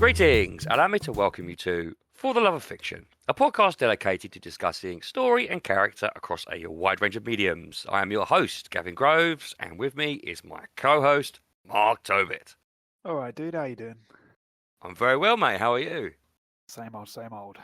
Greetings, allow me to welcome you to For the Love of Fiction, a podcast dedicated to discussing story and character across a wide range of mediums. I am your host, Gavin Groves, and with me is my co-host, Mark Tobit. All right, dude, how you doing? I'm very well, mate. How are you? Same old, same old.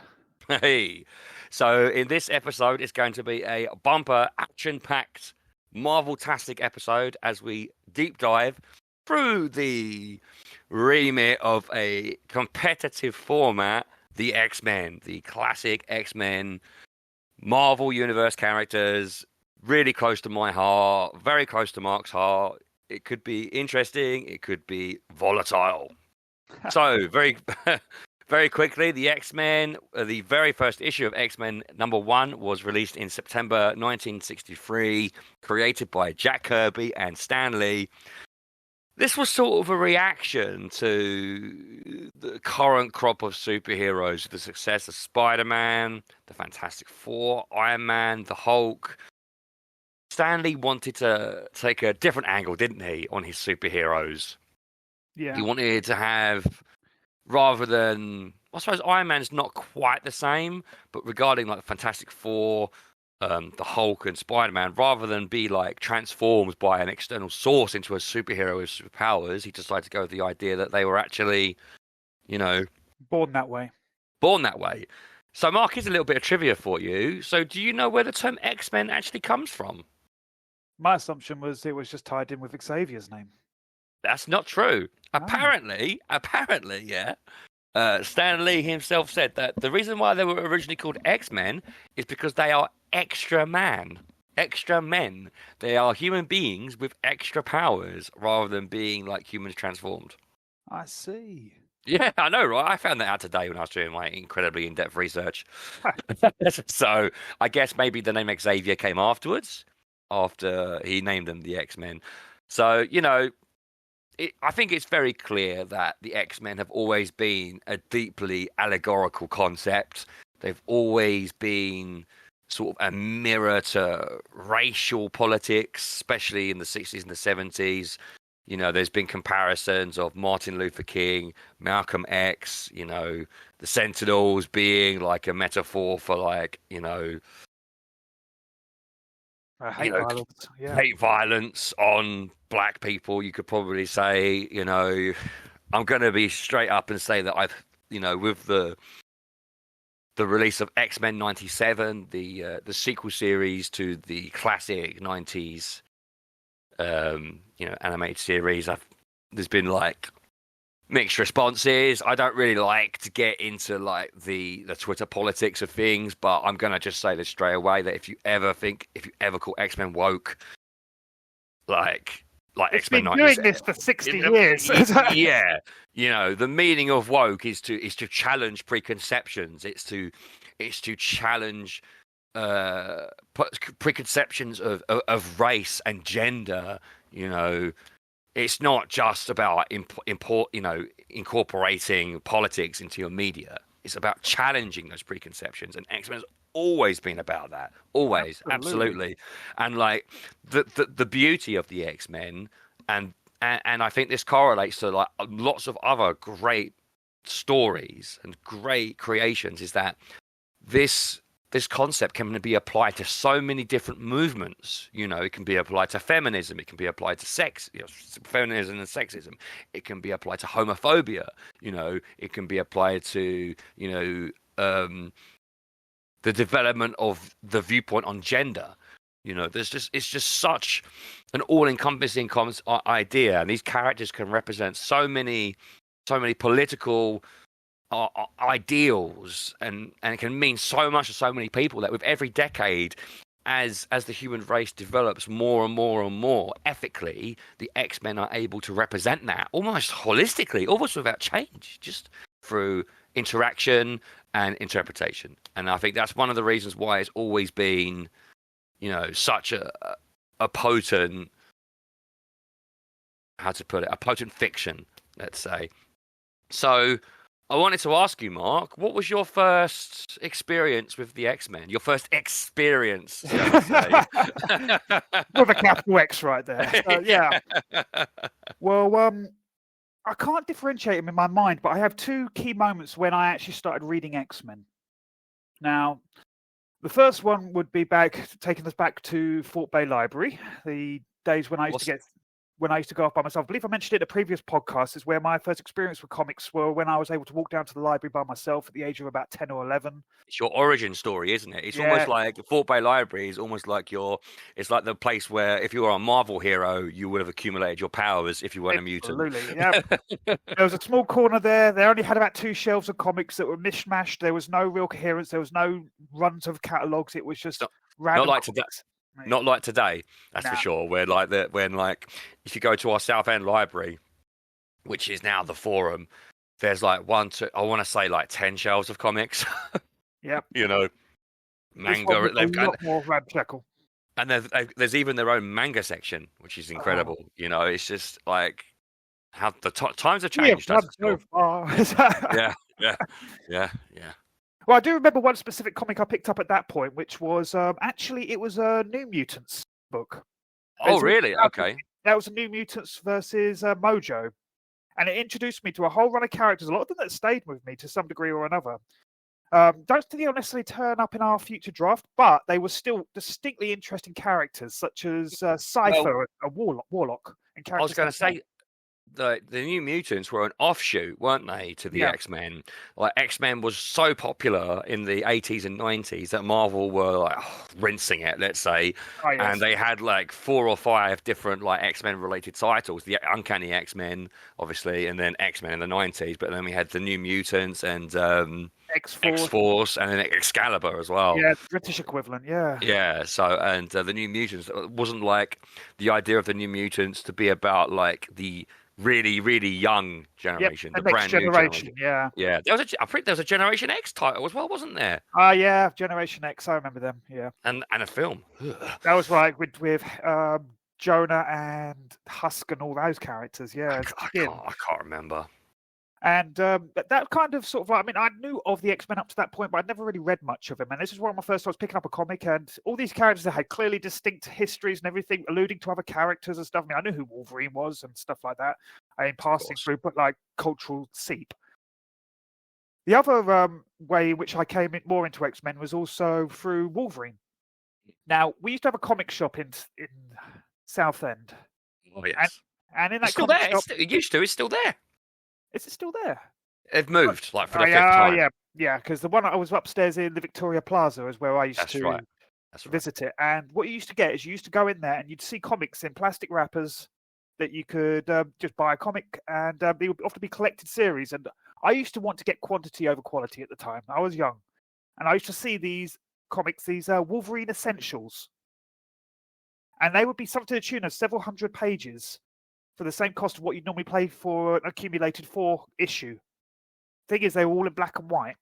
Hey, so in this episode, it's going to be a bumper, action-packed, Marvel-tastic episode as we deep dive through the remit of a competitive format, the X-Men, the classic X-Men Marvel Universe characters, really close to my heart, very close to Mark's heart. It could be interesting, it could be volatile. So, very quickly, the X-Men, the very first issue of X-Men #1 was released in September 1963, created by Jack Kirby and Stan Lee. This was sort of a reaction to the current crop of superheroes, the success of Spider-Man, the Fantastic Four, Iron Man, the Hulk. Stan Lee wanted to take a different angle, didn't he, on his superheroes? Yeah. He wanted to have, rather than, I suppose Iron Man's not quite the same, but regarding like the Fantastic Four, the Hulk and Spider-Man, rather than be like transformed by an external source into a superhero with superpowers, he decided to go with the idea that they were actually, born that way. So, Mark, here's a little bit of trivia for you. So, do you know where the term X-Men actually comes from? My assumption was it was just tied in with Xavier's name. That's not true. Apparently, yeah. Stan Lee himself said that the reason why they were originally called X-Men is because they are extra men. They are human beings with extra powers rather than being like humans transformed. I see. Yeah, I know, right? I found that out today when I was doing my incredibly in-depth research. So I guess maybe the name Xavier came afterwards, after he named them the X-Men. So, I think it's very clear that the X-Men have always been a deeply allegorical concept. They've always been sort of a mirror to racial politics, especially in the 60s and the 70s. There's been comparisons of Martin Luther King, Malcolm X, the Sentinels being like a metaphor for like, violence. Yeah. hate violence on black people. You could probably say, I'm going to be straight up and say that I've, with the release of X-Men '97, the sequel series to the classic '90s, animated series, there's been like mixed responses. I don't really like to get into like the Twitter politics of things, but I'm gonna just say this straight away that if you ever call X-Men woke, like It's X-Men been doing this for 60 years. Yeah, the meaning of woke is to challenge preconceptions. It's to challenge preconceptions of race and gender. It's not just about incorporating politics into your media. It's about challenging those preconceptions, and X-Men has always been about that. Always, absolutely. And like the beauty of the X-Men, and I think this correlates to like lots of other great stories and great creations, is that this concept can be applied to so many different movements. It can be applied to feminism. It can be applied to sex, feminism and sexism. It can be applied to homophobia. It can be applied to, the development of the viewpoint on gender. It's just such an all-encompassing idea, and these characters can represent so many political ideals, and it can mean so much to so many people that with every decade, as the human race develops more and more and more ethically, the X-Men are able to represent that almost holistically, almost without change, just through interaction and interpretation. And I think that's one of the reasons why it's always been, such a potent, how to put it, a potent fiction, let's say. So I wanted to ask you, Mark, what was your first experience with the X-Men? Your first experience, I would say. With a capital X right there. Yeah. Well, I can't differentiate them in my mind, but I have two key moments when I actually started reading X-Men. Now, the first one would be taking us back to Fort Bay Library, the days when I used to go off by myself. I believe I mentioned it in a previous podcast, is where my first experience with comics were when I was able to walk down to the library by myself at the age of about 10 or 11. It's your origin story, isn't it? It's Yeah. almost like Fort Bay Library is almost like it's like the place where if you were a Marvel hero, you would have accumulated your powers if you weren't a mutant. Absolutely, yeah. There was a small corner there. They only had about 2 shelves of comics that were mishmashed. There was no real coherence. There was no runs of catalogs. It was just random. Not like today. Not like today, that's for sure. When if you go to our Southend Library, which is now the Forum, there's like 10 shelves of comics. Yep. Manga. They've got more ramshackle. And there's even their own manga section, which is incredible. It's just like how the times have changed. Yeah. Well, I do remember one specific comic I picked up at that point, which was actually it was a New Mutants book. Oh, really? Okay. That was a New Mutants versus Mojo, and it introduced me to a whole run of characters. A lot of them that stayed with me to some degree or another. Don't think they'll necessarily turn up in our future draft, but they were still distinctly interesting characters, such as Cypher, a warlock. And I was going to say, the New Mutants were an offshoot, weren't they, to the X-Men? Like, X-Men was so popular in the 80s and 90s that Marvel were like rinsing it, let's say. Oh, yes. And they had like 4 or 5 different like X-Men related titles. The Uncanny X-Men, obviously, and then X-Men in the 90s. But then we had the New Mutants and X-Force and then Excalibur as well. Yeah, British equivalent, yeah. Yeah, so, and the New Mutants, it wasn't like the idea of the New Mutants to be about like the really, really young generation, the brand next new generation. Yeah. Yeah, I think there was a Generation X title as well, wasn't there? Yeah, Generation X, I remember them, yeah. And a film. That was right, with Jonah and Husk and all those characters, yeah. I can't remember. And that kind of sort of like, I mean, I knew of the X-Men up to that point, but I'd never really read much of them. And this is one of my first times picking up a comic, and all these characters that had clearly distinct histories and everything, alluding to other characters and stuff. I mean, I knew who Wolverine was and stuff like that in passing through, but like cultural seep. The other way in which I came more into X-Men was also through Wolverine. Now, we used to have a comic shop in Southend. Oh, yes. And in that still comic there. shop, It's still there. Is it still there? It moved for the 5th time. Yeah, because the one I was upstairs in the Victoria Plaza is where I used to visit it. And what you used to get is you used to go in there and you'd see comics in plastic wrappers that you could just buy a comic, and they would often be collected series. And I used to want to get quantity over quality at the time. I was young, and I used to see these comics, these Wolverine Essentials, and they would be something to the tune of several hundred pages for the same cost of what you'd normally pay for an accumulated 4 issue. Thing is, they were all in black and white.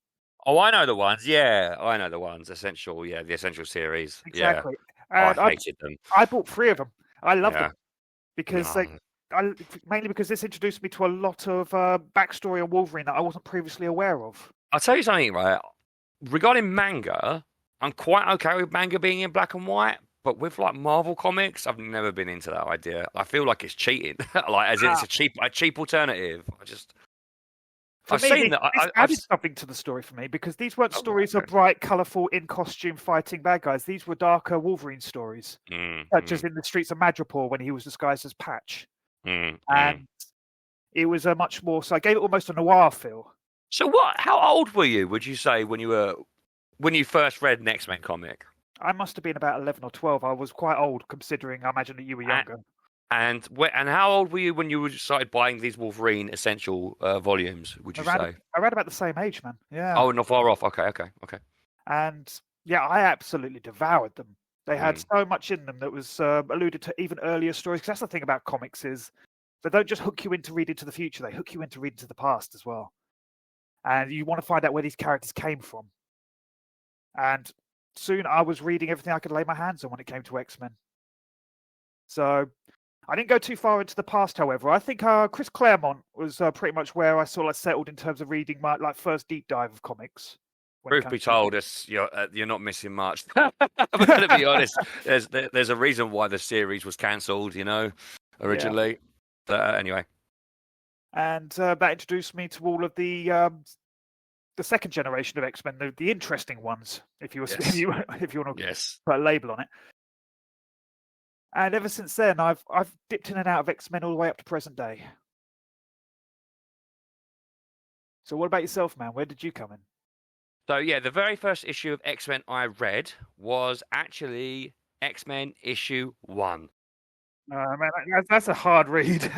Oh, I know the ones. Yeah, I know the ones. Essential, the Essential series. Exactly. Yeah. And I hated them. I bought 3 of them. I loved them because mainly because this introduced me to a lot of backstory on Wolverine that I wasn't previously aware of. I'll tell you something, right? Regarding manga, I'm quite okay with manga being in black and white. But with like Marvel comics, I've never been into that idea. I feel like it's cheating, like as in it's a cheap alternative. I've seen that. This added something to the story for me because these weren't stories of bright, colourful, in costume fighting bad guys. These were darker Wolverine stories, such as in the streets of Madripoor when he was disguised as Patch, and it was a much more. So I gave it almost a noir feel. So what? How old were you? Would you say when you first read an X-Men comic? I must have been about 11 or 12. I was quite old, considering I imagine that you were younger. And how old were you when you started buying these Wolverine Essential volumes, would you say? Around about the same age, man. Yeah. Oh, not far off. Okay. And yeah, I absolutely devoured them. They had so much in them that was alluded to even earlier stories. Because that's the thing about comics is they don't just hook you into reading to the future. They hook you into reading to the past as well. And you want to find out where these characters came from. And soon I was reading everything I could lay my hands on when it came to X-Men. So I didn't go too far into the past, however. I think Chris Claremont was pretty much where I sort of settled in terms of reading my first deep dive of comics. Truth be told, you're not missing much. I'm going to be honest. There's a reason why the series was cancelled, originally. But anyway. And that introduced me to all of the second generation of X-Men, the interesting ones, if you Yes. if you want to put a label on it. And ever since then, I've dipped in and out of X-Men all the way up to present day. So what about yourself, man? Where did you come in? So yeah, the very first issue of X-Men I read was actually X-Men issue 1. Man, that's a hard read.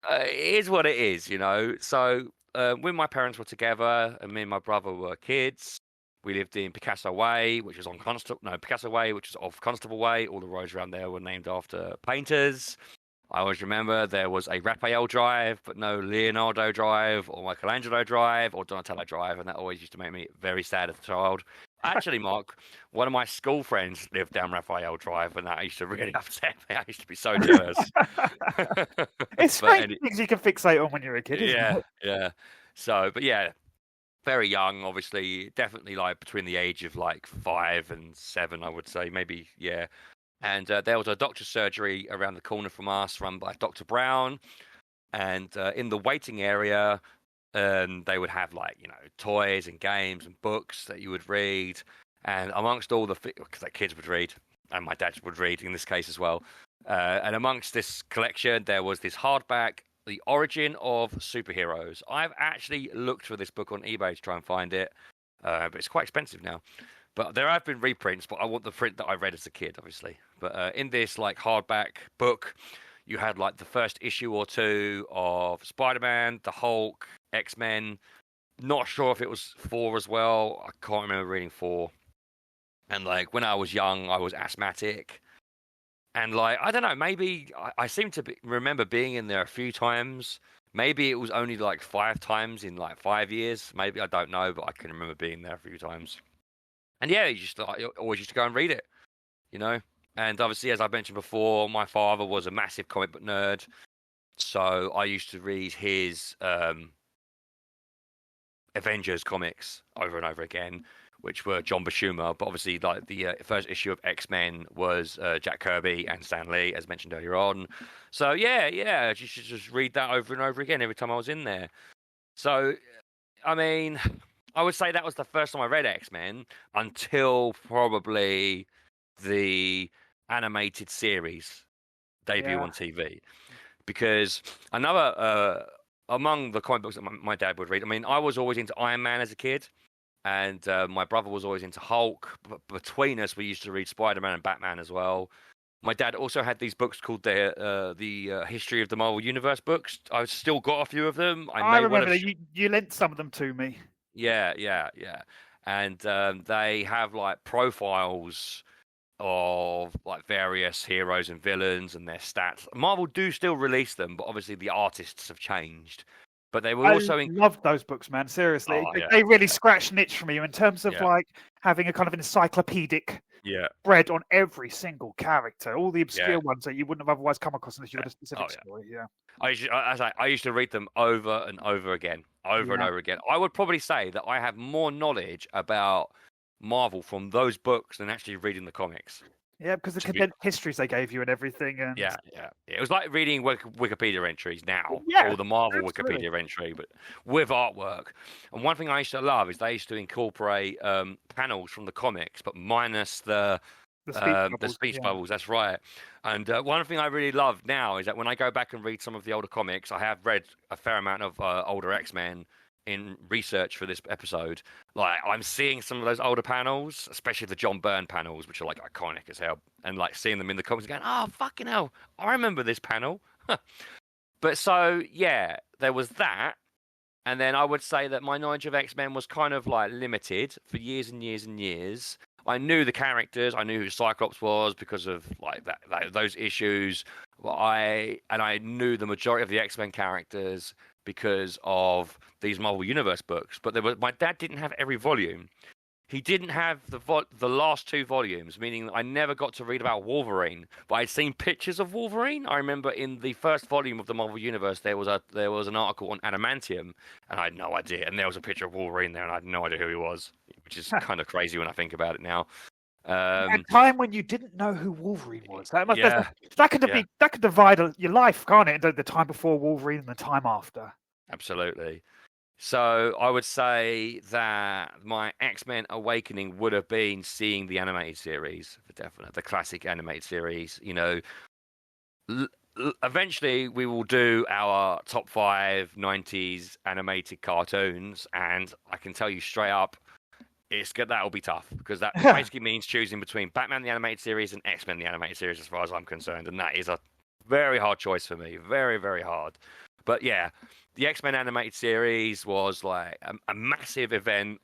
It is what it is, you know. So when my parents were together and me and my brother were kids, we lived in Picasso Way, which is on Picasso Way, which is off Constable Way. All the roads around there were named after painters. I always remember there was a Raphael Drive, but no Leonardo Drive or Michelangelo Drive or Donatello Drive, and that always used to make me very sad as a child. Actually, Mark, one of my school friends lived down Raphael Drive, and that used to really upset me. I used to be so jealous. It's strange things you can fixate on when you're a kid, isn't it? Yeah. So, but yeah, very young, obviously, definitely like between the age of like 5 and 7, I would say, maybe, yeah. And there was a doctor's surgery around the corner from us, run by Dr. Brown. And in the waiting area, they would have like, you know, toys and games and books that you would read. And amongst all the because the kids would read, and my dad would read in this case as well. And amongst this collection, there was this hardback, The Origin of Superheroes. I've actually looked for this book on eBay to try and find it, but it's quite expensive now. But there have been reprints, but I want the print that I read as a kid, obviously. But in this like hardback book, you had like the first issue or two of Spider-Man, the Hulk, X-Men. Not sure if it was 4 as well. I can't remember reading 4. And like when I was young, I was asthmatic. And like, I don't know, maybe I seem to remember being in there a few times. Maybe it was only like 5 times in like 5 years. Maybe, I don't know, but I can remember being there a few times. And yeah, you just always used to go and read it, you know? And obviously, as I mentioned before, my father was a massive comic book nerd. So I used to read his Avengers comics over and over again, which were John Buscema. But obviously, like the first issue of X-Men was Jack Kirby and Stan Lee, as mentioned earlier on. So yeah, you should just read that over and over again every time I was in there. So, I mean, I would say that was the first time I read X-Men until probably the animated series debut on TV. Because another, among the comic books that my dad would read, I mean, I was always into Iron Man as a kid, and my brother was always into Hulk. But between us, we used to read Spider-Man and Batman as well. My dad also had these books called the History of the Marvel Universe books. I've still got a few of them. I remember you lent some of them to me. Yeah. And they have like profiles of like various heroes and villains and their stats. Marvel do still release them, but obviously the artists have changed. But they were also loved those books, man. Seriously, they really scratched an itch for me in terms of like having a kind of an encyclopedic spread on every single character, all the obscure ones that you wouldn't have otherwise come across unless you had a specific story. Yeah, I used to read them over and over again, and over again. I would probably say that I have more knowledge about Marvel from those books than actually reading the comics. Yeah, because the condensed histories they gave you and everything. And... Yeah. It was like reading Wikipedia entries now, or the Marvel Wikipedia entry, but with artwork. And one thing I used to love is they used to incorporate panels from the comics, but minus the speech bubbles. That's right. And one thing I really love now is that when I go back and read some of the older comics, I have read a fair amount of older X-Men in research for this episode. Like, I'm seeing some of those older panels, especially the John Byrne panels, which are like iconic as hell, and like seeing them in the comics and going, oh fucking hell, I remember this panel. But so yeah, there was that. And then I would say that my knowledge of X-Men was kind of like limited for years and years and years. I knew the characters, I knew who Cyclops was because of like those issues. I knew the majority of the X-Men characters because of these Marvel Universe books. But my dad didn't have every volume. He didn't have the last 2 volumes, meaning I never got to read about Wolverine. But I'd seen pictures of Wolverine. I remember in the first volume of the Marvel Universe, there was an article on adamantium, and I had no idea. And there was a picture of Wolverine there, and I had no idea who he was, which is kind of crazy when I think about it now. A time when you didn't know who Wolverine was. That could divide your life, can't it? The time before Wolverine and the time after. Absolutely. So I would say that my X-Men Awakening would have been seeing the animated series, for definite, the classic animated series. You know, eventually we will do our top 5 90s animated cartoons, and I can tell you straight up, that'll be tough, because that basically means choosing between Batman the Animated Series and X-Men the Animated Series, as far as I'm concerned, and that is a very hard choice for me, very, very hard. But yeah, the X-Men Animated Series was like a massive event.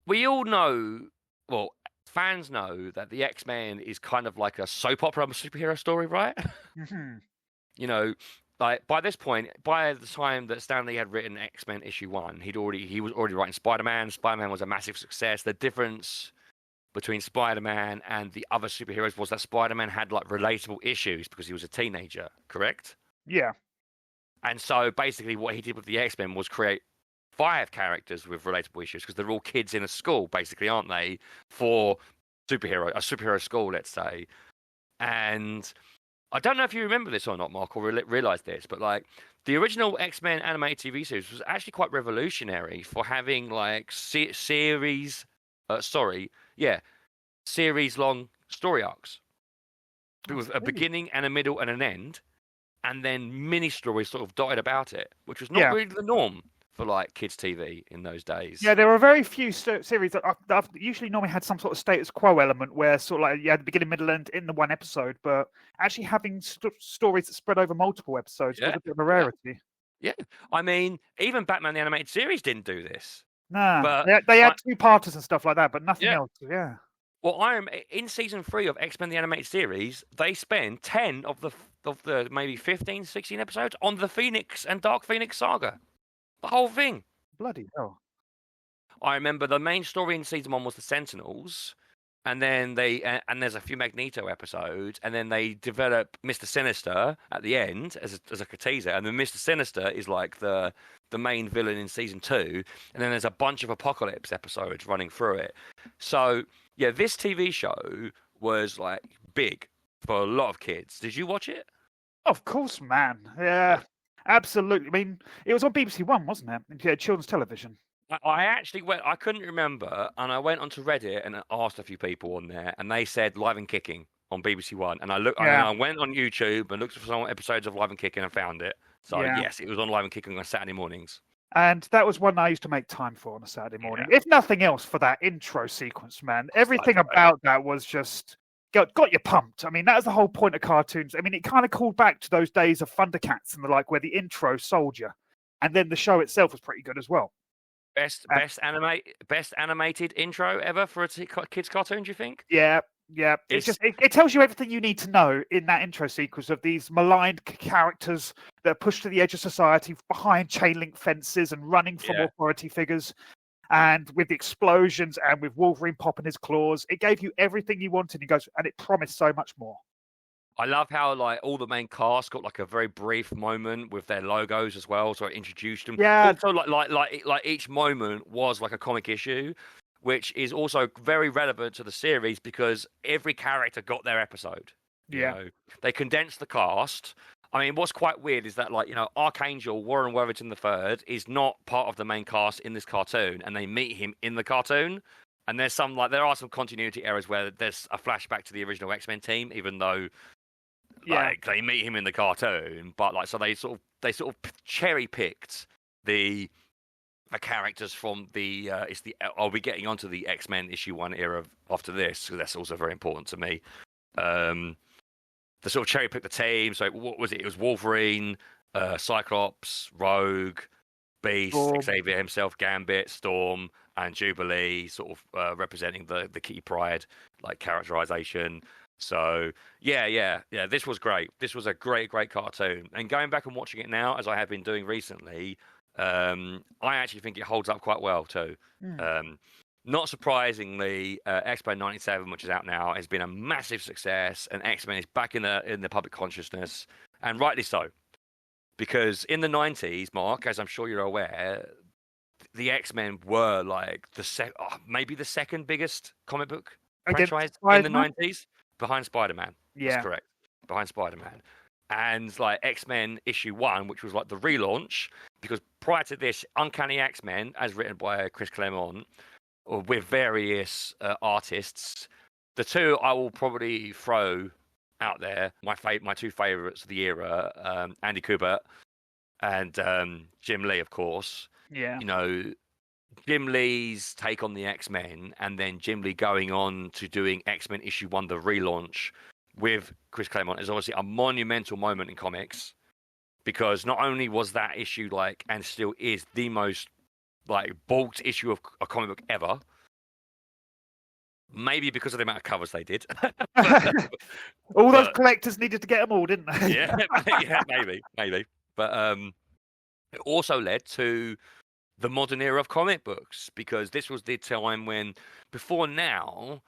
We all know, well, fans know that the X-Men is kind of like a soap opera superhero story, right? Mm-hmm. You know, like by this point, by the time that Stan Lee had written X-Men issue 1, he was already writing Spider-Man. Spider-Man was a massive success. The difference between Spider-Man and the other superheroes was that Spider-Man had like relatable issues because he was a teenager, correct? Yeah. And so basically what he did with the X-Men was create 5 characters with relatable issues, because they're all kids in a school, basically, aren't they? For a superhero school, let's say. And I don't know if you remember this or not, Mark, or realize this, but like the original X-Men animated TV series was actually quite revolutionary for having like series long story arcs with a beginning and a middle and an end, and then mini stories sort of dotted about it, which was not really the norm for like kids TV in those days. Yeah, there were very few series that I've usually normally had some sort of status quo element where sort of like you had the beginning, middle, end in the one episode, but actually having stories that spread over multiple episodes was a bit of a rarity. Yeah. I mean, even Batman the Animated Series didn't do this. Nah, but they had 2-parters and stuff like that, but nothing else. Yeah. Well, in season 3 of X-Men the Animated Series, they spend 10 of the maybe 15, 16 episodes on the Phoenix and Dark Phoenix saga. The whole thing. Bloody hell. I remember the main story in season 1 was the Sentinels, and then there's a few Magneto episodes, and then they develop Mr. Sinister at the end as a teaser, and then Mr. Sinister is like the main villain in season 2, and then there's a bunch of Apocalypse episodes running through it. So yeah, this TV show was like big for a lot of kids. Did you watch it? Of course, man. Yeah, absolutely. I mean, it was on BBC One, wasn't it? Yeah, children's television. I actually went. I couldn't remember, and I went onto Reddit and asked a few people on there, and they said Live and Kicking on BBC One. And I went on YouTube and looked for some episodes of Live and Kicking and found it. So yes, it was on Live and Kicking on Saturday mornings. And that was one I used to make time for on a Saturday morning. If nothing else, for that intro sequence, man. Everything about that was just got you pumped. I mean, that was the whole point of cartoons. I mean, it kind of called back to those days of Thundercats and the like, where the intro sold you, and then the show itself was pretty good as well. Best animated intro ever for a kids cartoon, do you think? Yeah. It tells you everything you need to know in that intro sequence of these maligned characters that are pushed to the edge of society behind chain link fences and running from authority figures. And with the explosions and with Wolverine popping his claws, it gave you everything you wanted. And it promised so much more. I love how like all the main cast got like a very brief moment with their logos as well, so it introduced them. Yeah. Also, like each moment was like a comic issue, which is also very relevant to the series because every character got their episode. You know? They condensed the cast. I mean, what's quite weird is that, like, you know, Archangel Warren Worthington III is not part of the main cast in this cartoon, and they meet him in the cartoon. And there are some continuity errors where there's a flashback to the original X-Men team, even though. Like they meet him in the cartoon, but like so they sort of cherry picked the characters from the I'll be getting onto the X-Men issue 1 era after this, because that's also very important to me. They sort of cherry picked the team. So what was it? It was Wolverine, Cyclops, Rogue, Beast, Xavier himself, Gambit, Storm, and Jubilee, sort of representing the Kitty Pryde like characterization. So yeah, this was great. This was a great cartoon. And going back and watching it now, as I have been doing recently, I actually think it holds up quite well too. Not surprisingly, X-Men '97, which is out now, has been a massive success, and X-Men is back in the public consciousness, and rightly so, because in the '90s, Mark, as I'm sure you're aware, the X-Men were like maybe the second biggest comic book Against franchise in the Spider-Man? 90s, behind Spider-Man. Yeah. That's correct. Behind Spider-Man. And like X-Men issue 1, which was like the relaunch, because prior to this, Uncanny X-Men, as written by Chris Claremont, or with various artists, the two I will probably throw out there, my two favorites of the era, Andy Kubert and Jim Lee, of course. Yeah. You know, Jim Lee's take on the X-Men, and then Jim Lee going on to doing X-Men issue 1, the relaunch, with Chris Claremont, is obviously a monumental moment in comics, because not only was that issue like, and still is, the most like bulked issue of a comic book ever, maybe because of the amount of covers they did. All those collectors needed to get them all, didn't they? Yeah, maybe. But it also led to the modern era of comic books, because this was the time when, before now,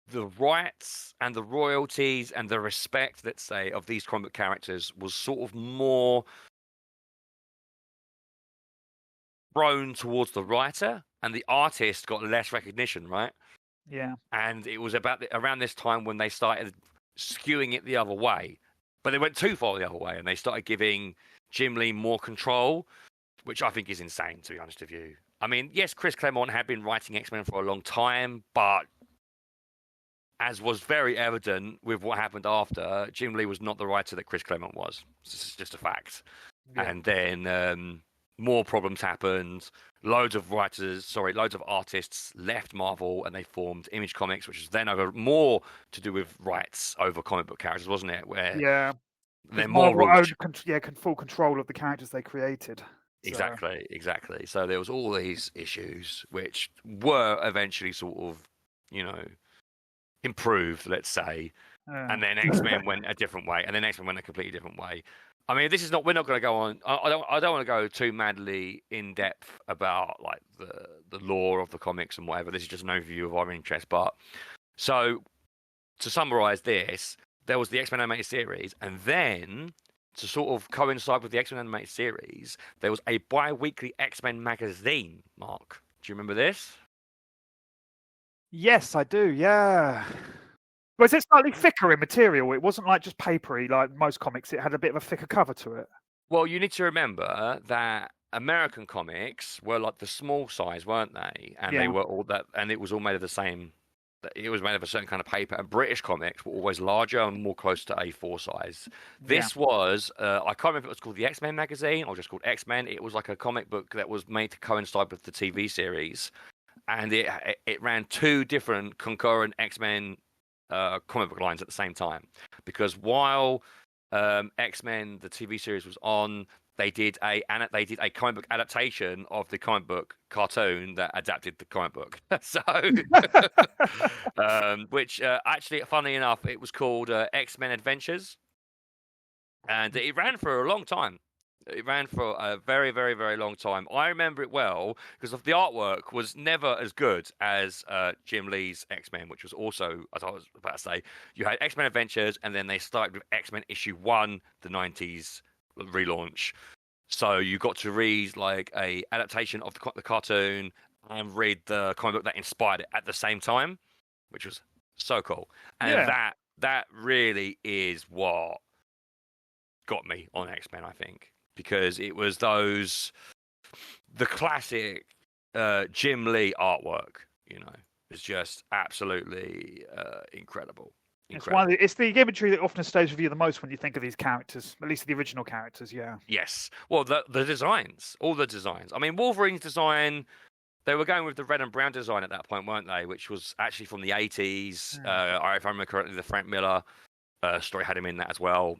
the rights and the royalties and the respect, let's say, of these comic characters was sort of more thrown towards the writer, and the artist got less recognition, right? Yeah. And it was about around this time when they started skewing it the other way. But they went too far the other way, and they started giving Jim Lee more control, which I think is insane, to be honest with you. I mean, yes, Chris Claremont had been writing X-Men for a long time, but as was very evident with what happened after, Jim Lee was not the writer that Chris Claremont was. This is just a fact. Yeah. And then more problems happened. Loads of artists left Marvel, and they formed Image Comics, which was then over more to do with rights over comic book characters, wasn't it? Where they're more full control of the characters they created. Exactly. So there was all these issues which were eventually sort of, improved, let's say, and then X-Men went a different way, and then X-Men went a completely different way. I mean, we're not going to go on. I don't want to go too madly in depth about like the lore of the comics and whatever. This is just an overview of our interest. But so to summarize this, there was the X-Men animated series, and then to sort of coincide with the X-Men animated series, there was a bi-weekly X-Men magazine. Mark, do you remember this? Yes, I do. Yeah. Was it slightly thicker in material? It wasn't like just papery like most comics. It had a bit of a thicker cover to it. Well, you need to remember that American comics were like the small size, weren't they? And they were all that, and it was all made of the same. It was made of a certain kind of paper. And British comics were always larger and more close to A4 size. This was, I can't remember if it was called the X-Men magazine or just called X-Men. It was like a comic book that was made to coincide with the TV series. And it ran two different concurrent X-Men comic book lines at the same time, because while X-Men the TV series was on, they did a comic book adaptation of the comic book cartoon that adapted the comic book. So, which actually, funnily enough, it was called X-Men Adventures, and it ran for a long time. It ran for a very, very, very long time. I remember it well because the artwork was never as good as Jim Lee's X-Men, which was also, as I was about to say, you had X-Men Adventures, and then they started with X-Men issue 1, the 90s relaunch. So you got to read like a adaptation of the cartoon and read the comic book that inspired it at the same time, which was so cool. And that really is what got me on X-Men, I think. Because it was the classic Jim Lee artwork, it's just absolutely incredible. It's the imagery that often stays with you the most when you think of these characters, at least the original characters, yeah. Yes. Well, the designs, all the designs. I mean, Wolverine's design, they were going with the red and brown design at that point, weren't they? Which was actually from the 80s. If I remember correctly, the Frank Miller story had him in that as well.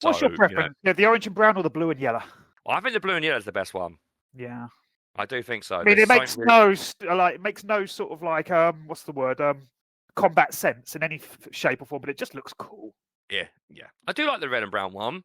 What's your preference? The orange and brown or the blue and yellow? I think the blue and yellow is the best one. Yeah, I do think so. I mean, it makes no sort of like what's the word? Combat sense in any shape or form, but it just looks cool. Yeah. I do like the red and brown one.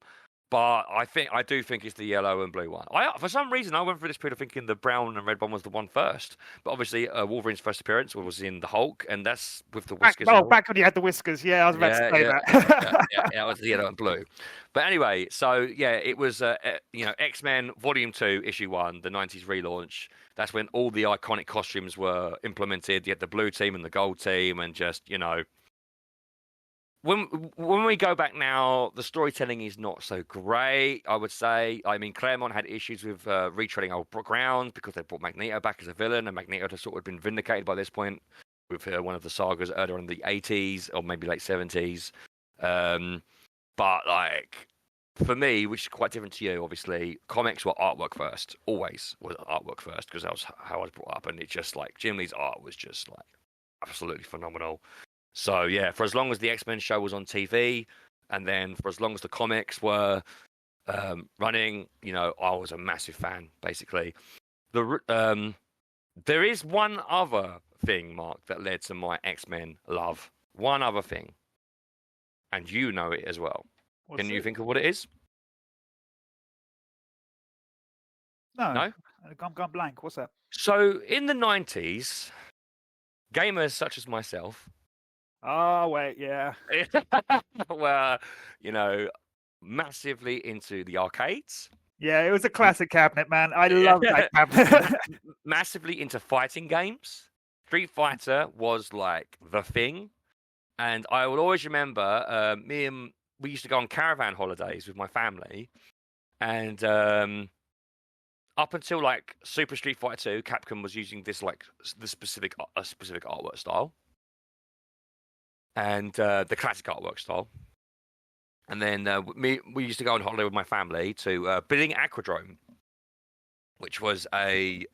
But I do think it's the yellow and blue one. For some reason, I went through this period of thinking the brown and red one was the one first. But obviously, Wolverine's first appearance was in the Hulk, and that's with the whiskers. Back when he had the whiskers. Yeah, I was about to say that. That was the yellow and blue. But anyway, so yeah, it was X-Men Volume 2, Issue 1, the '90s relaunch. That's when all the iconic costumes were implemented. You had the blue team and the gold team, and just When we go back now, the storytelling is not so great, I would say. I mean, Claremont had issues with retreading old ground because they brought Magneto back as a villain, and Magneto had sort of been vindicated by this point with one of the sagas earlier in the 80s or maybe late 70s. But like, for me, which is quite different to you, obviously, comics were artwork first. Always was artwork first because that was how I was brought up, and it just like Jim Lee's art was just like absolutely phenomenal. So yeah, for as long as the X-Men show was on TV, and then for as long as the comics were running, I was a massive fan. Basically, there is one other thing, Mark, that led to my X-Men love. One other thing, and you know it as well. Can you think of what it is? No. I'm gone blank. What's that? So in the 90s, gamers such as myself. Oh, wait, yeah. Were, massively into the arcades. Yeah, it was a classic cabinet, man. I love that cabinet. Massively into fighting games. Street Fighter was like the thing. And I will always remember we used to go on caravan holidays with my family. And up until like Super Street Fighter 2, Capcom was using this the specific artwork style. And the classic artwork style. And then we used to go on holiday with my family to Billing Aquadrome, which was a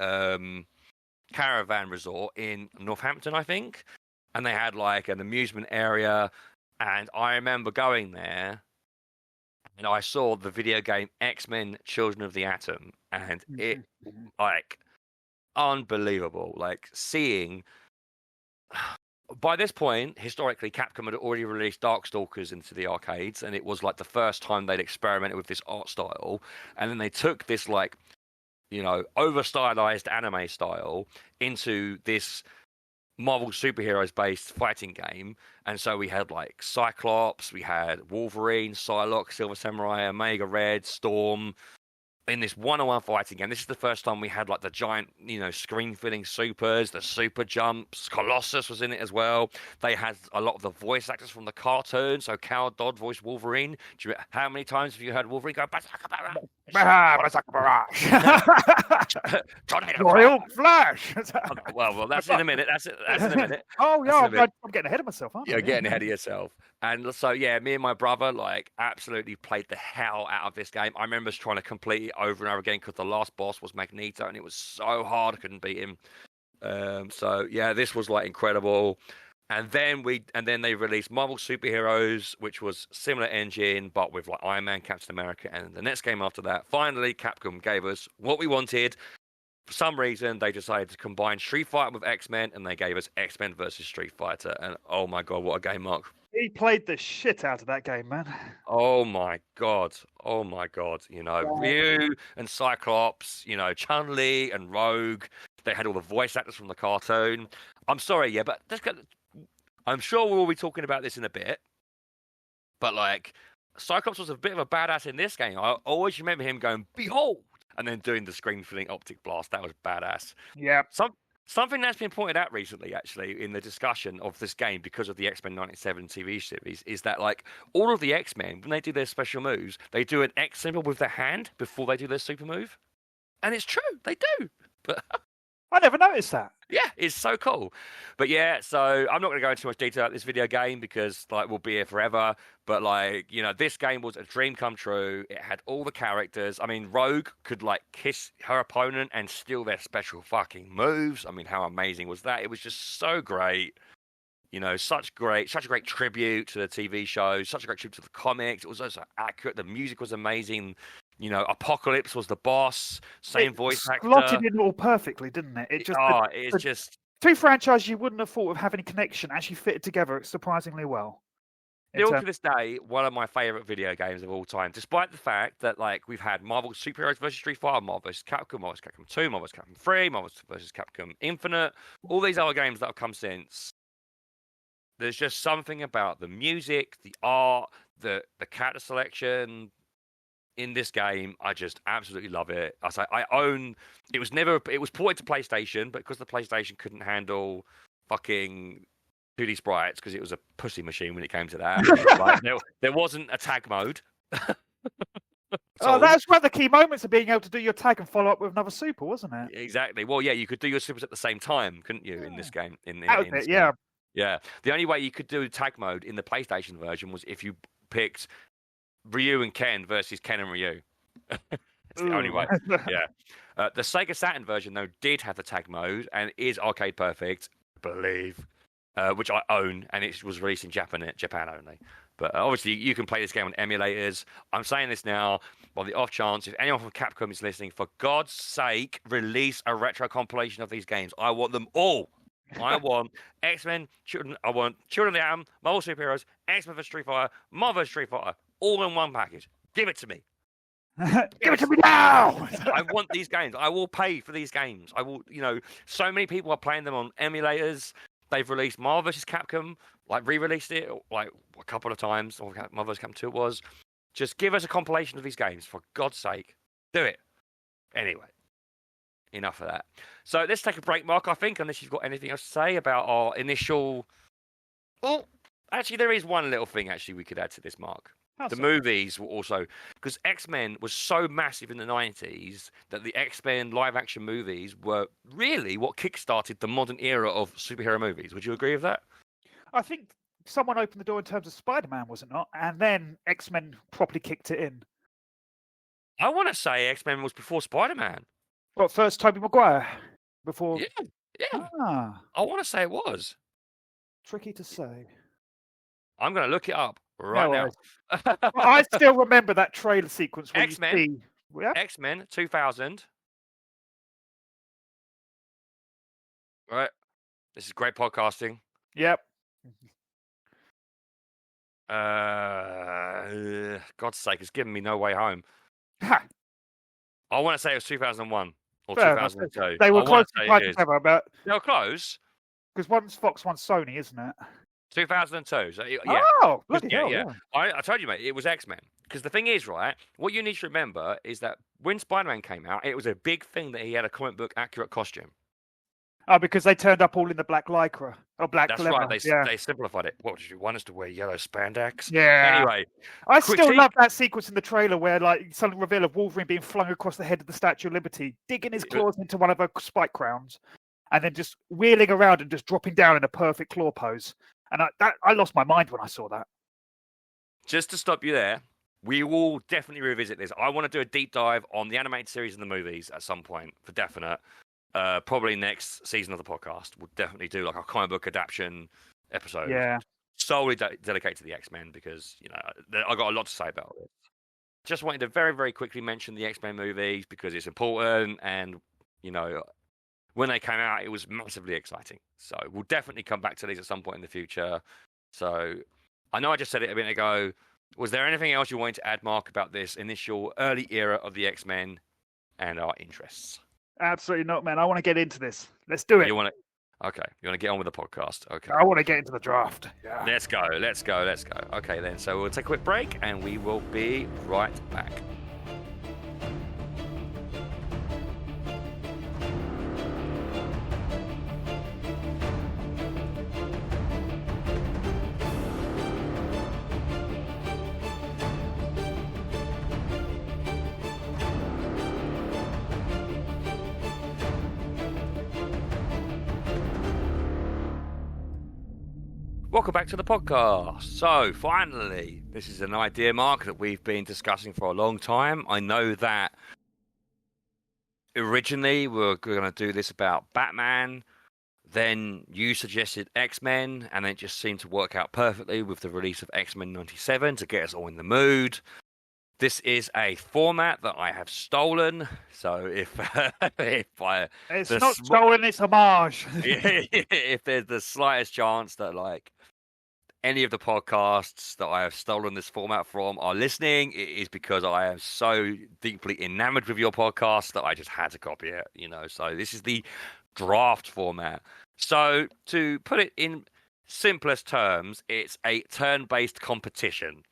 caravan resort in Northampton, I think. And they had like an amusement area. And I remember going there and I saw the video game X-Men Children of the Atom. And it, like, unbelievable. Like, seeing... By this point, historically, Capcom had already released Darkstalkers into the arcades, and it was like the first time they'd experimented with this art style. And then they took this over-stylized anime style into this Marvel superheroes-based fighting game. And so we had like Cyclops, we had Wolverine, Psylocke, Silver Samurai, Omega Red, Storm. In this one-on-one fighting game, this is the first time we had like the giant, screen-filling supers, the super jumps. Colossus was in it as well. They had a lot of the voice actors from the cartoon. So Cal Dodd voiced Wolverine. How many times have you heard Wolverine go Royal Flash? Well, that's in a minute. That's in a minute. Oh yeah, I'm getting ahead of myself, aren't I? You're getting ahead of yourself. And so, yeah, me and my brother, absolutely played the hell out of this game. I remember us trying to complete it over and over again because the last boss was Magneto, and it was so hard I couldn't beat him. So, yeah, this was, incredible. And then they released Marvel Superheroes, which was similar engine, but with, Iron Man, Captain America, and the next game after that. Finally, Capcom gave us what we wanted. For some reason, they decided to combine Street Fighter with X-Men, and they gave us X-Men versus Street Fighter. And, oh, my God, what a game, Mark. He played the shit out of that game, man. Oh my god. Ryu and Cyclops, Chun-Li and Rogue. They had all the voice actors from the cartoon. I'm sorry, yeah, but I'm sure we'll be talking about this in a bit. But Cyclops was a bit of a badass in this game. I always remember him going, "Behold!" and then doing the screen-filling optic blast. That was badass. Yeah. Something that's been pointed out recently, actually, in the discussion of this game because of the X-Men 97 TV series, is that, all of the X-Men, when they do their special moves, they do an X symbol with their hand before they do their super move. And it's true, they do. But I never noticed that. Yeah, it's so cool. But yeah, so I'm not going to go into too much detail about this video game because, we'll be here forever. But, this game was a dream come true. It had all the characters. I mean, Rogue could, kiss her opponent and steal their special fucking moves. I mean, how amazing was that? It was just so great. Such a great tribute to the TV show, such a great tribute to the comics. It was also accurate. The music was amazing. Apocalypse was the boss, same voice actor. Slotted in all perfectly, didn't it? It's just two franchises you wouldn't have thought of having a connection actually fitted together surprisingly well. Still to this day, one of my favorite video games of all time, despite the fact that like we've had Marvel Superheroes versus Street Fighter, Marvel vs. Capcom, Marvel vs. Capcom 2, Marvel vs. Capcom 3, Marvel vs. Capcom Infinite, all these other games that have come since. There's just something about the music, the art, the character selection in this game. I just absolutely love it. I own. It was ported to PlayStation, but because the PlayStation couldn't handle fucking 2D sprites, because it was a pussy machine when it came to that. Like, there wasn't a tag mode. That's one of the key moments of being able to do your tag and follow up with another super, wasn't it? Exactly. Well, yeah, you could do your supers at the same time, couldn't you, in this game? Yeah. Yeah. The only way you could do tag mode in the PlayStation version was if you picked Ryu and Ken versus Ken and Ryu. It's the only way. Yeah. The Sega Saturn version, though, did have the tag mode and is arcade perfect, I believe. Which I own, and it was released in Japan only. But obviously, you can play this game on emulators. I'm saying this now, on the off chance, if anyone from Capcom is listening, for God's sake, release a retro compilation of these games. I want them all. I want X-Men, I want Children of the Atom, Marvel Superheroes, X-Men vs. Street Fighter, Marvel vs. Street Fighter, all in one package. Give it to me. Give it to me now! I want these games. I will pay for these games. I will, so many people are playing them on emulators. They've released Marvel vs. Capcom, like re-released it like a couple of times, or Marvel vs. Capcom 2 it was. Just give us a compilation of these games, for God's sake. Do it. Anyway, enough of that. So let's take a break, Mark, I think, unless you've got anything else to say about our initial... Well, actually, there is one little thing, actually, we could add to this, Mark. Movies were also... Because X-Men was so massive in the 90s that the X-Men live-action movies were really what kick-started the modern era of superhero movies. Would you agree with that? I think someone opened the door in terms of Spider-Man, was it not? And then X-Men properly kicked it in. I want to say X-Men was before Spider-Man. Well, first Tobey Maguire? Before... Yeah. I want to say it was. Tricky to say. I'm going to look it up right now. I still remember that trailer sequence where X-Men, you see... X-Men 2000. Right. This is great podcasting. Yep. God's sake, it's giving me no way home. Ha. I want to say it was 2001 or Fair 2002. Enough. They were close together, but... They were close. Because one's Fox, one's Sony, isn't it? 2002. So, yeah. Oh, bloody hell, yeah. I told you, mate, it was X-Men. Because the thing is, right, what you need to remember is that when Spider-Man came out, it was a big thing that he had a comic book accurate costume. Oh, because they turned up all in the black lycra or black That's leather. Right. They simplified it. What did you want us to wear? Yellow spandex? Yeah. Anyway, I still love that sequence in the trailer where, like, sudden reveal of Wolverine being flung across the head of the Statue of Liberty, digging his claws into one of her spike crowns, and then just wheeling around and just dropping down in a perfect claw pose. And I lost my mind when I saw that. Just to stop you there, we will definitely revisit this. I want to do a deep dive on the animated series and the movies at some point, for definite. Probably next season of the podcast. We'll definitely do like a comic book adaptation episode. Yeah. Solely dedicated to the X-Men because, I got a lot to say about it. Just wanted to very, very quickly mention the X-Men movies because it's important and, when they came out, it was massively exciting. So we'll definitely come back to these at some point in the future. So I know I just said it a minute ago. Was there anything else you wanted to add, Mark, about this initial early era of the X-Men and our interests? Absolutely not, man. I want to get into this. Let's do it. You want to get on with the podcast. Okay. I want to get into the draft. Yeah. Let's go. Okay, then. So we'll take a quick break and we will be right back. Welcome back to the podcast. So, finally, this is an idea, Mark, that we've been discussing for a long time. I know that originally we were going to do this about Batman, then you suggested X-Men, and it just seemed to work out perfectly with the release of X-Men 97 to get us all in the mood. This is a format that I have stolen, so if it's not stolen, it's homage. If there's the slightest chance that any of the podcasts that I have stolen this format from are listening, it is because I am so deeply enamored with your podcast that I just had to copy it, So this is the draft format. So to put it in simplest terms, it's a turn-based competition.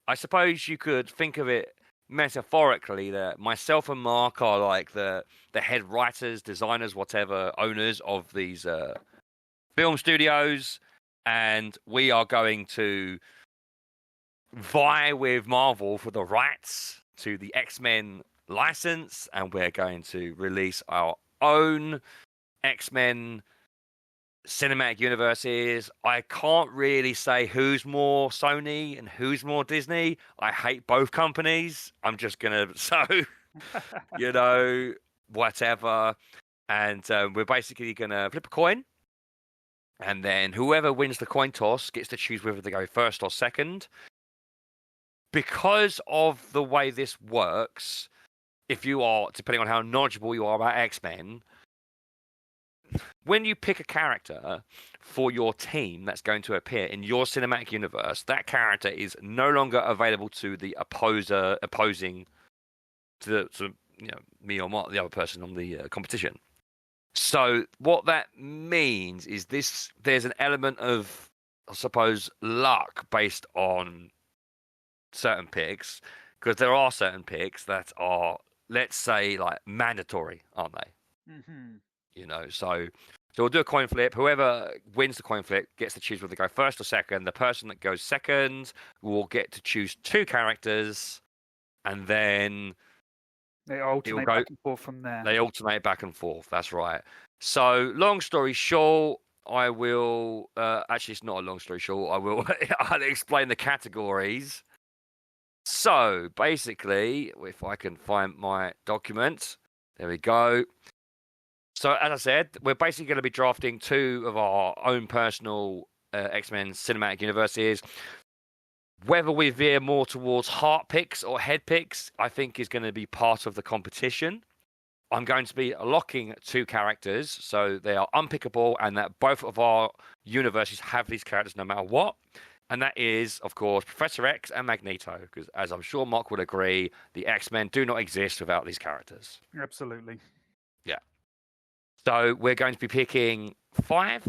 I suppose you could think of it metaphorically that myself and Mark are like the head writers, designers, whatever, owners of these film studios, and we are going to vie with Marvel for the rights to the X-Men license, and we're going to release our own X-Men cinematic universes. I can't really say who's more Sony and who's more Disney. I hate both companies. I'm just gonna whatever. And we're basically gonna flip a coin, and then whoever wins the coin toss gets to choose whether they go first or second. Because of the way this works, if you are, depending on how knowledgeable you are about X-Men, when you pick a character for your team that's going to appear in your cinematic universe, that character is no longer available to the opposing to me or Mark, the other person on the competition. So what that means is there's an element of, I suppose, luck based on certain picks, because there are certain picks that are, let's say, like mandatory, aren't they? Mm-hmm. So we'll do a coin flip. Whoever wins the coin flip gets to choose whether they go first or second. The person that goes second will get to choose 2 characters, and then they alternate back and forth from there. They alternate back and forth. That's right. So, long story short, I will. Actually, it's not a long story short. I'll explain the categories. So, basically, if I can find my document, there we go. So, as I said, we're basically going to be drafting 2 of our own personal X-Men cinematic universes. Whether we veer more towards heart picks or head picks, I think is going to be part of the competition. I'm going to be locking 2 characters, so they are unpickable, and that both of our universes have these characters no matter what. And that is, of course, Professor X and Magneto, because as I'm sure Mark would agree, the X-Men do not exist without these characters. Absolutely. Yeah. So we're going to be picking 5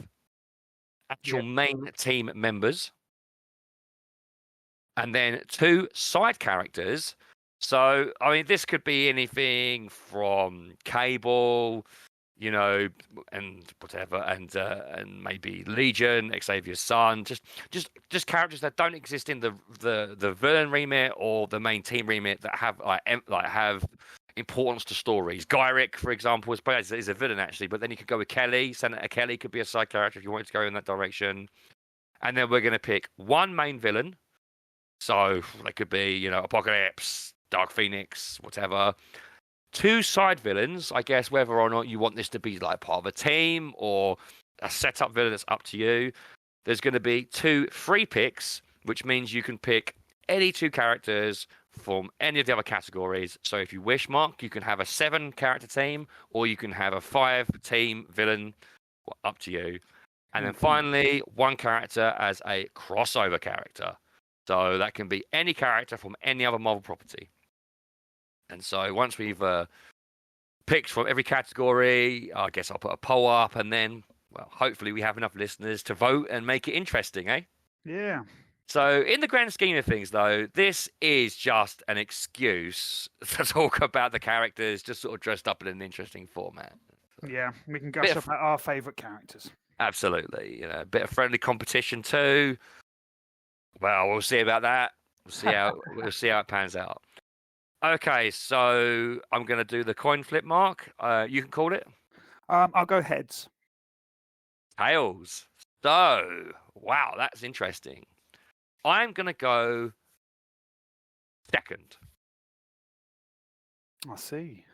actual main team members, and then 2 side characters. So, I mean, this could be anything from Cable, and whatever, and maybe Legion, Xavier's son, just characters that don't exist in the villain remit or the main team remit that have have importance to stories. Gyrick, for example, is a villain actually, but then you could go with Kelly. Senator Kelly could be a side character if you wanted to go in that direction. And then we're going to pick 1 main villain. So they could be, Apocalypse, Dark Phoenix, whatever. 2 side villains, I guess, whether or not you want this to be like part of a team or a setup villain, it's up to you. There's going to be 2 free picks, which means you can pick any 2 characters from any of the other categories. So if you wish, Mark, you can have a 7 character team, or you can have a 5 team villain. Up to you. And then finally, 1 character as a crossover character. So that can be any character from any other Marvel property. And so once we've picked from every category, I guess I'll put a poll up, and then, well, hopefully we have enough listeners to vote and make it interesting, eh? Yeah. So in the grand scheme of things, though, this is just an excuse to talk about the characters just sort of dressed up in an interesting format. Yeah, we can gush about our favourite characters. Absolutely. A bit of friendly competition too. Well, we'll see about that. We'll see how it pans out. Okay, so I'm going to do the coin flip, Mark. You can call it. I'll go heads. Tails. So, wow, that's interesting. I'm going to go second. I see.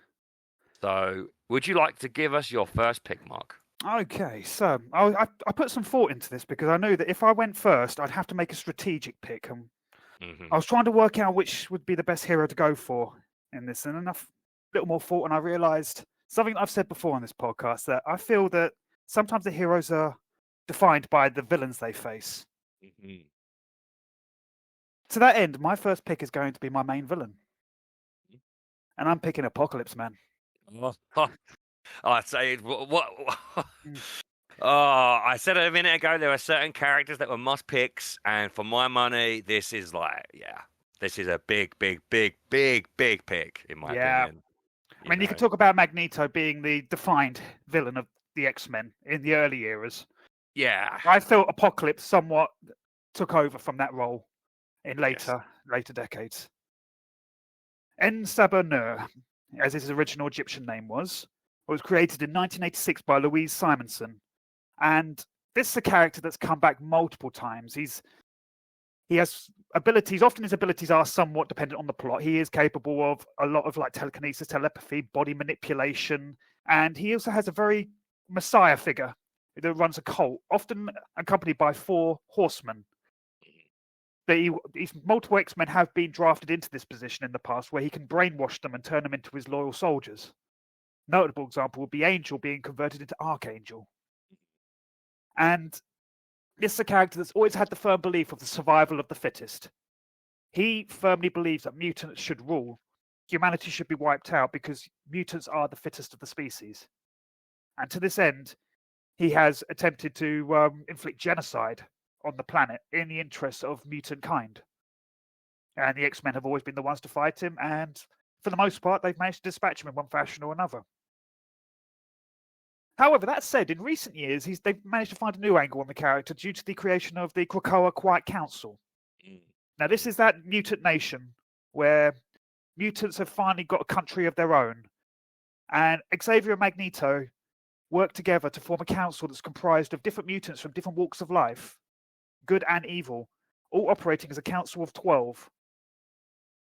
So, would you like to give us your first pick, Mark? Okay, so I put some thought into this because I knew that if I went first, I'd have to make a strategic pick. And I was trying to work out which would be the best hero to go for in this. And enough little more thought, and I realised something that I've said before on this podcast, that I feel that sometimes the heroes are defined by the villains they face. Mm-hmm. To that end, my first pick is going to be my main villain. And I'm picking Apocalypse Man. I'd say what? Oh, I said it a minute ago. There are certain characters that were must picks, and for my money, this is this is a big pick in my opinion. I mean, you can talk about Magneto being the defined villain of the X-Men in the early eras. Yeah, I felt Apocalypse somewhat took over from that role in later decades. En-Sabah-Nur, as his original Egyptian name was created in 1986 by Louise Simonson. And this is a character that's come back multiple times. He has abilities. Often his abilities are somewhat dependent on the plot. He is capable of a lot of like telekinesis, telepathy, body manipulation. And he also has a very messiah figure that runs a cult, often accompanied by 4 horsemen. These multiple X-Men have been drafted into this position in the past where he can brainwash them and turn them into his loyal soldiers. Notable example would be Angel being converted into Archangel. And this is a character that's always had the firm belief of the survival of the fittest. He firmly believes that mutants should rule. Humanity should be wiped out because mutants are the fittest of the species. And to this end, he has attempted to inflict genocide on the planet in the interests of mutant kind. And the X-Men have always been the ones to fight him, and for the most part, they've managed to dispatch him in one fashion or another. However, that said, in recent years, they've managed to find a new angle on the character due to the creation of the Krakoa Quiet Council. Now, this is that mutant nation where mutants have finally got a country of their own. And Xavier and Magneto work together to form a council that's comprised of different mutants from different walks of life, good and evil, all operating as a council of 12,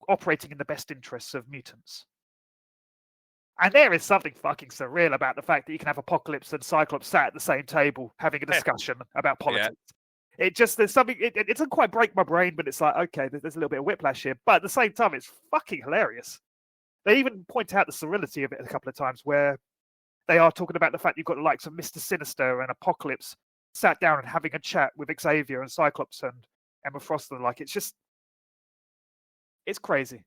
operating in the best interests of mutants. And there is something fucking surreal about the fact that you can have Apocalypse and Cyclops sat at the same table having a discussion about politics. Yeah. There's something, it doesn't quite break my brain, but it's like, okay, there's a little bit of whiplash here. But at the same time, it's fucking hilarious. They even point out the surreality of it a couple of times where they are talking about the fact you've got the likes of Mr. Sinister and Apocalypse sat down and having a chat with Xavier and Cyclops and Emma Frost and the like. It's crazy.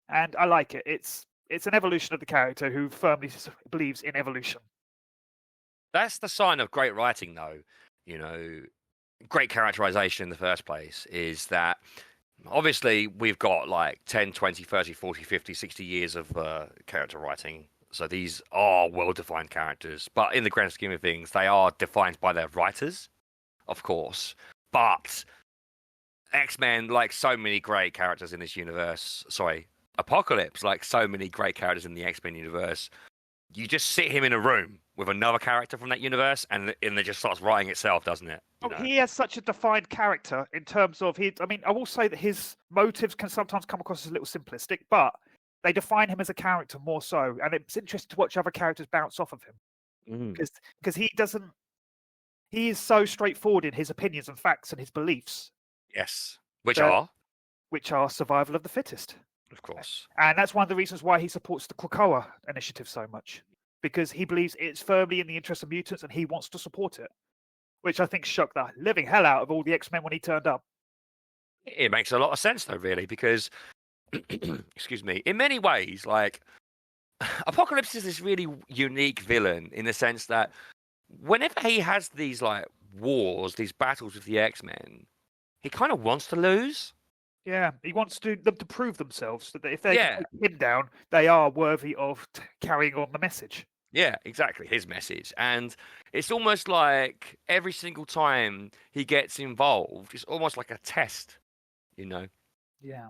And I like it. It's an evolution of the character who firmly believes in evolution. That's the sign of great writing, though. Great characterization in the first place is that obviously we've got like 10, 20, 30, 40, 50, 60 years of character writing. So these are well-defined characters. But in the grand scheme of things, they are defined by their writers, of course. But X-Men, like so many great characters in this universe, Apocalypse, like so many great characters in the X-Men universe, you just sit him in a room with another character from that universe and it just starts writing itself, doesn't it? He has such a defined character in terms of I will say that his motives can sometimes come across as a little simplistic, but they define him as a character more so. And it's interesting to watch other characters bounce off of him. Because he is so straightforward in his opinions and facts and his beliefs. Yes. Which are survival of the fittest. Of course. And that's one of the reasons why he supports the Krakoa initiative so much. Because he believes it's firmly in the interest of mutants and he wants to support it. Which I think shocked the living hell out of all the X-Men when he turned up. It makes a lot of sense, though, really, because, excuse me, in many ways, like, Apocalypse is this really unique villain in the sense that whenever he has these, like, wars, these battles with the X-Men, he kind of wants to lose. Yeah, he wants them to prove themselves so that if they take him down, they are worthy of carrying on the message. Yeah, exactly, his message. And it's almost like every single time he gets involved, it's almost like a test, Yeah.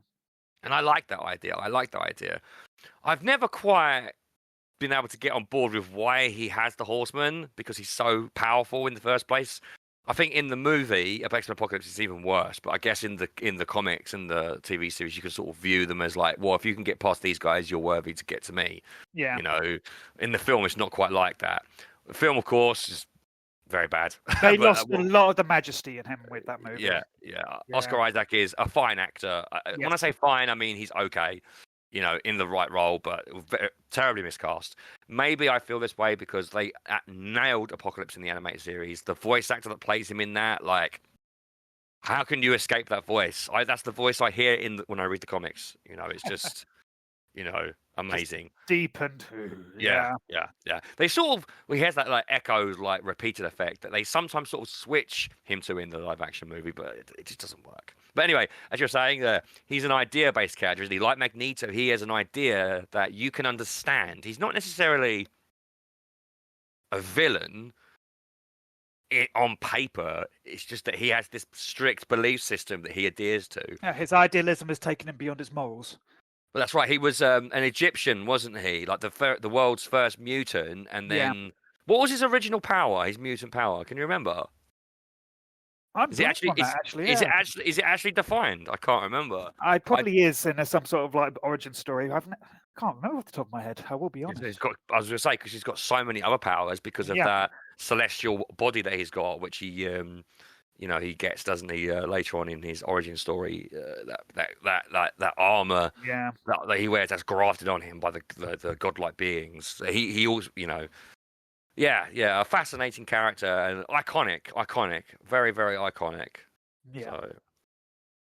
And I like that idea. I've never quite been able to get on board with why he has the Horseman, because he's so powerful in the first place. I think in the movie, X-Men Apocalypse is even worse, but I guess in the comics and the TV series, you can sort of view them as like, well, if you can get past these guys, you're worthy to get to me. Yeah. In the film, it's not quite like that. The film, of course, is very bad. They lost a lot of the majesty in him with that movie. Yeah. Oscar Isaac is a fine actor. Yes. When I say fine, I mean he's okay. In the right role, but terribly miscast. Maybe I feel this way because they nailed Apocalypse in the animated series. The voice actor that plays him in that, like, how can you escape that voice? That's the voice I hear when I read the comics. It's just, amazing. Just deepened. Yeah. They sort of, he has that like echoes, like repeated effect that they sometimes sort of switch him to in the live action movie, but it just doesn't work. But anyway, as you're saying, he's an idea-based character. Isn't he? Like Magneto, he has an idea that you can understand. He's not necessarily a villain on paper. It's just that he has this strict belief system that he adheres to. Yeah, his idealism has taken him beyond his morals. Well, that's right. He was an Egyptian, wasn't he? Like the world's first mutant. And then, what was his original power? His mutant power? Can you remember? Is it actually defined? I can't remember. It probably is in some sort of like origin story. I can't remember off the top of my head. I will be honest. I was going to say, because he's got so many other powers because of that celestial body that he's got, which he he gets, doesn't he, later on in his origin story? That armor that he wears that's grafted on him by the godlike beings. He also, a fascinating character and iconic, very, very iconic. Yeah. So,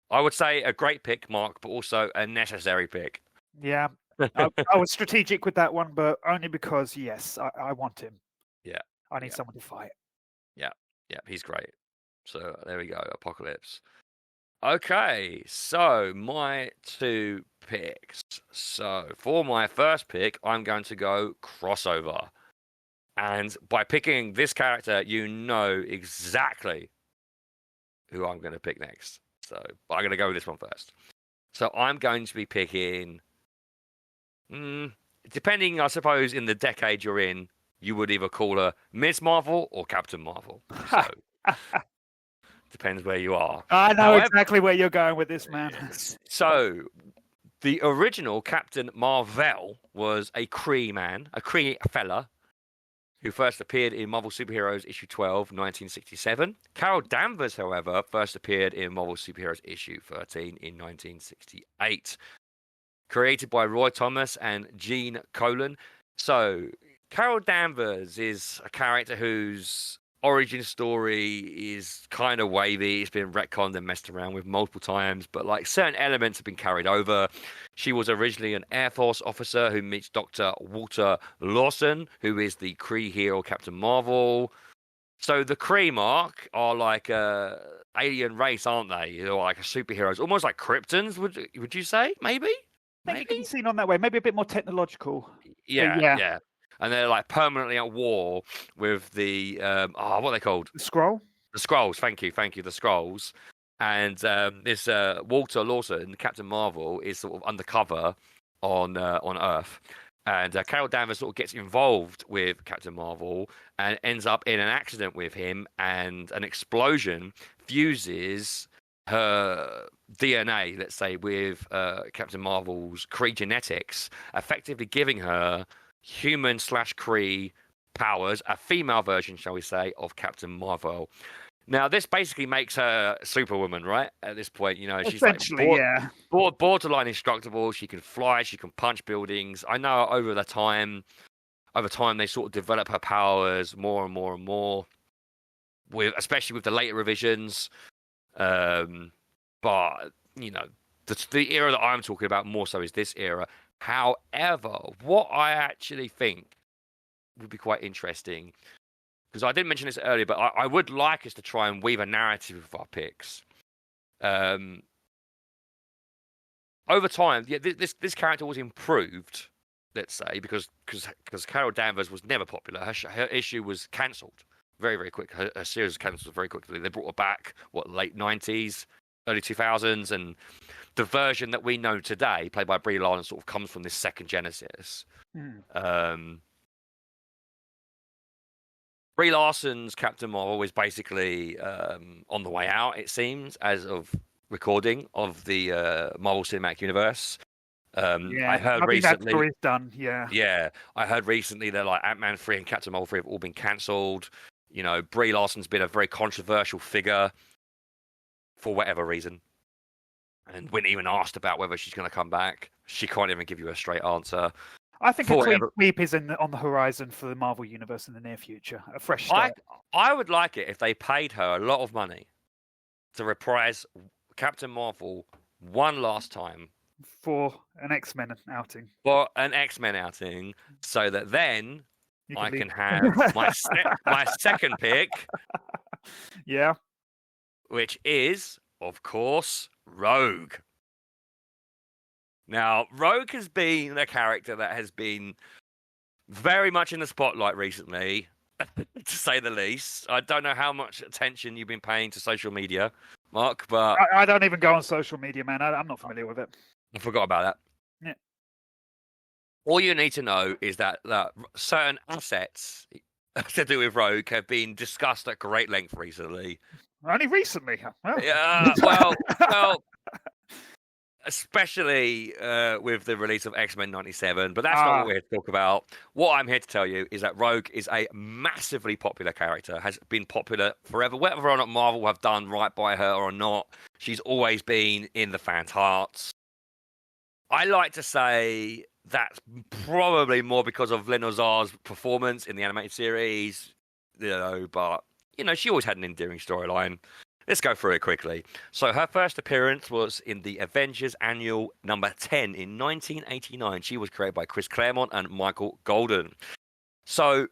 I would say a great pick, Mark, but also a necessary pick. Yeah. I was strategic with that one, but only because, yes, I want him. Yeah. I need someone to fight. Yeah. Yeah, he's great. So there we go, Apocalypse. Okay, so my 2 picks. So for my first pick, I'm going to go crossover. And by picking this character, you know exactly who I'm going to pick next. So I'm going to go with this one first. So I'm going to be picking, depending, I suppose, in the decade you're in, you would either call her Ms. Marvel or Captain Marvel. So depends where you are. I know exactly where you're going with this, man. So the original Captain Marvel was a Kree man, a Kree fella, who first appeared in Marvel Superheroes issue 12, 1967. Carol Danvers, however, first appeared in Marvel Superheroes issue 13 in 1968. Created by Roy Thomas and Gene Colan. So Carol Danvers is a character whose origin story is kind of wavy. It's been retconned and messed around with multiple times, but like certain elements have been carried over. She was originally an Air Force officer who meets Dr. Walter Lawson, who is the Kree hero Captain Marvel. So the Kree, Mark, are like a alien race, aren't they? They're like superheroes, almost like Kryptons. Would you say? Maybe. I think it can be seen on that way. Maybe a bit more technological. Yeah. And they're like permanently at war with the what are they called? The Skrull? The Skrulls. Thank you. The Skrulls. And this Walter Lawson, Captain Marvel, is sort of undercover on Earth. And Carol Danvers sort of gets involved with Captain Marvel and ends up in an accident with him, and an explosion fuses her DNA, let's say, with Captain Marvel's Kree genetics, effectively giving her human/Kree powers, a female version, shall we say, of Captain Marvel. Now, this basically makes her Superwoman, right? At this point, she's essentially, borderline indestructible. She can fly, she can punch buildings. I know over time, they sort of develop her powers more and more and more, especially with the later revisions. But the era that I'm talking about more so is this era. However, what I actually think would be quite interesting, because I didn't mention this earlier, but I would like us to try and weave a narrative with our picks. Over time, this character was improved, let's say, because Carol Danvers was never popular. Her issue was cancelled very, very quick. Her series was cancelled very quickly. They brought her back, late 90s, early 2000s, and the version that we know today, played by Brie Larson, sort of comes from this second Genesis. Brie Larson's Captain Marvel is basically on the way out, it seems, as of recording of the Marvel Cinematic Universe. I heard recently that story's done. Yeah, I heard recently that like Ant-Man 3 and Captain Marvel 3 have all been cancelled. Brie Larson's been a very controversial figure for whatever reason, and when even asked about whether she's going to come back, she can't even give you a straight answer. I think a clean sweep is on the horizon for the Marvel Universe in the near future. A fresh start. I would like it if they paid her a lot of money to reprise Captain Marvel one last time for an X-Men outing. For an X-Men outing, so that then I can have my second pick. Yeah. Which is, of course, Rogue. Now, Rogue has been a character that has been very much in the spotlight recently, to say the least. I don't know how much attention you've been paying to social media, Mark, but... I don't even go on social media, man. I'm not familiar with it. I forgot about that. Yeah. All you need to know is that certain assets to do with Rogue have been discussed at great length recently. Only recently? Oh. Yeah, well, especially with the release of X-Men 97, but that's not what we're here to talk about. What I'm here to tell you is that Rogue is a massively popular character, has been popular forever, whether or not Marvel have done right by her or not. She's always been in the fans' hearts. I like to say that's probably more because of Len Ozar's performance in the animated series, but... she always had an endearing storyline. Let's go through it quickly. So her first appearance was in the Avengers Annual number 10 in 1989. She was created by Chris Claremont and Michael Golden. So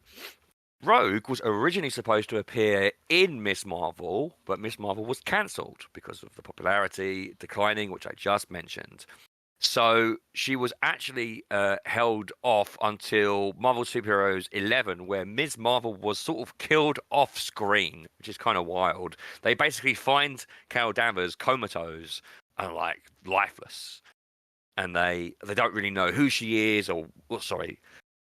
Rogue was originally supposed to appear in Miss Marvel, but Miss Marvel was cancelled because of the popularity declining, which I just mentioned. So she was actually held off until Marvel Superheroes 11, where Ms. Marvel was sort of killed off screen, which is kind of wild. They basically find Carol Danvers comatose and lifeless, and they don't really know who she is,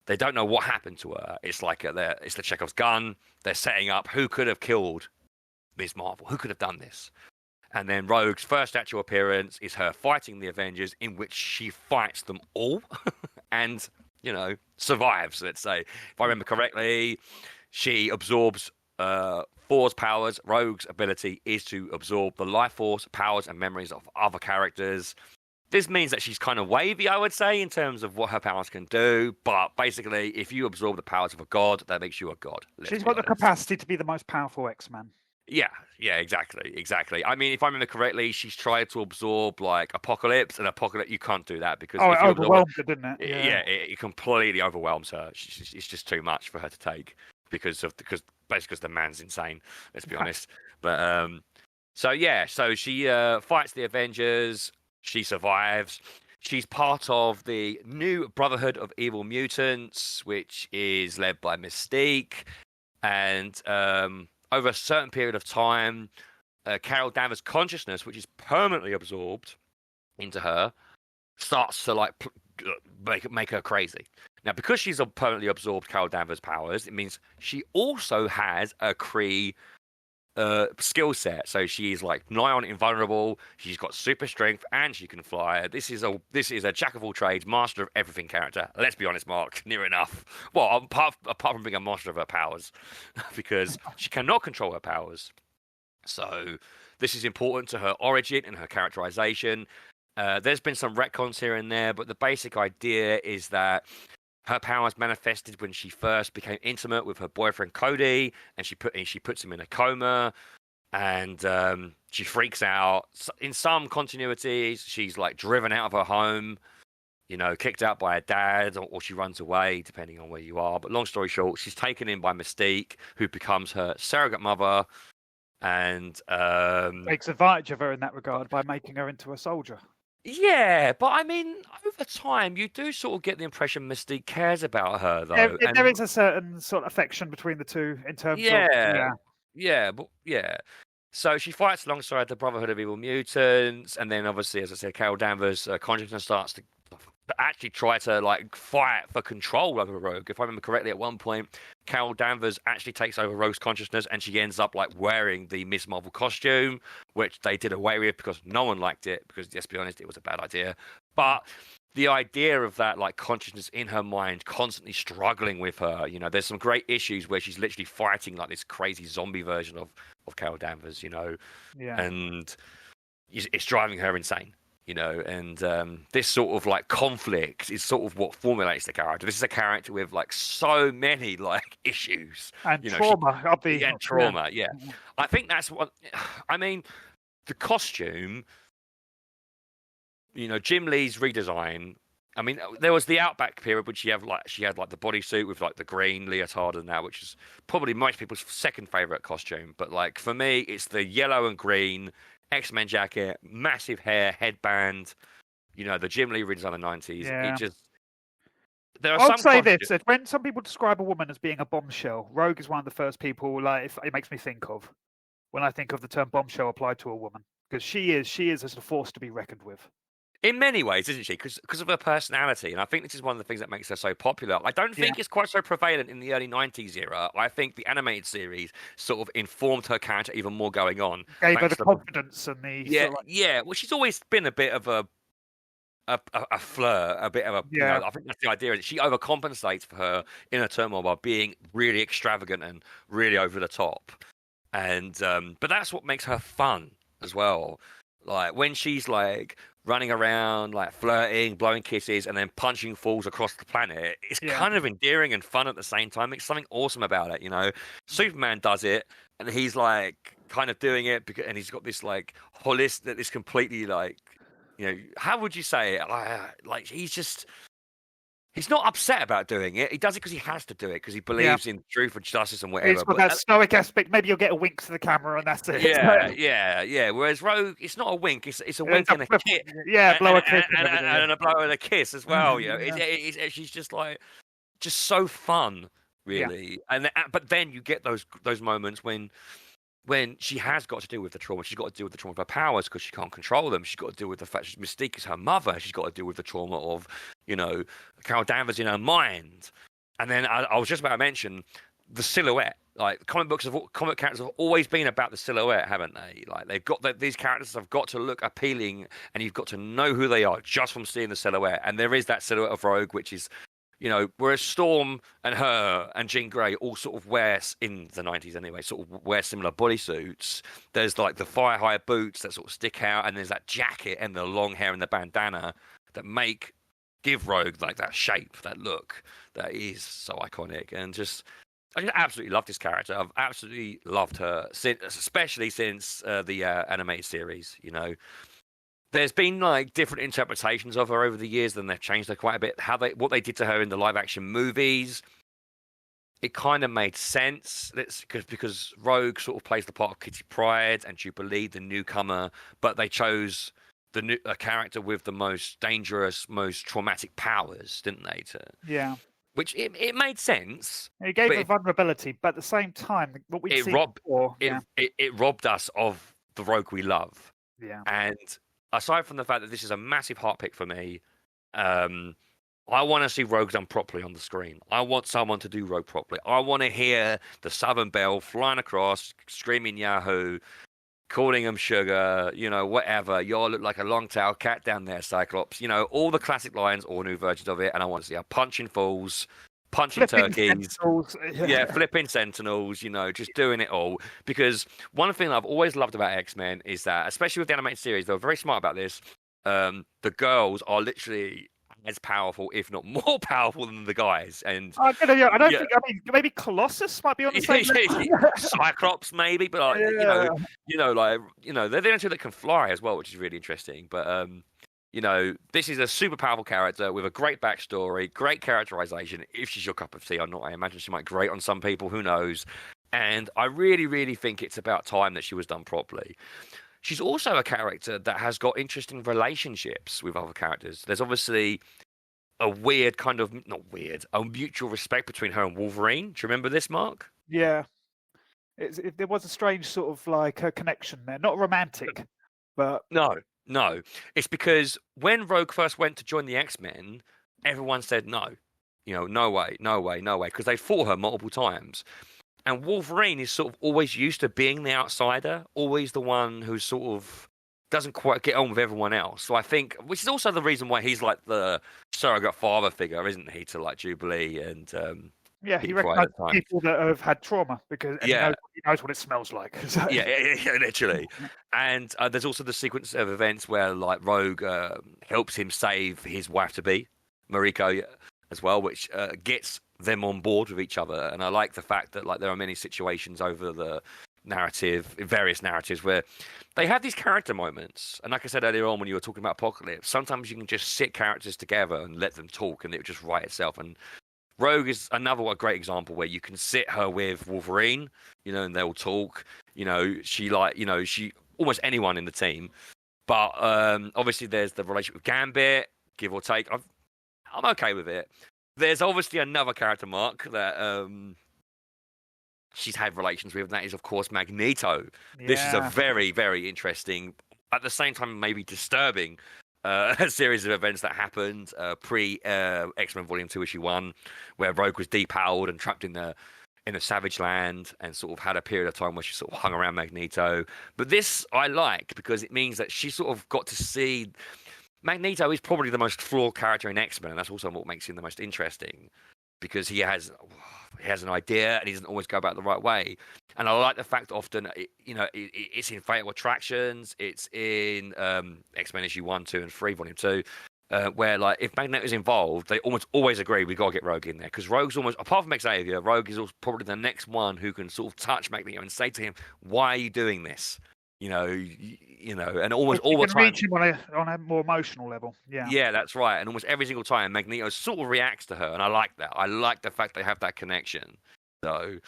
they don't know what happened to her. It's like it's the Chekhov's gun. They're setting up who could have killed Ms. Marvel, who could have done this. And then Rogue's first actual appearance is her fighting the Avengers, in which she fights them all and, survives, let's say. If I remember correctly, she absorbs Thor's powers. Rogue's ability is to absorb the life force, powers, and memories of other characters. This means that she's kind of wavy, I would say, in terms of what her powers can do. But basically, if you absorb the powers of a god, that makes you a god. She's got the capacity to be the most powerful X-Man. Yeah, exactly. I mean, if I remember correctly, she's tried to absorb Apocalypse, and Apocalypse, you can't do that because it overwhelmed her, didn't it? Yeah, it completely overwhelms her. It's just too much for her to take because the man's insane. Let's be honest. But so she fights the Avengers. She survives. She's part of the new Brotherhood of Evil Mutants, which is led by Mystique, and over a certain period of time, Carol Danvers' consciousness, which is permanently absorbed into her, starts to make her crazy. Now, because she's permanently absorbed Carol Danvers' powers, it means she also has a Kree skill set. So she's nigh on invulnerable. She's got super strength and she can fly. This is a jack of all trades, master of everything character. Let's be honest, Mark, near enough. Well, apart from being a master of her powers, because she cannot control her powers. So this is important to her origin and her characterization. There's been some retcons here and there, but the basic idea is that her powers manifested when she first became intimate with her boyfriend Cody, and she puts him in a coma, and she freaks out. In some continuities, she's driven out of her home, kicked out by her dad, or she runs away, depending on where you are. But long story short, she's taken in by Mystique, who becomes her surrogate mother, and takes advantage of her in that regard by making her into a soldier. Yeah, but I mean, over time, you do sort of get the impression Mystique cares about her, though. There is a certain sort of affection between the two in terms of... Yeah. So she fights alongside the Brotherhood of Evil Mutants, and then obviously, as I said, Carol Danvers' consciousness starts to actually try to fight for control over Rogue. If I remember correctly, at one point, Carol Danvers actually takes over Rogue's consciousness, and she ends up wearing the Miss Marvel costume, which they did away with because no one liked it. Because let's be honest, it was a bad idea. But the idea of that consciousness in her mind constantly struggling with her, there's some great issues where she's literally fighting this crazy zombie version of Carol Danvers, and it's driving her insane. And this sort of conflict is sort of what formulates the character. This is a character with so many issues and trauma. Trauma. Yeah, I think that's what I mean. the costume, Jim Lee's redesign. I mean, there was the Outback period, which she had like the bodysuit with like the green leotard and that, which is probably most people's second favorite costume. But like for me, it's the yellow and green X-Men jacket, massive hair, headband. The Jim Lee redesign of the 90s. Yeah. It just I'll say this: when some people describe a woman as being a bombshell, Rogue is one of the first people it makes me think of when I think of the term bombshell applied to a woman, because she is a force to be reckoned with. In many ways, isn't she? Because of her personality. And I think this is one of the things that makes her so popular. I don't think it's quite so prevalent in the early 90s era. I think the animated series sort of informed her character even more going on. Gave her the confidence and the... Yeah. Well, she's always been a bit of a flirt, a bit of a... I think that's the idea. That she overcompensates for her inner turmoil by being really extravagant and really over the top. And but that's what makes her fun as well. Like when she's like running around, like flirting, blowing kisses, and then punching fools across the planet, it's kind of endearing and fun at the same time. It's something awesome about it, Superman does it, and he's like kind of doing it and he's got this like holistic, this completely like, how would you say it? Like he's not upset about doing it. He does it because he has to do it, because he believes in truth and justice and whatever. It's got that stoic aspect. Maybe you'll get a wink to the camera and that's it. Yeah. Whereas Rogue, it's not a wink. It's a wink and a kiss. Yeah, blow a kiss. And a blow and a kiss as well. She's just like, just so fun, really. Yeah. But then you get those moments when she has got to deal with the trauma. She's got to deal with the trauma of her powers because she can't control them. She's got to deal with the fact that Mystique is her mother. She's got to deal with the trauma of, Carol Danvers in her mind. And then I was just about to mention the silhouette. Like comic characters have always been about the silhouette, haven't they? Like these characters have got to look appealing, and you've got to know who they are just from seeing the silhouette. And there is that silhouette of Rogue, which is, whereas Storm and her and Jean Grey all sort of wear, in the 90s anyway, sort of wear similar bodysuits. There's like the thigh-high boots that sort of stick out, and there's that jacket and the long hair and the bandana that give Rogue like that shape, that look that is so iconic. And I just absolutely love this character. I've absolutely loved her, especially since the animated series, There's been like different interpretations of her over the years, and they've changed her quite a bit. What they did to her in the live action movies, it kind of made sense. Because Rogue sort of plays the part of Kitty Pryde and Jubilee, the newcomer, but they chose a character with the most dangerous, most traumatic powers, didn't they? Which it made sense. It gave her vulnerability, but at the same time, what we see before, it robbed us of the Rogue we love. Yeah, and aside from the fact that this is a massive heart pick for me, I want to see Rogue done properly on the screen. I want someone to do Rogue properly. I want to hear the Southern Belle flying across, screaming Yahoo, calling him sugar, whatever. You all look like a long-tailed cat down there, Cyclops. All the classic lines, all new versions of it. And I want to see her punching fools, punching turkeys, flipping sentinels, just doing it all. Because one thing I've always loved about X-Men is that, especially with the animated series, they were very smart about this. The girls are literally as powerful, if not more powerful, than the guys. And I don't think. I mean, maybe Colossus might be on the same level. Cyclops, maybe, but they're the only two that can fly as well, which is really interesting. But this is a super powerful character with a great backstory, great characterization. If she's your cup of tea or not, I imagine she might grate on some people. Who knows? And I really, really think it's about time that she was done properly. She's also a character that has got interesting relationships with other characters. There's obviously a weird kind of, a mutual respect between her and Wolverine. Do you remember this, Mark? Yeah. There was a strange sort of like a connection there. Not romantic, but... No. It's because when Rogue first went to join the X-Men, everyone said no. No way, because they fought her multiple times. And Wolverine is sort of always used to being the outsider, always the one who sort of doesn't quite get on with everyone else. So I think, which is also the reason why he's like the surrogate father figure, isn't he, to like Jubilee and he recognises people that have had trauma because he knows what it smells like. So. Yeah, literally. And there's also the sequence of events where like Rogue helps him save his wife-to-be, Mariko, as well, which gets them on board with each other. And I like the fact that like there are many situations over the narrative, various narratives where they have these character moments. And like I said earlier on when you were talking about Apocalypse, sometimes you can just sit characters together and let them talk and it will just write itself. And Rogue is another great example where you can sit her with Wolverine, and they'll talk. She almost anyone in the team. But obviously there's the relationship with Gambit, give or take. I'm okay with it. There's obviously another character, Mark, that she's had relations with, and that is, of course, Magneto. Yeah. This is a very, very interesting, at the same time, maybe disturbing a series of events that happened pre X-Men Volume 2, Issue 1, where Rogue was depowered and trapped in the Savage Land and sort of had a period of time where she sort of hung around Magneto. But this I like because it means that she sort of got to see... Magneto is probably the most flawed character in X-Men, and that's also what makes him the most interesting, because he has an idea and he doesn't always go about it the right way. And I like the fact that often, it's in Fatal Attractions, it's in X-Men issue 1, 2, and 3, Volume 2, where like if Magneto's involved, they almost always agree we got to get Rogue in there, because Rogue's almost, apart from Xavier, Rogue is probably the next one who can sort of touch Magneto and say to him, "Why are you doing this?" And almost all the time. Reach him on a more emotional level. Yeah, that's right. And almost every single time, Magneto sort of reacts to her, and I like that. I like the fact they have that connection. So,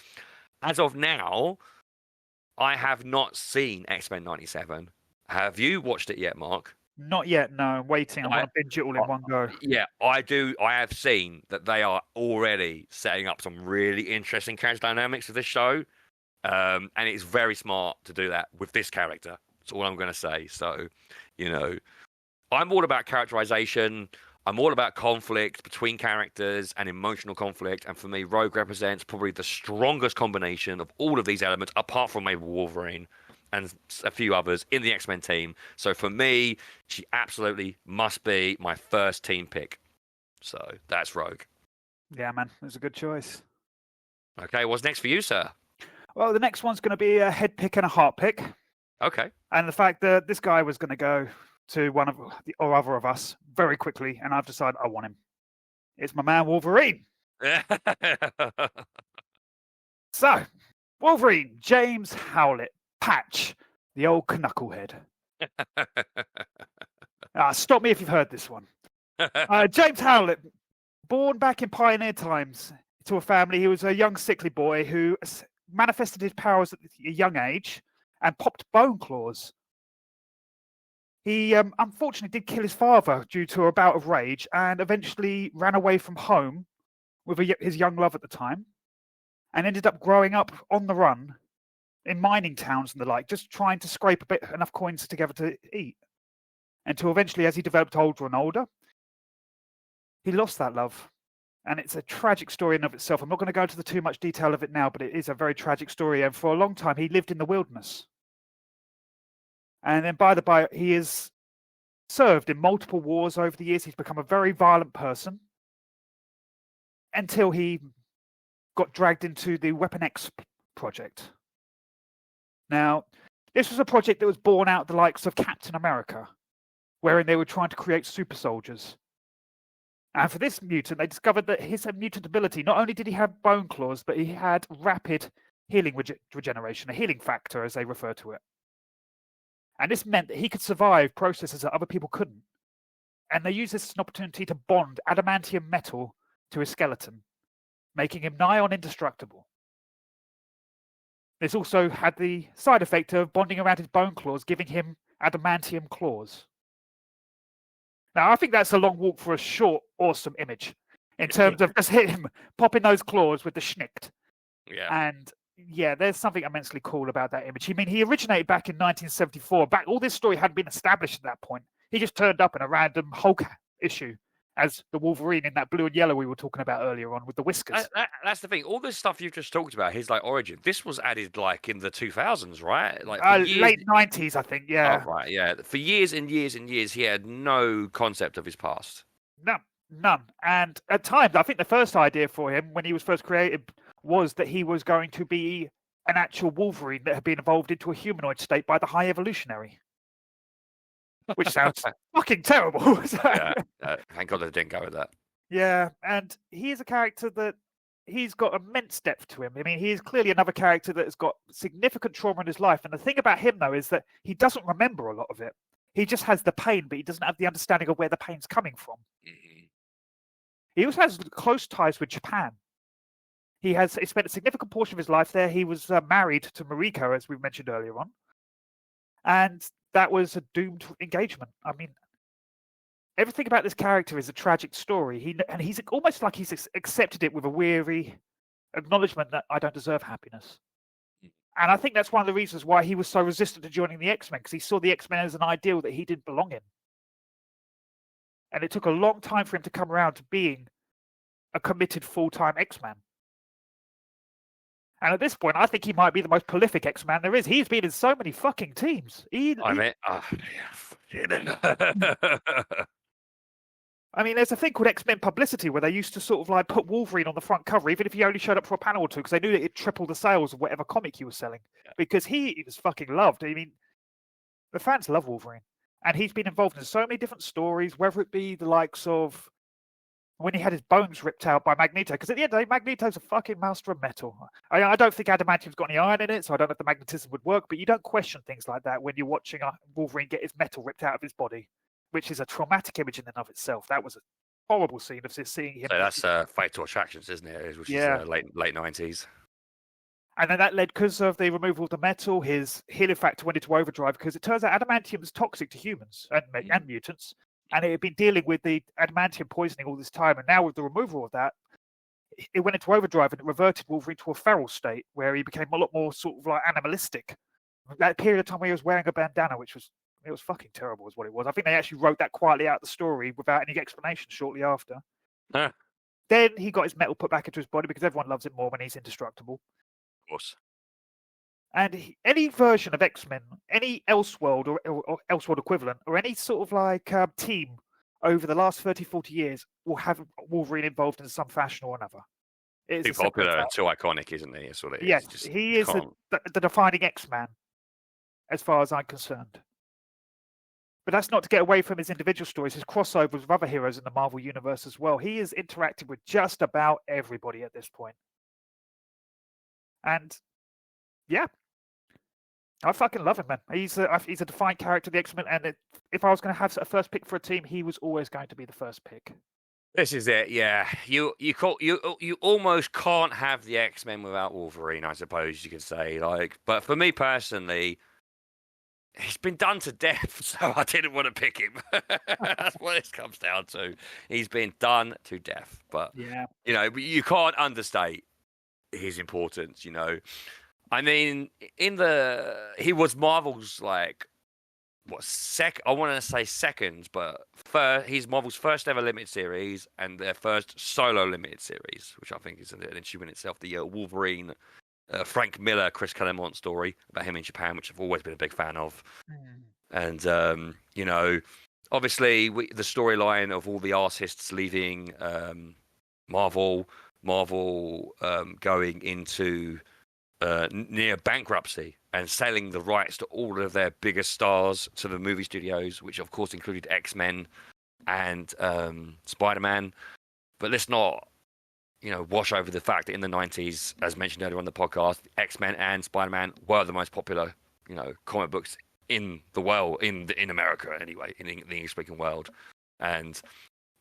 as of now, I have not seen X-Men 97. Have you watched it yet, Mark? Not yet, no. I'm waiting. I want to binge it all in one go. Yeah, I do. I have seen that they are already setting up some really interesting character dynamics for this show. And it's very smart to do that with this character. That's all I'm going to say. So, I'm all about characterization. I'm all about conflict between characters and emotional conflict. And for me, Rogue represents probably the strongest combination of all of these elements, apart from maybe Wolverine and a few others in the X-Men team. So for me, she absolutely must be my first team pick. So that's Rogue. Yeah, man. It was a good choice. Okay, what's next for you, sir? Well, the next one's going to be a head pick and a heart pick. Okay. And the fact that this guy was going to go to one of the or other of us very quickly, and I've decided I want him. It's my man Wolverine. So, Wolverine, James Howlett, Patch, the old knucklehead. Stop me if you've heard this one. James Howlett, born back in pioneer times to a family. He was a young sickly boy who manifested his powers at a young age and popped bone claws. He unfortunately did kill his father due to a bout of rage and eventually ran away from home with his young love at the time, and ended up growing up on the run in mining towns and the like, just trying to scrape enough coins together to eat. Until eventually, as he developed older and older, he lost that love. And it's a tragic story in of itself. I'm not going to go into too much detail of it now, but it is a very tragic story. And for a long time, he lived in the wilderness. And then by the by, he has served in multiple wars over the years. He's become a very violent person until he got dragged into the Weapon X project. Now, this was a project that was born out of the likes of Captain America, wherein they were trying to create super soldiers. And for this mutant, they discovered that his mutant ability, not only did he have bone claws, but he had rapid healing regeneration, a healing factor, as they refer to it. And this meant that he could survive processes that other people couldn't. And they used this as an opportunity to bond adamantium metal to his skeleton, making him nigh on indestructible. This also had the side effect of bonding around his bone claws, giving him adamantium claws. Now, I think that's a long walk for a short, awesome image in terms of just him popping those claws with the schnicked. Yeah. And yeah, there's something immensely cool about that image. I mean, he originated back in 1974. All this story hadn't been established at that point. He just turned up in a random Hulk issue as the Wolverine in that blue and yellow we were talking about earlier on with the whiskers. That's the thing. All this stuff you've just talked about, his like origin, this was added like in the 2000s, right? Like late 90s, I think. Yeah. Oh, right. Yeah. For years and years and years, he had no concept of his past. None. And at times, I think the first idea for him when he was first created was that he was going to be an actual Wolverine that had been evolved into a humanoid state by the High Evolutionary. Which sounds fucking terrible. Yeah, thank God they didn't go with that. Yeah, and he is a character that he's got immense depth to him. I mean, he is clearly another character that has got significant trauma in his life. And the thing about him, though, is that he doesn't remember a lot of it. He just has the pain, but he doesn't have the understanding of where the pain's coming from. Mm-hmm. He also has close ties with Japan. He spent a significant portion of his life there. He was married to Mariko, as we mentioned earlier on. And that was a doomed engagement. I mean, everything about this character is a tragic story. He's almost like he's accepted it with a weary acknowledgement that I don't deserve happiness. And I think that's one of the reasons why he was so resistant to joining the X-Men, because he saw the X-Men as an ideal that he didn't belong in. And it took a long time for him to come around to being a committed full-time X-Man. And at this point, I think he might be the most prolific X-Man there is. He's been in so many fucking teams. I mean, there's a thing called X-Men publicity where they used to sort of like put Wolverine on the front cover, even if he only showed up for a panel or two, because they knew that it'd triple the sales of whatever comic he was selling. Yeah. Because he was fucking loved. I mean, the fans love Wolverine. And he's been involved in so many different stories, whether it be the likes of when he had his bones ripped out by Magneto. Because at the end of the day, Magneto's a fucking master of metal. I don't think adamantium's got any iron in it, so I don't know if the magnetism would work, but you don't question things like that when you're watching Wolverine get his metal ripped out of his body, which is a traumatic image in and of itself. That was a horrible scene of seeing him. So that's Fatal Attractions, isn't it? Which is late 90s. And then that led, because of the removal of the metal, his healing factor went into overdrive, because it turns out adamantium is toxic to humans and mutants. And it had been dealing with the adamantium poisoning all this time. And now with the removal of that, it went into overdrive and it reverted Wolverine to a feral state where he became a lot more sort of like animalistic. That period of time where he was wearing a bandana, it was fucking terrible is what it was. I think they actually wrote that quietly out of the story without any explanation shortly after. Then he got his metal put back into his body because everyone loves it more when he's indestructible. Of course. And any version of X-Men, any Elseworld or Elseworld equivalent, or any sort of like team over the last 30, 40 years will have Wolverine involved in some fashion or another. Too popular and too iconic, isn't he? That's what it is. Yes, he is the defining X-Man, as far as I'm concerned. But that's not to get away from his individual stories, his crossovers with other heroes in the Marvel Universe as well. He is interacting with just about everybody at this point. And, yeah. I fucking love him, man. He's a defined character of the X-Men, and if I was going to have a first pick for a team, he was always going to be the first pick. This is it, yeah. You almost can't have the X-Men without Wolverine, I suppose you could say. But for me personally, he's been done to death, so I didn't want to pick him. That's what this comes down to. He's been done to death, but you can't understate his importance. I mean, he was Marvel's I want to say second, but he's Marvel's first ever limited series and their first solo limited series, which I think is an issue in itself. The Wolverine, Frank Miller, Chris Claremont story about him in Japan, which I've always been a big fan of. And obviously the storyline of all the artists leaving Marvel going into near bankruptcy and selling the rights to all of their biggest stars to the movie studios, which of course included X-Men and Spider-Man. But let's not, wash over the fact that in the 90s, as mentioned earlier on the podcast, X-Men and Spider-Man were the most popular, comic books in the world, in America anyway, in the English-speaking world. And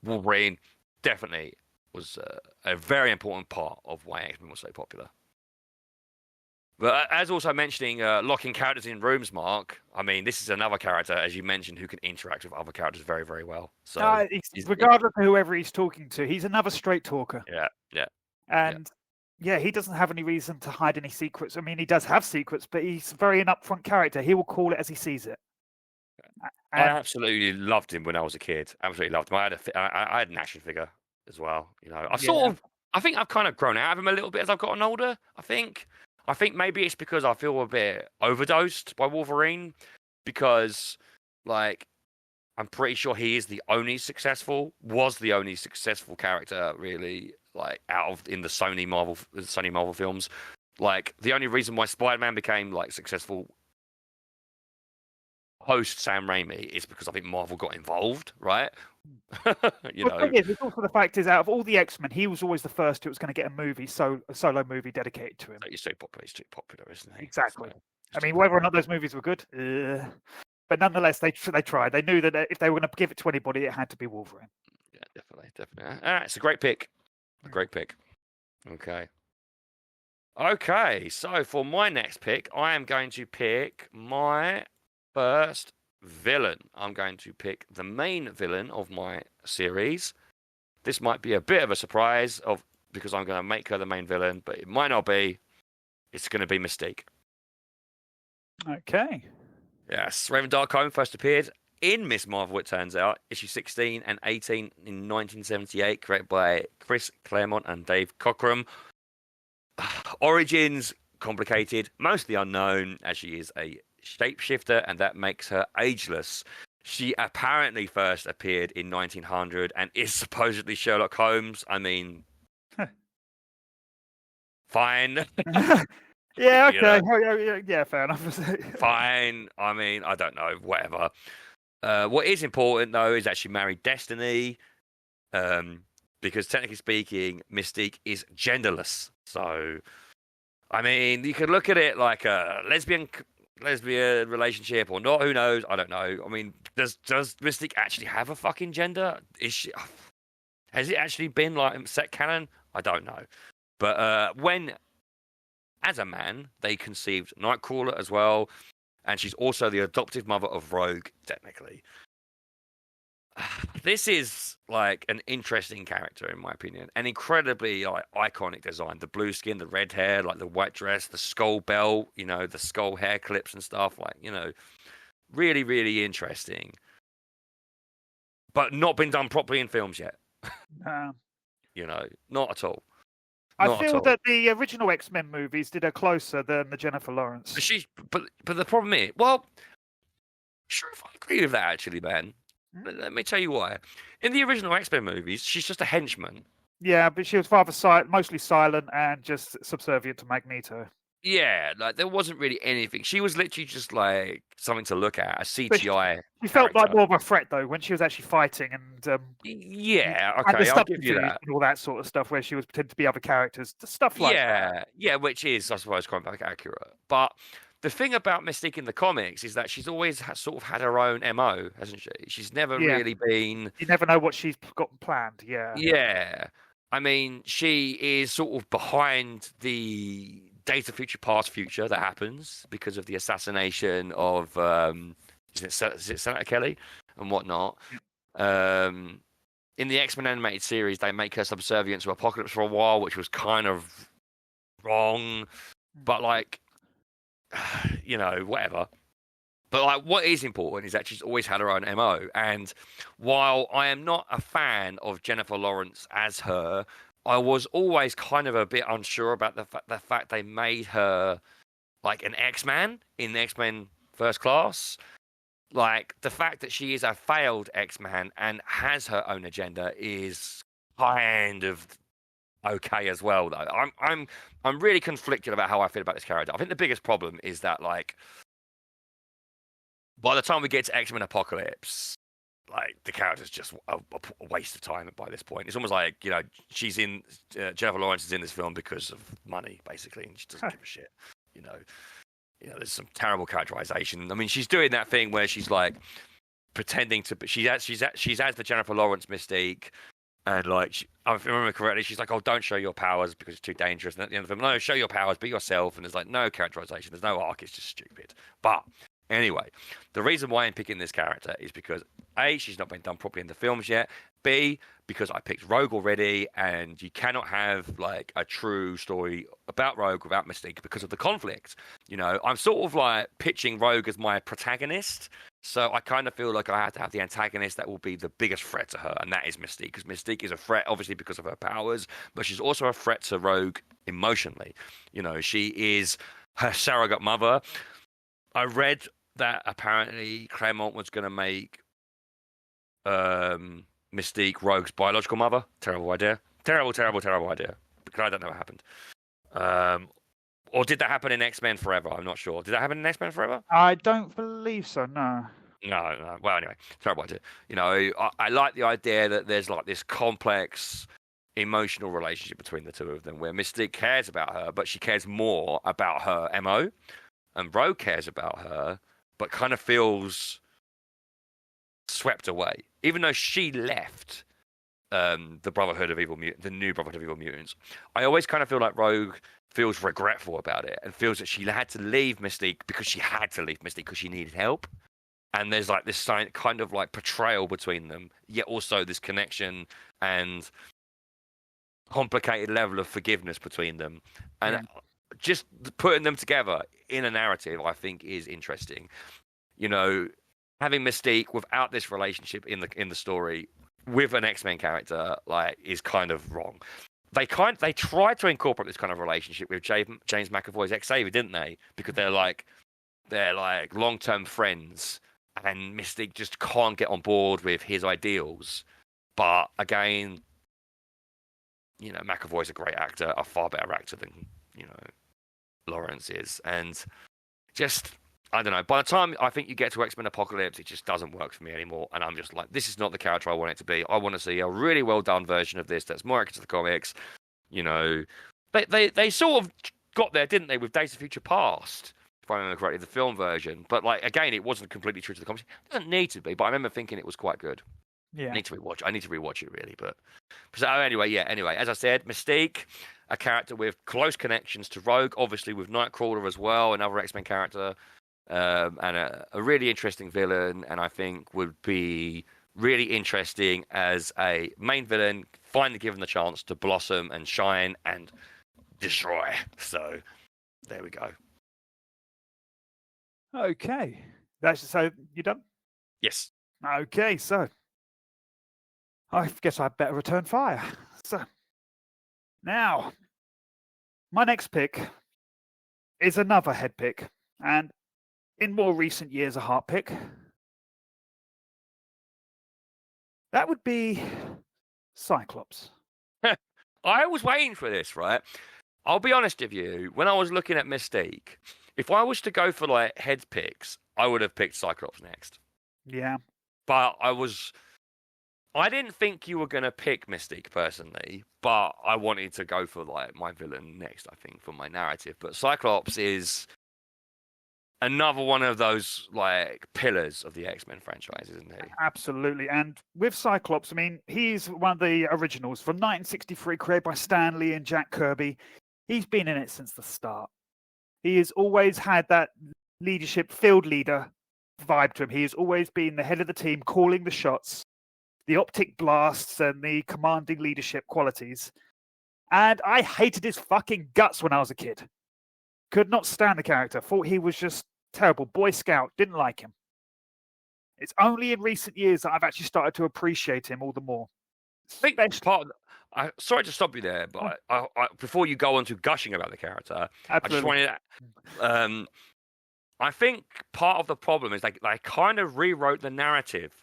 Wolverine definitely was a very important part of why X-Men was so popular. But as also mentioning locking characters in rooms, Mark, I mean, this is another character, as you mentioned, who can interact with other characters very, very well. So, regardless of whoever he's talking to, he's another straight talker. Yeah. And, he doesn't have any reason to hide any secrets. I mean, he does have secrets, but he's very an upfront character. He will call it as he sees it. I absolutely loved him when I was a kid. Absolutely loved him. I had an action figure as well. I think I've kind of grown out of him a little bit as I've gotten older, I think maybe it's because I feel a bit overdosed by Wolverine because, I'm pretty sure he is was the only successful character, really, in the Sony Marvel films. The only reason why Spider-Man became, successful post Sam Raimi is because I think Marvel got involved, right? You know, it's also the fact is, out of all the X-Men, he was always the first who was going to get a solo movie dedicated to him. He's too popular, isn't he? Exactly. So, I mean, whether or not those movies were good, but nonetheless, they tried. They knew that if they were going to give it to anybody, it had to be Wolverine. Yeah, definitely. It's a great pick. A great pick. Okay, so for my next pick, I am going to pick my first villain. I'm going to pick the main villain of my series. This might be a bit of a surprise because I'm going to make her the main villain, but it might not be. It's going to be Mystique. Okay. Yes, Raven Darkcomb first appeared in Miss Marvel, it turns out, issue 16 and 18 in 1978, created by Chris Claremont and Dave Cockrum. Origins complicated, mostly unknown, as she is a shapeshifter, and that makes her ageless. She apparently first appeared in 1900 and is supposedly Sherlock Holmes. I mean, fine. Yeah, okay. Yeah, fair enough. Fine. I mean, I don't know, whatever. What is important, though, is that she married Destiny, because technically speaking, Mystique is genderless. So, I mean, you could look at it like a lesbian relationship or not. Who knows? I don't know. I mean, does Mystique actually have a fucking gender? Has it actually been like set canon? I don't know. But when, as a man, they conceived Nightcrawler as well, and she's also the adoptive mother of Rogue, technically. This is like an interesting character, in my opinion, an incredibly iconic design. The blue skin, the red hair, like the white dress, the skull belt, the skull hair clips and stuff, really, really interesting. But not been done properly in films yet. Not at all. I feel that the original X-Men movies did her closer than the Jennifer Lawrence. But the problem is, well, sure, if I agree with that, actually, man. Let me tell you why. In the original X-Men movies, she's just a henchman. Yeah, but she was mostly silent and just subservient to Magneto. Yeah, there wasn't really anything. She was literally just like something to look at, a CGI. She felt like more of a threat though when she was actually fighting and yeah, okay, I'll give you that. And all that sort of stuff where she was pretending to be other characters, stuff like that. Yeah, which is, I suppose, quite accurate. But the thing about Mystique in the comics is that she's always sort of had her own MO, hasn't she? She's never really been. You never know what she's got planned. Yeah. Yeah, I mean, she is sort of behind the Data Future that happens because of the assassination of is it Senator Kelly and whatnot. In the X-Men animated series, they make her subservient to Apocalypse for a while, which was kind of wrong, but whatever. But what is important is that she's always had her own MO, and while I am not a fan of Jennifer Lawrence as her, I was always kind of a bit unsure about the fact they made her like an X-Man in X-Men First Class. Like, the fact that she is a failed X-Man and has her own agenda is kind of okay as well, though. I'm really conflicted about how I feel about this character. I think the biggest problem is that, by the time we get to X-Men Apocalypse, the character's just a waste of time by this point. It's almost like, she's in, Jennifer Lawrence is in this film because of money, basically, and she doesn't give a shit, there's some terrible characterization. I mean, she's doing that thing where she's pretending to, she's as the Jennifer Lawrence Mystique, and if I remember correctly, she's like, "Oh, don't show your powers because it's too dangerous." And at the end of the film, no, show your powers, be yourself. And there's no characterization, there's no arc. It's just stupid. But anyway, the reason why I'm picking this character is because A, she's not been done properly in the films yet. B, because I picked Rogue already, and you cannot have a true story about Rogue without Mystique because of the conflict. I'm sort of pitching Rogue as my protagonist, so I kind of feel like I have to have the antagonist that will be the biggest threat to her, and that is Mystique, because Mystique is a threat, obviously, because of her powers, but she's also a threat to Rogue emotionally. She is her surrogate mother. I read that apparently Claremont was going to make Mystique Rogue's biological mother. Terrible idea. Terrible idea. Because I don't know what happened. Or did that happen in X-Men Forever? I'm not sure. Did that happen in X-Men Forever? I don't believe so, no. No. Well, anyway, terrible idea. I like the idea that there's like this complex emotional relationship between the two of them where Mystique cares about her, but she cares more about her MO, and Rogue cares about her, but kind of feels swept away, even though she left the Brotherhood of Evil the new Brotherhood of Evil Mutants. I always kind of feel like Rogue feels regretful about it and feels that she had to leave Mystique because she needed help. And there's like this kind of like betrayal between them, yet also this connection and complicated level of forgiveness between them. And just putting them together in a narrative, I think, is interesting. Having Mystique without this relationship in the story with an X-Men character is kind of wrong. They tried to incorporate this kind of relationship with James McAvoy's Xavier, didn't they? Because they're like long-term friends, and Mystique just can't get on board with his ideals. But again, McAvoy's a great actor, a far better actor than Lawrence is, and just. I don't know. By the time I think you get to X-Men Apocalypse, it just doesn't work for me anymore. And I'm just like, this is not the character I want it to be. I want to see a really well done version of this that's more accurate to the comics. They sort of got there, didn't they, with Days of Future Past, if I remember correctly, the film version. But again, it wasn't completely true to the comics. It doesn't need to be, but I remember thinking it was quite good. Yeah. I need to rewatch it really. But so anyway, as I said, Mystique, a character with close connections to Rogue, obviously with Nightcrawler as well, another X-Men character. And a really interesting villain, and I think would be really interesting as a main villain, finally given the chance to blossom and shine and destroy. So, there we go. Okay. So, you done? Yes. Okay, so I guess I'd better return fire. So, now, my next pick is another head pick, and in more recent years, a heart pick. That would be Cyclops. I was waiting for this, right? I'll be honest with you. When I was looking at Mystique, if I was to go for head picks, I would have picked Cyclops next. Yeah. But I didn't think you were going to pick Mystique personally, but I wanted to go for my villain next, I think, for my narrative. But Cyclops is another one of those pillars of the X-Men franchise, isn't he? Absolutely. And with Cyclops, I mean, he's one of the originals from 1963, created by Stan Lee and Jack Kirby. He's been in it since the start. He has always had that leadership, field leader vibe to him. He has always been the head of the team, calling the shots, the optic blasts and the commanding leadership qualities. And I hated his fucking guts when I was a kid. Could not stand the character. Thought he was just terrible. Boy Scout. Didn't like him. It's only in recent years that I've actually started to appreciate him all the more. I think part of sorry to stop you there, but I, before you go on to gushing about the character, absolutely. I just wanted I think part of the problem is they kind of rewrote the narrative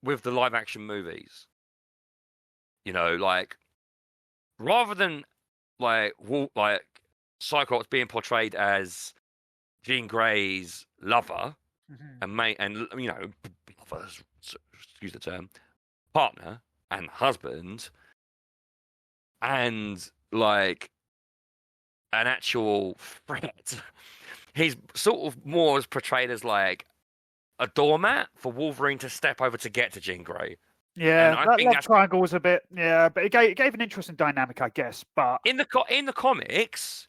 with the live action movies. Rather than Cyclops being portrayed as Jean Grey's lover and excuse the term, partner and husband, and an actual threat. He's sort of more portrayed as a doormat for Wolverine to step over to get to Jean Grey. Yeah, that love triangle was a bit, but it gave an interesting dynamic, I guess. But in the comics,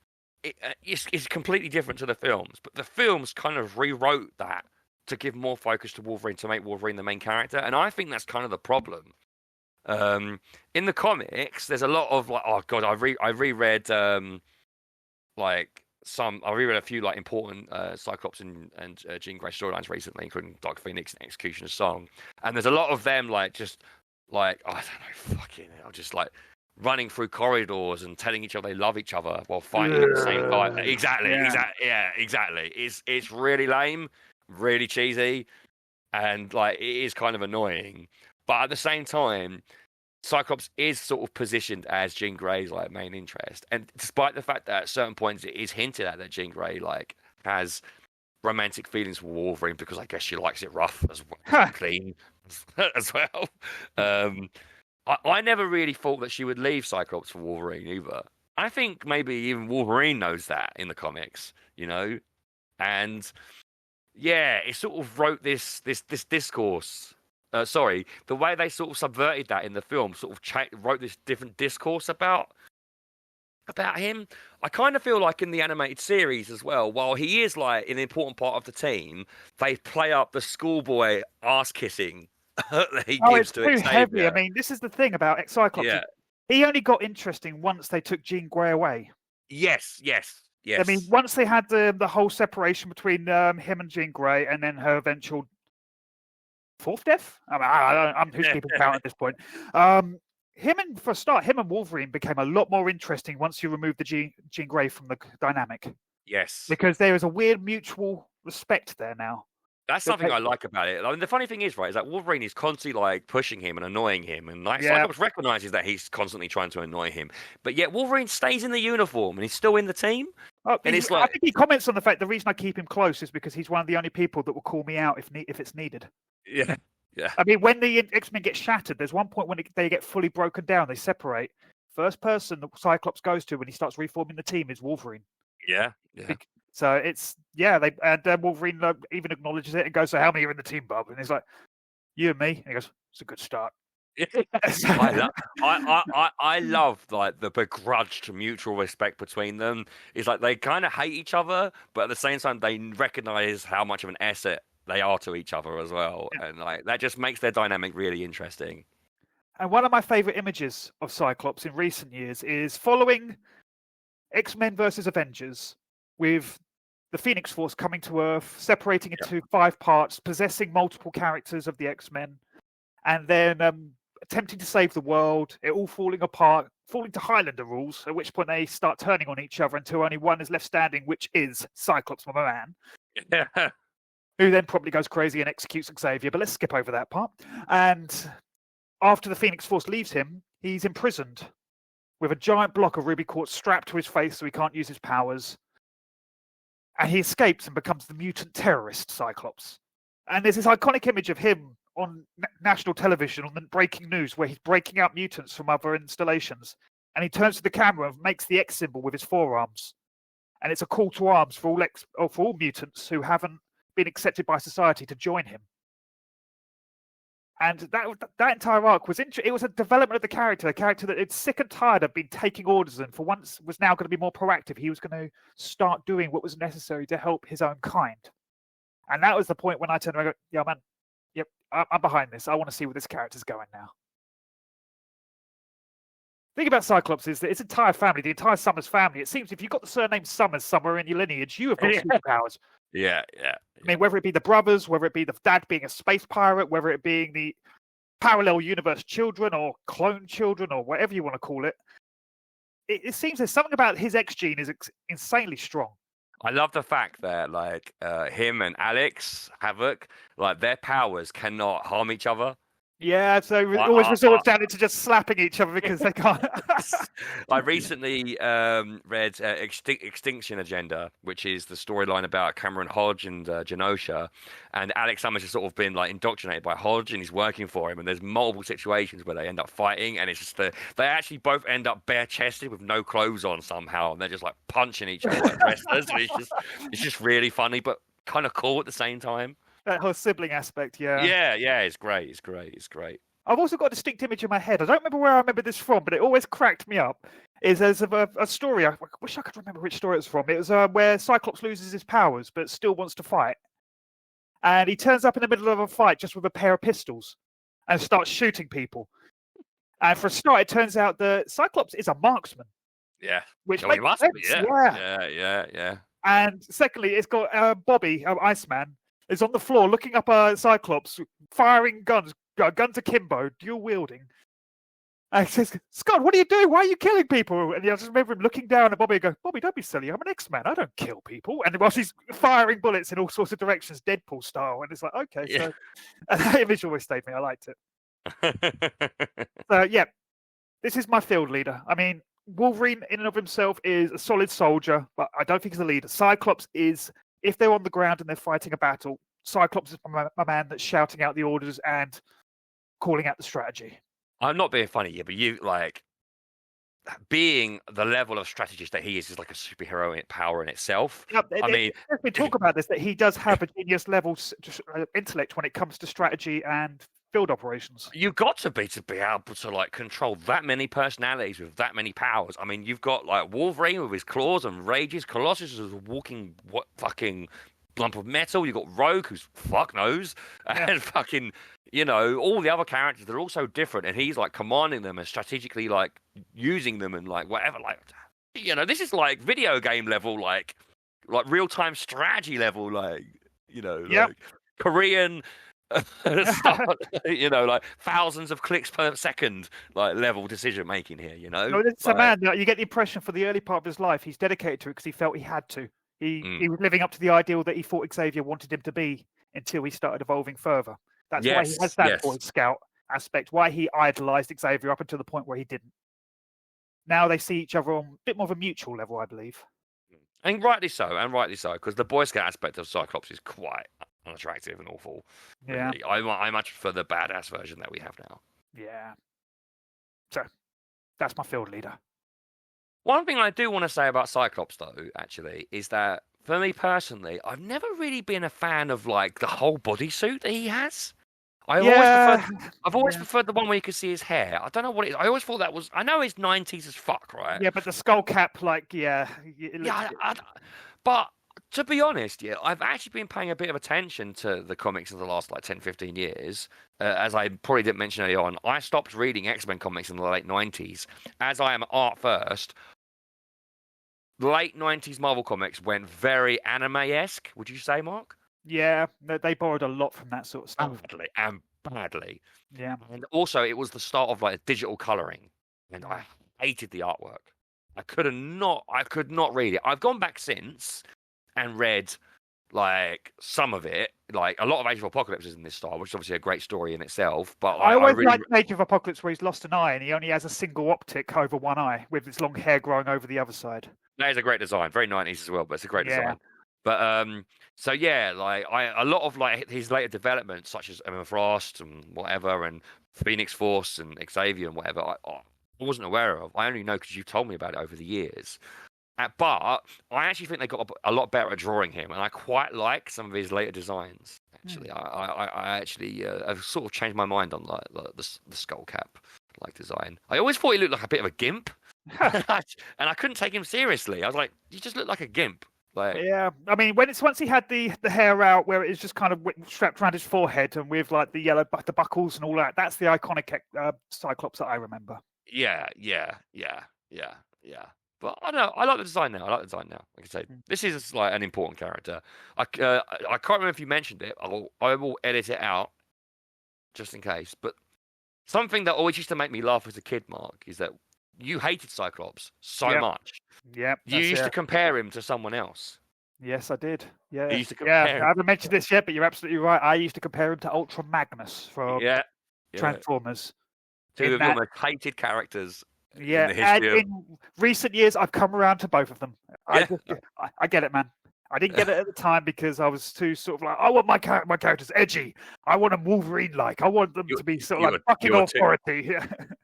it's completely different to the films. But the films kind of rewrote that to give more focus to Wolverine, to make Wolverine the main character, and I think that's kind of the problem. In the comics, there's a lot of I reread I reread a few important Cyclops and Jean Grey storylines recently, including Dark Phoenix and Executioner's Song, and there's a lot of them I don't know, fucking hell, just running through corridors and telling each other they love each other while fighting at the same time. Exactly. It's really lame, really cheesy, and it is kind of annoying. But at the same time, Cyclops is sort of positioned as Jean Grey's main interest, and despite the fact that at certain points it is hinted at that Jean Grey has romantic feelings for Wolverine because I guess she likes it rough as well, clean as well. I never really thought that she would leave Cyclops for Wolverine either. I think maybe even Wolverine knows that in the comics, and yeah, it sort of wrote this discourse. Sorry, the way they sort of subverted that in the film sort of wrote this different discourse about him. I kind of feel like in the animated series as well, while he is like an important part of the team, they play up the schoolboy ass kissing that he gives to Xavier. It's too heavy. I mean, this is the thing about Cyclops. Yeah. He only got interesting once they took Jean Grey away. Yes. I mean, once they had the whole separation between him and Jean Grey, and then her eventual fourth death. I mean, I'm who's keeping count at this point. Him and Wolverine became a lot more interesting once you removed the Jean Grey from the dynamic. Yes, because there is a weird mutual respect there now. That's something I like about it. I mean, the funny thing is, right, is that Wolverine is constantly like pushing him and annoying him, and like Cyclops recognizes that he's constantly trying to annoy him. But yet Wolverine stays in the uniform and he's still in the team. And it's like, I think he comments on the fact the reason I keep him close is because he's one of the only people that will call me out if it's needed. Yeah. I mean, when the X-Men get shattered, there's one point when they get fully broken down, they separate. First person that Cyclops goes to when he starts reforming the team is Wolverine. Yeah. So it's Wolverine even acknowledges it and goes, "So how many are in the team, Bob?" And he's like, "You and me." And he goes, "It's a good start." I love like the begrudged mutual respect between them. It's like they kind of hate each other, but at the same time they recognize how much of an asset they are to each other as well, and like that just makes their dynamic really interesting. And one of my favorite images of Cyclops in recent years is following X-Men versus Avengers, with the Phoenix Force coming to Earth, separating into 5 parts, possessing multiple characters of the X-Men, and then attempting to save the world, it all falling apart, falling to Highlander rules, at which point they start turning on each other until only one is left standing, which is Cyclops, my man. Yeah. Who then probably goes crazy and executes Xavier, but let's skip over that part. And after the Phoenix Force leaves him, he's imprisoned with a giant block of ruby quartz strapped to his face so he can't use his powers. And he escapes and becomes the mutant terrorist Cyclops. And there's this iconic image of him on national television on the breaking news where he's breaking out mutants from other installations. And he turns to the camera and makes the X symbol with his forearms. And it's a call to arms for all mutants who haven't been accepted by society to join him. And that entire arc was it was a development of the character, a character that it's sick and tired of being taking orders and for once was now going to be more proactive. He was going to start doing what was necessary to help his own kind. And that was the point when I turned around and go, yeah, man, yep, I'm behind this. I want to see where this character's going now. The thing about Cyclops is that its entire family, the entire Summers family, it seems if you've got the surname Summers somewhere in your lineage, you have got superpowers. Yeah. I mean, whether it be the brothers, whether it be the dad being a space pirate, whether it being the parallel universe children or clone children or whatever you want to call it, it seems there's something about his X gene is insanely strong. I love the fact that like him and Alex Havoc, like their powers cannot harm each other. Yeah, so it always resorts down into just slapping each other because they can't. I recently read Extinction Agenda, which is the storyline about Cameron Hodge and Genosha, and Alex Summers has sort of been like indoctrinated by Hodge, and he's working for him. And there's multiple situations where they end up fighting, and it's just they actually both end up bare-chested with no clothes on somehow, and they're just like punching each other like wrestlers. It's just really funny, but kind of cool at the same time. That whole sibling aspect, yeah. Yeah, it's great. I've also got a distinct image in my head. I don't remember where I remember this from, but it always cracked me up. Is as of a story. I wish I could remember which story it was from. It was where Cyclops loses his powers, but still wants to fight. And he turns up in the middle of a fight just with a pair of pistols and starts shooting people. And for a start, it turns out that Cyclops is a marksman. Yeah. Which makes sense. Yeah. And secondly, it's got Bobby, Iceman, is on the floor looking up Cyclops, firing guns, guns akimbo, dual wielding. And he says, "Scott, what are you doing? Why are you killing people?" And I just remember him looking down at Bobby and go, "Bobby, don't be silly. I'm an X-Man. I don't kill people." And whilst he's firing bullets in all sorts of directions, Deadpool style. And it's like, okay. Yeah. So and that image always stayed with me. I liked it. So, yeah, this is my field leader. I mean, Wolverine in and of himself is a solid soldier, but I don't think he's a leader. Cyclops is if they're on the ground and they're fighting a battle, Cyclops is my man that's shouting out the orders and calling out the strategy. I'm not being funny here, but you like being the level of strategist that he is like a superhero power in itself. I mean, we talk about this, that he does have a genius level intellect when it comes to strategy and field operations. You've got to be able to like control that many personalities with that many powers. I mean, you've got like Wolverine with his claws and rages. Colossus is a walking fucking lump of metal. You've got Rogue, who's fuck knows, and fucking, you know, all the other characters. They're all so different, and he's like commanding them and strategically like using them and like whatever. Like, you know, this is like video game level, like real time strategy level, like, you know, like Korean. Start, you know, like thousands of clicks per second, like level decision making here. You know, it's a man. You get the impression for the early part of his life, he's dedicated to it because he felt he had to. He was living up to the ideal that he thought Xavier wanted him to be until he started evolving further. That's why he has that Boy Scout aspect. Why he idolized Xavier up until the point where he didn't. Now they see each other on a bit more of a mutual level, I believe. And rightly so, because the Boy Scout aspect of Cyclops is quite unattractive and awful. Yeah, really. I much prefer the badass version that we have now. Yeah. So that's my field leader. One thing I do want to say about Cyclops, though, actually, is that for me personally, I've never really been a fan of like the whole bodysuit that he has. I've always preferred the one where you could see his hair. I don't know what it is. I always thought that was. I know it's 90s as fuck, right? Yeah, but the skull cap, like, but to be honest, I've actually been paying a bit of attention to the comics in the last like 10, 15 years. As I probably didn't mention earlier on, I stopped reading X-Men comics in the late 90s. As I am art first, late 90s Marvel comics went very anime-esque, would you say, Mark? Yeah, they borrowed a lot from that sort of stuff. Badly. Yeah. And also, it was the start of like digital colouring, and I hated the artwork. I could not read it. I've gone back since and read like some of it. Like a lot of Age of Apocalypse is in this style, which is obviously a great story in itself. But I always like Age of Apocalypse where he's lost an eye and he only has a single optic over one eye with his long hair growing over the other side. That is a great design, very 90s as well, but it's a great design. But so yeah, like a lot of like his later developments, such as Emma Frost and whatever, and Phoenix Force and Xavier and whatever, I wasn't aware of. I only know because you've told me about it over the years. But I actually think they got a lot better at drawing him, and I quite like some of his later designs. Actually, I actually have sort of changed my mind on like the skull cap like design. I always thought he looked like a bit of a gimp, and I couldn't take him seriously. I was like, you just look like a gimp. Like, yeah, I mean, once he had the hair out where it was just kind of strapped around his forehead and with like the buckles and all that, that's the iconic Cyclops that I remember. Yeah. But I don't know. I like the design now. Like I say, this is like an important character. I can't remember if you mentioned it. I will edit it out just in case. But something that always used to make me laugh as a kid, Mark, is that you hated Cyclops so much. Yep. You used to compare him to someone else. Yes, I did. Yeah. You used to compare him. I haven't mentioned this yet, but you're absolutely right. I used to compare him to Ultra Magnus from Transformers. Two of your most hated characters. Yeah, and in recent years, I've come around to both of them. I get it, man. I didn't get it at the time because I was too sort of like, I want my characters edgy. I want them Wolverine-like. I want them to be sort of like fucking authority.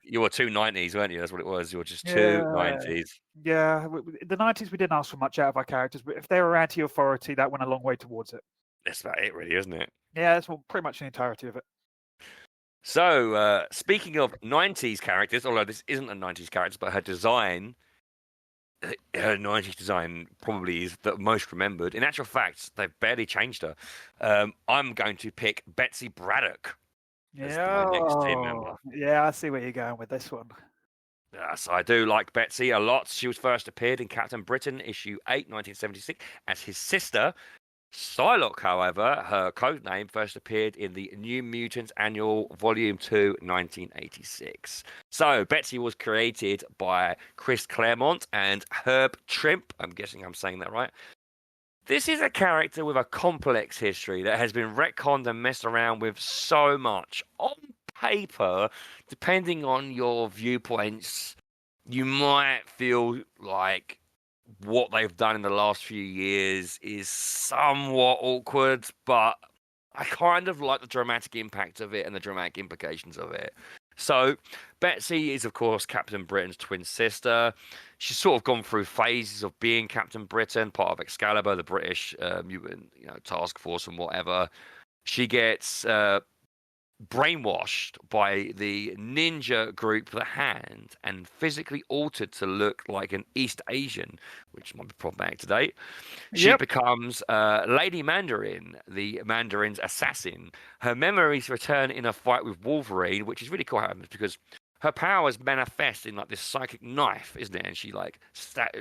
You were too 90s, weren't you? That's what it was. You were just too 90s. Yeah, the 90s, we didn't ask for much out of our characters, but if they were anti-authority, that went a long way towards it. That's about it, really, isn't it? Yeah, that's pretty much the entirety of it. So, speaking of 90s characters, although this isn't a 90s character, but her 90s design probably is the most remembered. In actual fact, they've barely changed her. I'm going to pick Betsy Braddock as my next team member. Yeah, I see where you're going with this one. Yes, I do like Betsy a lot. She was first appeared in Captain Britain, issue 8, 1976, as his sister. Psylocke, however, her code name, first appeared in the New Mutants Annual Volume 2, 1986. So, Betsy was created by Chris Claremont and Herb Trimpe. I'm guessing I'm saying that right. This is a character with a complex history that has been retconned and messed around with so much. On paper, depending on your viewpoints, you might feel like what they've done in the last few years is somewhat awkward, but I kind of like the dramatic impact of it and the dramatic implications of it. So Betsy is, of course, Captain Britain's twin sister. She's sort of gone through phases of being Captain Britain, part of Excalibur, the British mutant, task force and whatever. She gets brainwashed by the ninja group The Hand and physically altered to look like an East Asian, which might be problematic today. She becomes Lady Mandarin, the Mandarin's assassin. Her memories return in a fight with Wolverine, which is really cool how it happens because her powers manifest in like this psychic knife, isn't it? And she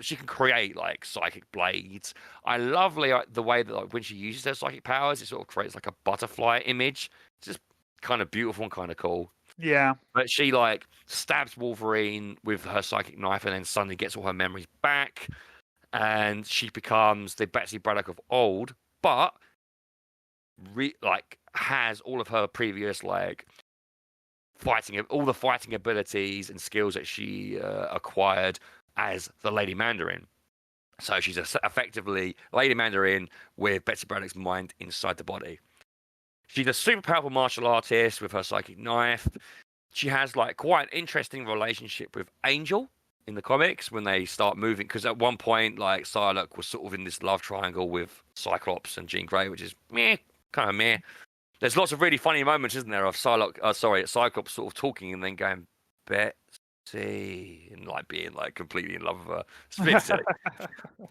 she can create like psychic blades. I love the way that like when she uses her psychic powers, it sort of creates like a butterfly image. It's just kind of beautiful and kind of cool. Yeah. But she like stabs Wolverine with her psychic knife and then suddenly gets all her memories back. And she becomes the Betsy Braddock of old, but has all of her previous all the fighting abilities and skills that she acquired as the Lady Mandarin. So she's effectively Lady Mandarin with Betsy Braddock's mind inside the body. She's a super powerful martial artist with her psychic knife. She has like quite an interesting relationship with Angel in the comics when they start moving. Because at one point, like Psylocke was sort of in this love triangle with Cyclops and Jean Grey, which is kind of meh. There's lots of really funny moments, isn't there, of Cyclops sort of talking and then going, Betsy, and like being like completely in love with her. It's really silly.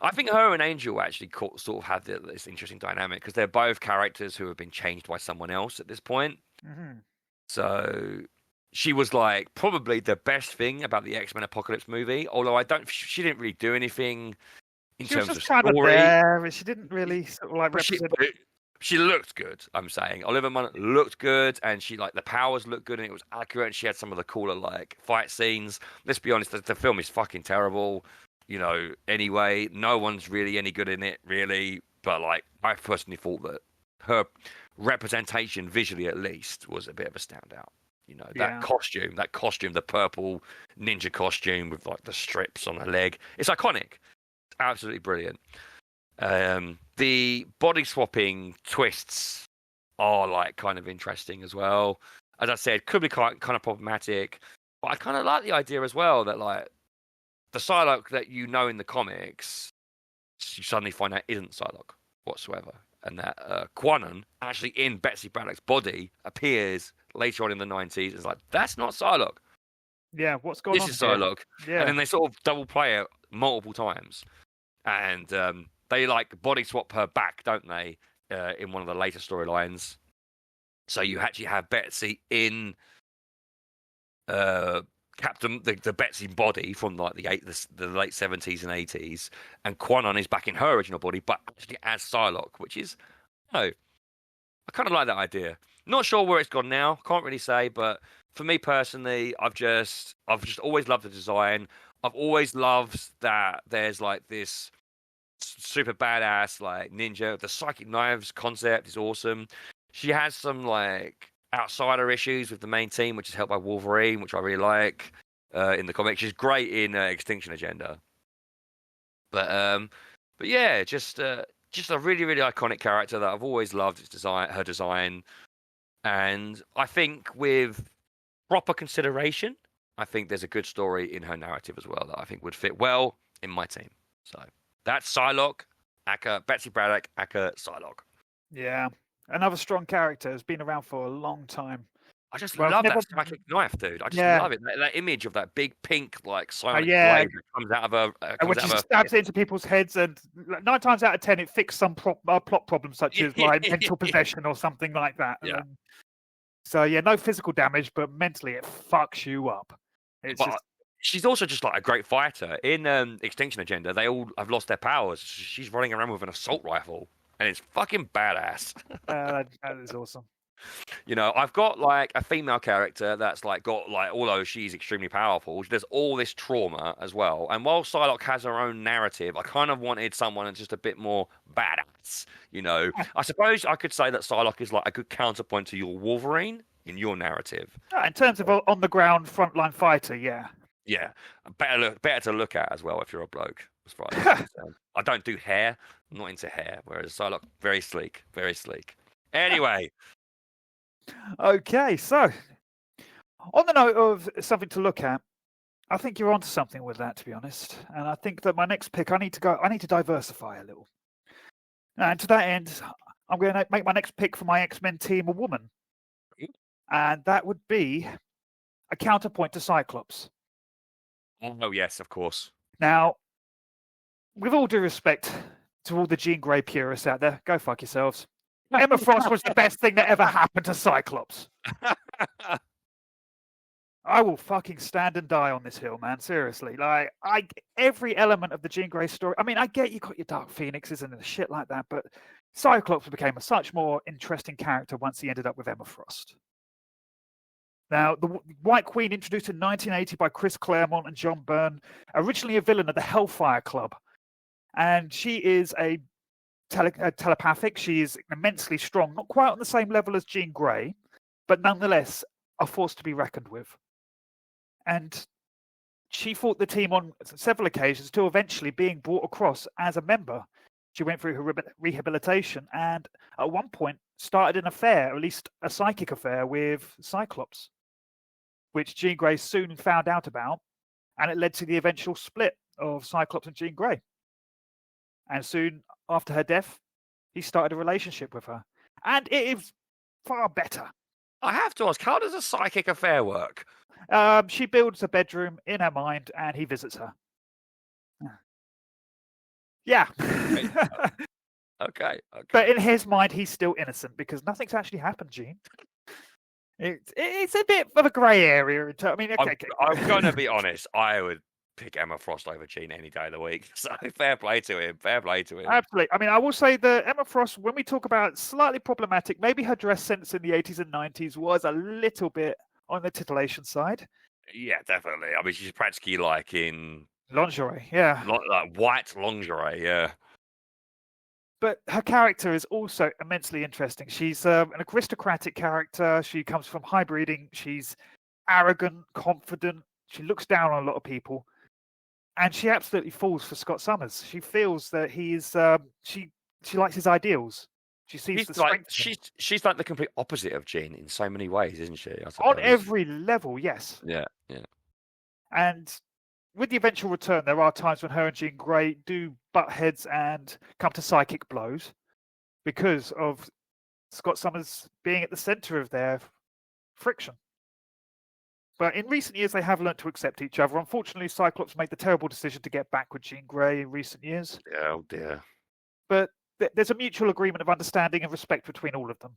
I think her and Angel actually sort of have this interesting dynamic because they're both characters who have been changed by someone else at this point. Mm-hmm. So she was like probably the best thing about the X-Men Apocalypse movie, although she didn't really do anything in terms of story. Kind of there. She didn't really sort of like represent. She looked good, I'm saying. Olivia Munn looked good, and she the powers looked good, and it was accurate, and she had some of the cooler fight scenes. Let's be honest, the film is fucking terrible, anyway. No one's really any good in it, really. But I personally thought that her representation, visually at least, was a bit of a standout. That costume, the purple ninja costume with the strips on her leg. It's iconic. It's absolutely brilliant. The body swapping twists are kind of interesting as well. As I said, could be kind of problematic, but I kind of like the idea as well that the Psylocke that in the comics, you suddenly find out isn't Psylocke whatsoever, and that Quanon actually in Betsy Braddock's body appears later on in the 90s. It's that's not Psylocke. Yeah, what's going on? This is Psylocke. Yeah. And then they sort of double play it multiple times, and they body swap her back, don't they? In one of the later storylines. So you actually have Betsy in Captain the Betsy body from the late 70s and 80s, and Quanon is back in her original body, but actually as Psylocke, which is I kind of like that idea. Not sure where it's gone now. Can't really say, but for me personally, I've just always loved the design. I've always loved that there's this super badass ninja. The psychic knives concept is awesome. She has some outsider issues with the main team, which is helped by Wolverine, which I really like in the comics. She's great in Extinction Agenda. But yeah, just a really, really iconic character that I've always loved her design. And I think with proper consideration, I think there's a good story in her narrative as well that I think would fit well in my team. So that's Psylocke, aka Betsy Braddock, aka Psylocke. Yeah, another strong character. Has been around for a long time. I just love that psychic knife, dude. I just love it. That image of that big pink silent blade that comes out of her. And when she stabs it into people's heads, and 9 times out of 10, it fixed some plot problem, such as mental possession or something like that. Yeah. So no physical damage, but mentally it fucks you up. She's also just a great fighter. In Extinction Agenda, they all have lost their powers. She's running around with an assault rifle, and it's fucking badass. That is awesome. I've got a female character that's although she's extremely powerful, there's all this trauma as well. And while Psylocke has her own narrative, I kind of wanted someone that's just a bit more badass. I suppose I could say that Psylocke is a good counterpoint to your Wolverine in your narrative. In terms of on the ground frontline fighter, yeah. Yeah, better to look at as well if you're a bloke. as far as I'm concerned. I don't do hair. I'm not into hair. Whereas Psylocke, very sleek, very sleek. Anyway. Okay, so on the note of something to look at, I think you're onto something with that, to be honest. And I think that my next pick, I need to diversify a little. And to that end, I'm going to make my next pick for my X-Men team a woman. And that would be a counterpoint to Cyclops. Oh, yes, of course. Now, with all due respect to all the Jean Grey purists out there, go fuck yourselves. Emma Frost was the best thing that ever happened to Cyclops. I will fucking stand and die on this hill, man. Seriously. Like, every element of the Jean Grey story. I mean, I get you got your Dark Phoenixes and shit like that, but Cyclops became a such more interesting character once he ended up with Emma Frost. Now, the White Queen, introduced in 1980 by Chris Claremont and John Byrne, originally a villain of the Hellfire Club. And she is a telepathic. She is immensely strong, not quite on the same level as Jean Grey, but nonetheless a force to be reckoned with. And she fought the team on several occasions till eventually being brought across as a member. She went through her rehabilitation and at one point started an affair, or at least a psychic affair, with Cyclops, which Jean Grey soon found out about, and it led to the eventual split of Cyclops and Jean Grey. And soon after her death, he started a relationship with her. And it is far better. I have to ask, how does a psychic affair work? She builds a bedroom in her mind and he visits her. Yeah. Okay. But in his mind, he's still innocent because nothing's actually happened, Gene. It's a bit of a grey area. I mean, okay. I'm going to be honest. I would pick Emma Frost over Jean any day of the week. So fair play to him. Absolutely. I mean, I will say that Emma Frost, when we talk about slightly problematic, maybe her dress sense in the 80s and 90s was a little bit on the titillation side. Yeah, definitely. I mean, she's practically like in lingerie, yeah. Like white lingerie, yeah. But her character is also immensely interesting. She's an aristocratic character. She comes from high breeding. She's arrogant, confident. She looks down on a lot of people. And she absolutely falls for Scott Summers. She feels that he's she likes his ideals. She sees the strength. She's like the complete opposite of Jean in so many ways, isn't she? On every level, yes. Yeah. And with the eventual return, there are times when her and Jean Grey do butt heads and come to psychic blows because of Scott Summers being at the centre of their friction. But in recent years, they have learnt to accept each other. Unfortunately, Cyclops made the terrible decision to get back with Jean Grey in recent years. Oh, dear. But there's a mutual agreement of understanding and respect between all of them.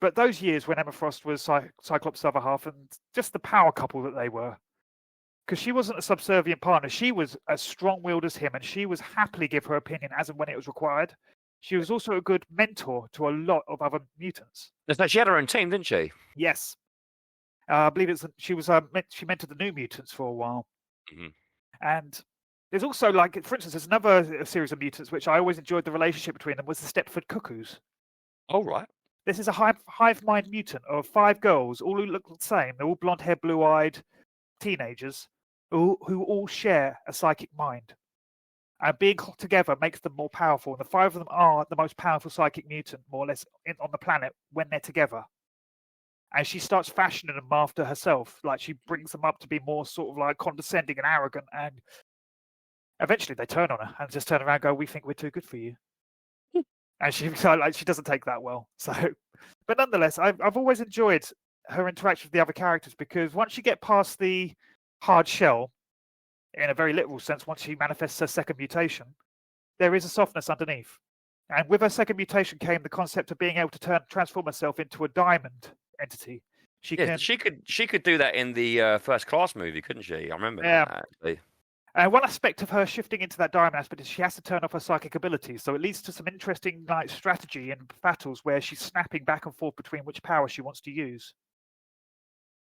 But those years when Emma Frost was Cyclops' other half, and just the power couple that they were, because she wasn't a subservient partner. She was as strong-willed as him, and she was happily give her opinion as and when it was required. She was also a good mentor to a lot of other mutants. She had her own team, didn't she? Yes. I believe she mentored the New Mutants for a while. Mm-hmm. And there's also, like, for instance, there's another series of mutants which I always enjoyed the relationship between them was the Stepford Cuckoos. Oh, right. This is a hive mind mutant of 5 girls, all who look the same. They're all blonde-haired, blue-eyed teenagers who all share a psychic mind. And being together makes them more powerful. And the 5 of them are the most powerful psychic mutant, more or less, on the planet when they're together. And she starts fashioning them after herself. Like, she brings them up to be more sort of like condescending and arrogant. And eventually they turn on her and just turn around and go, "We think we're too good for you." And she doesn't take that well. So, but nonetheless, I've always enjoyed her interaction with the other characters because once you get past the hard shell, in a very literal sense, once she manifests her second mutation, there is a softness underneath. And with her second mutation came the concept of being able to transform herself into a diamond entity. She could do that in the First Class movie, couldn't she? I remember that, actually. And one aspect of her shifting into that diamond aspect is she has to turn off her psychic abilities. So it leads to some interesting strategy and battles where she's snapping back and forth between which power she wants to use.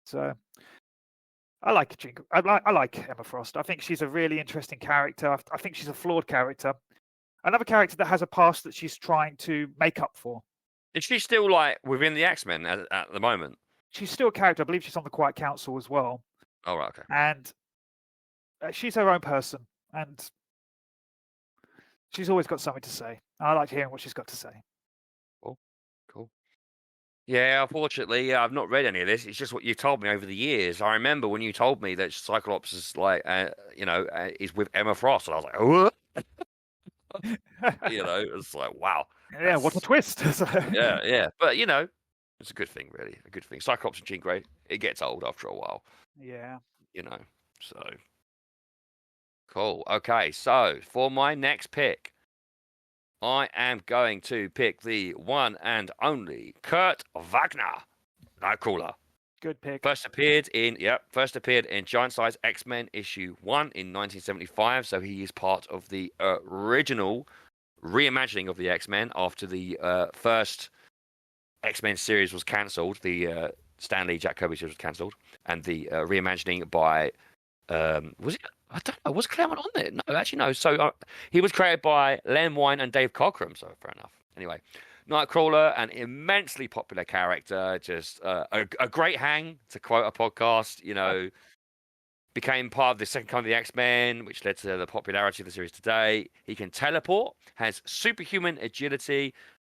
So I like Emma Frost. I think she's a really interesting character. I think she's a flawed character. Another character that has a past that she's trying to make up for. Is she still within the X-Men at the moment? She's still a character. I believe she's on the Quiet Council as well. Oh, right, okay. And she's her own person. And She's always got something to say. I like hearing what she's got to say. Cool. Yeah, unfortunately, I've not read any of this. It's just what you've told me over the years. I remember when you told me that Cyclops is like, is with Emma Frost, and I was like, oh, it's like, wow. Yeah, what a twist. Yeah. But, it's a good thing, really. A good thing. Cyclops and Jean Grey, it gets old after a while. Yeah. So. Cool. Okay, so for my next pick, I am going to pick the one and only Kurt Wagner, Nightcrawler. Good pick. First appeared in Giant Size X-Men issue 1 in 1975, so he is part of the original reimagining of the X-Men after the first X-Men series was cancelled. The Stan Lee, Jack Kirby series was cancelled, and the reimagining by was it? I don't know. Was Claremont on there? No, actually no. So he was created by Len Wein and Dave Cockrum. So fair enough. Anyway, Nightcrawler, an immensely popular character, just a great hang, to quote a podcast. Became part of the second kind of the X-Men, which led to the popularity of the series today. He can teleport, has superhuman agility,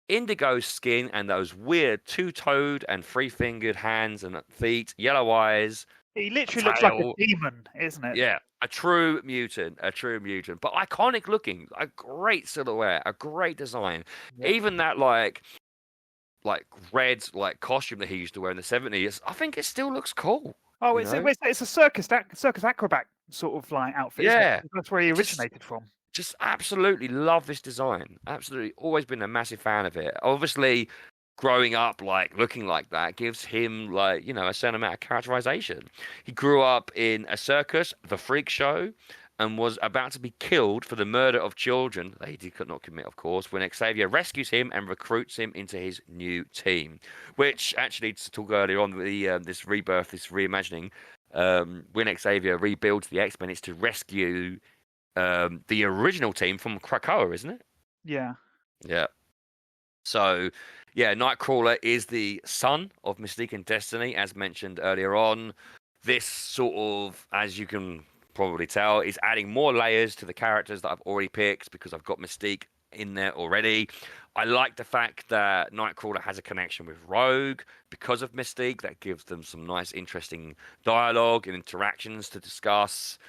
indigo skin, and those weird two-toed and three-fingered hands and feet, yellow eyes. He literally looks like a demon, isn't it? Yeah, a true mutant, but iconic looking, a great silhouette, a great design. Yep. Even that like red costume that he used to wear in the 70s, I think it still looks cool. Oh, it's a circus acrobat sort of outfit. Yeah, that's where he originated from. Just absolutely love this design. Absolutely, always been a massive fan of it. Obviously, growing up looking like that gives him a certain amount of characterization. He grew up in a circus, the Freak Show, and was about to be killed for the murder of children that he could not commit, of course, when Xavier rescues him and recruits him into his new team. Which, actually, to talk earlier on, this rebirth, this reimagining, when Xavier rebuilds the X-Men, it's to rescue the original team from Krakoa, isn't it? Yeah. Yeah. So, yeah, Nightcrawler is the son of Mystique and Destiny, as mentioned earlier on. This sort of, as you can probably tell, is adding more layers to the characters that I've already picked because I've got Mystique in there already. I like the fact that Nightcrawler has a connection with Rogue because of Mystique. That gives them some nice, interesting dialogue and interactions to discuss.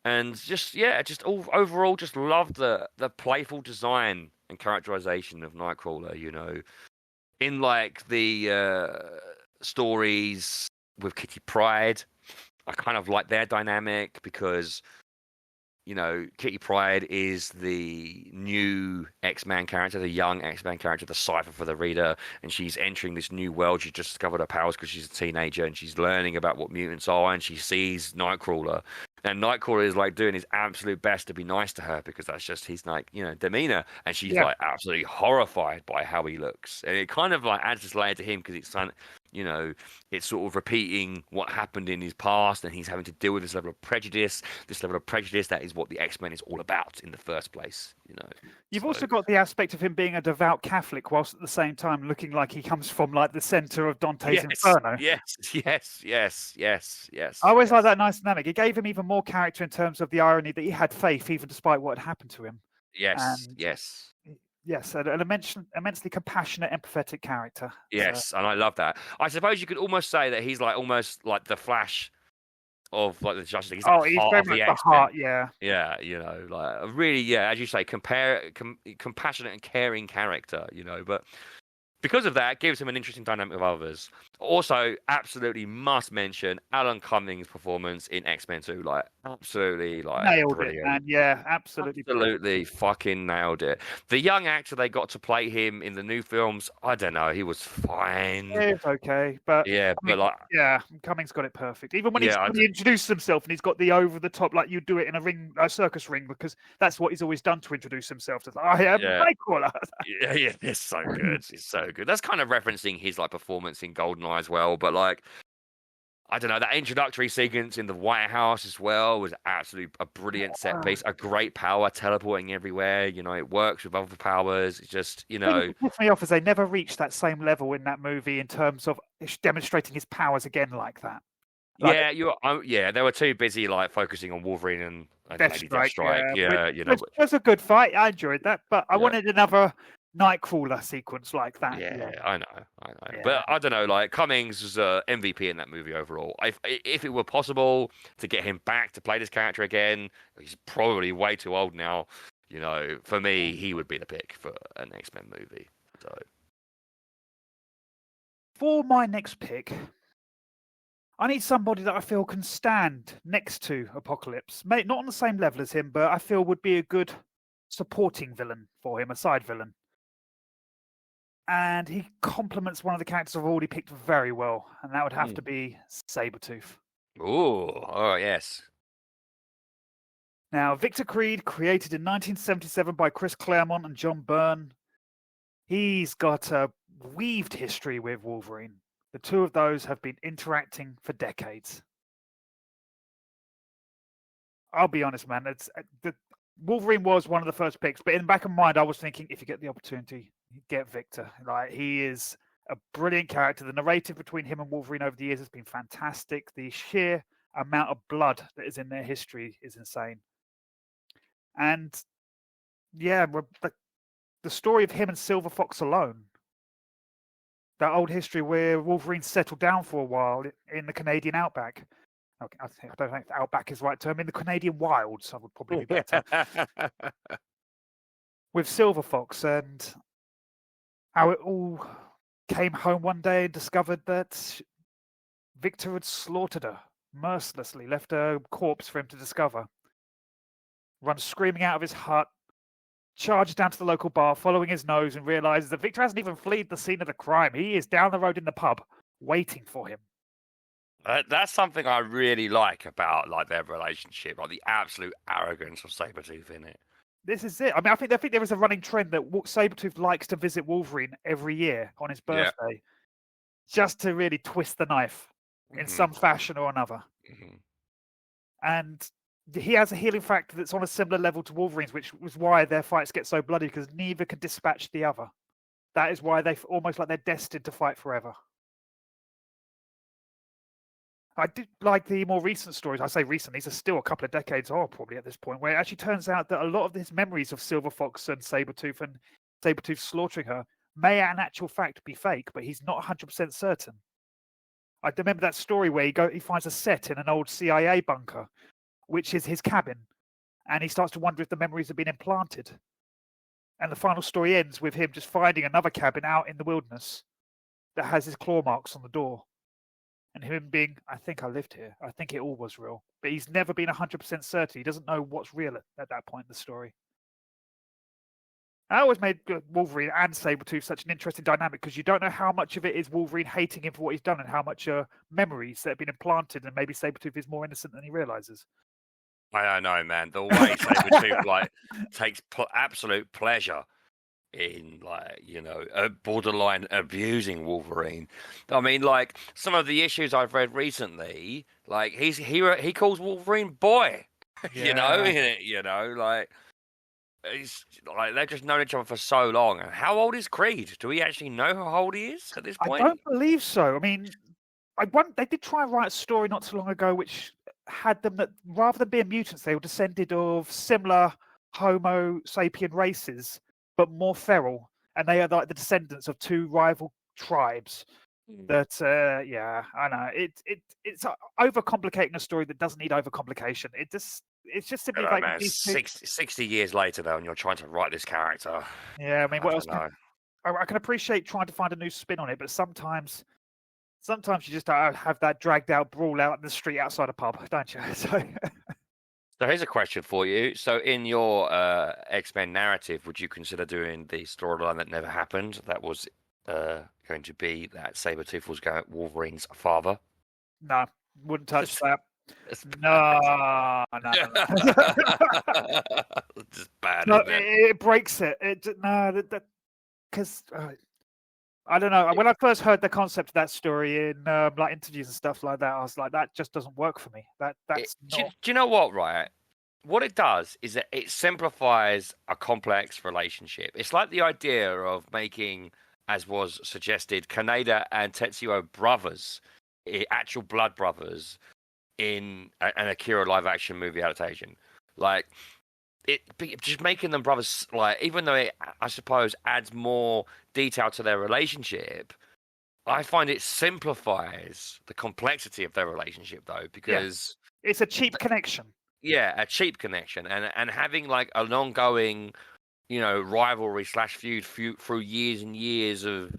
And overall, just love the playful design and characterization of Nightcrawler, in the stories with Kitty Pryde. I kind of like their dynamic because, Kitty Pryde is the new X-Man character, the young X-Man character, the cipher for the reader, and she's entering this new world. She just discovered her powers because she's a teenager, and she's learning about what mutants are, and she sees Nightcrawler. And Nightcrawler is doing his absolute best to be nice to her because that's just his demeanor, and she's absolutely horrified by how he looks. And it kind of adds this layer to him because it's it's sort of repeating what happened in his past, and he's having to deal with this level of prejudice. That is what the X-Men is all about in the first place. You've also got the aspect of him being a devout Catholic, whilst at the same time looking like he comes from the center of Dante's Inferno. Yes. I always like that nice dynamic. It gave him even more character in terms of the irony that he had faith even despite what had happened to him. Yes. Yes, an immensely compassionate, empathetic character. Yes, and I love that. I suppose you could almost say that he's almost like the Flash of the Justice League. He's very much the heart, yeah. Yeah, really, as you say, compassionate and caring character, but because of that, it gives him an interesting dynamic with others. Also, absolutely must mention Alan Cummings' performance in X-Men 2. Absolutely, nailed brilliant. It, man. Yeah, absolutely fucking nailed it. The young actor they got to play him in the new films, I don't know, he was fine. Yeah, it's okay, but Cummings got it perfect. Even when he introduces himself and he's got the over the top, you do it in a circus ring, because that's what he's always done to introduce himself. It's I am Nightcrawler. Yeah, it's so good. It's so good. That's kind of referencing his performance in GoldenEye as well, but I don't know, that introductory sequence in the White House as well was absolutely a brilliant set piece, a great power, teleporting everywhere. It works with other powers. It's just, What puts me off is they never reached that same level in that movie in terms of demonstrating his powers again like that. Yeah, they were too busy like focusing on Wolverine and Lady Deathstrike. Yeah, It was a good fight. I enjoyed that, but I wanted another Nightcrawler sequence like that. Yeah, I know. Yeah. But I don't know. Like Cummings was MVP in that movie overall. If it were possible to get him back to play this character again, he's probably way too old now. For me, he would be the pick for an X-Men movie. So, for my next pick, I need somebody that I feel can stand next to Apocalypse. Not on the same level as him, but I feel would be a good supporting villain for him, a side villain. And he complements one of the characters I've already picked very well, and that would have to be Sabretooth. Oh, yes. Now, Victor Creed, created in 1977 by Chris Claremont and John Byrne, he's got a weaved history with Wolverine. The two of those have been interacting for decades. I'll be honest, man. Wolverine was one of the first picks, but in the back of my mind, I was thinking, if you get the opportunity, get Victor. Like, he is a brilliant character. The narrative between him and Wolverine over the years has been fantastic. The sheer amount of blood that is in their history is insane. And yeah, the story of him and Silver Fox alone, that old history where Wolverine settled down for a while in the Canadian outback. Okay, I don't think outback is the right term. In the Canadian wilds, I would probably be better. With Silver Fox, and how it all came home one day and discovered that Victor had slaughtered her mercilessly, left a corpse for him to discover. Runs screaming out of his hut, charges down to the local bar, following his nose, and realizes that Victor hasn't even fled the scene of the crime. He is down the road in the pub, waiting for him. That's something I really like about their relationship, the absolute arrogance of Sabretooth in it. This is it. I mean, I think there is a running trend that Sabretooth likes to visit Wolverine every year on his birthday, just to really twist the knife in some fashion or another. And he has a healing factor that's on a similar level to Wolverine's, which was why their fights get so bloody, because neither can dispatch the other. That is why they're almost like they're destined to fight forever. I did like the more recent stories. I say recent; these are still a couple of decades old, probably at this point, where it actually turns out that a lot of his memories of Silver Fox and Sabretooth slaughtering her may, in actual fact, be fake, but he's not 100% certain. I remember that story where he finds a set in an old CIA bunker, which is his cabin, and he starts to wonder if the memories have been implanted. And the final story ends with him just finding another cabin out in the wilderness that has his claw marks on the door. And him being, I think I lived here. I think it all was real. But he's never been 100% certain. He doesn't know what's real at that point in the story. I always made Wolverine and Sabretooth such an interesting dynamic, because you don't know how much of it is Wolverine hating him for what he's done and how much are memories that have been implanted, and maybe Sabretooth is more innocent than he realizes. I don't know, man. The way Sabretooth takes absolute pleasure in borderline abusing Wolverine. I mean, some of the issues I've read recently, he calls Wolverine boy. They've just known each other for so long. How old is Creed? Do we actually know how old he is at this point? I don't believe so. I mean, they did try and write a story not too long ago which had them that rather than being mutants, they were descended of similar Homo sapien races, but more feral, and they are like the descendants of two rival tribes. That I know it's overcomplicating a story that doesn't need overcomplication. It's just simply like 60 years later though, and you're trying to write this character. Yeah, I mean, what else? I can appreciate trying to find a new spin on it, but sometimes you just have that dragged out brawl out in the street outside a pub, don't you? So here's a question for you. So in your X-Men narrative, would you consider doing the storyline that never happened? That was going to be that Sabretooth was Wolverine's father? No, wouldn't touch that. No. Just bad. No, it breaks it. Because I don't know. When I first heard the concept of that story in interviews and stuff like that, I was like, that just doesn't work for me. That's not... Do you know what, right? What it does is that it simplifies a complex relationship. It's like the idea of making, as was suggested, Kaneda and Tetsuo brothers actual blood brothers in an Akira live action movie adaptation. Like, just making them brothers, like, even though it, I suppose, adds more detail to their relationship, I find it simplifies the complexity of their relationship, though, because it's a cheap connection. Yeah, a cheap connection, and having like an ongoing, rivalry / feud through years and years of,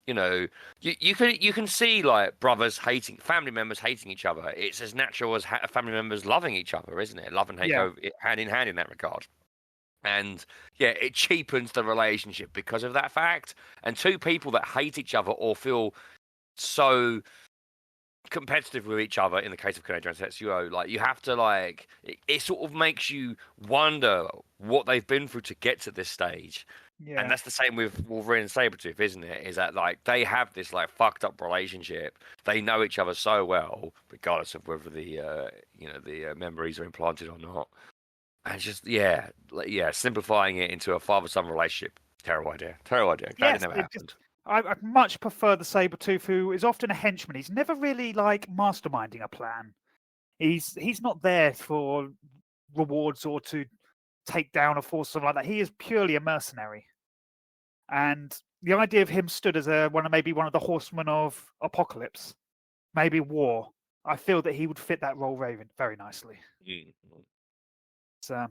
you can see like brothers hating, family members hating each other. It's as natural as family members loving each other, isn't it? Love and hate go hand in hand in that regard. And yeah, it cheapens the relationship because of that fact. And two people that hate each other or feel so competitive with each other, in the case of Canadian Tetsuo, like, you have to, like, it sort of makes you wonder what they've been through to get to this stage. Yeah. And that's the same with Wolverine and Sabretooth, isn't it? Is that, like, they have this, like, fucked up relationship. They know each other so well, regardless of whether the memories are implanted or not. And just, simplifying it into a father-son relationship. Terrible idea. Glad it never happened. I much prefer the Sabretooth, who is often a henchman. He's never really, like, masterminding a plan. He's not there for rewards or to take down a force or something like that. He is purely a mercenary. And the idea of him stood as maybe one of the horsemen of apocalypse, maybe war, I feel that he would fit that role very nicely. Mm-hmm. So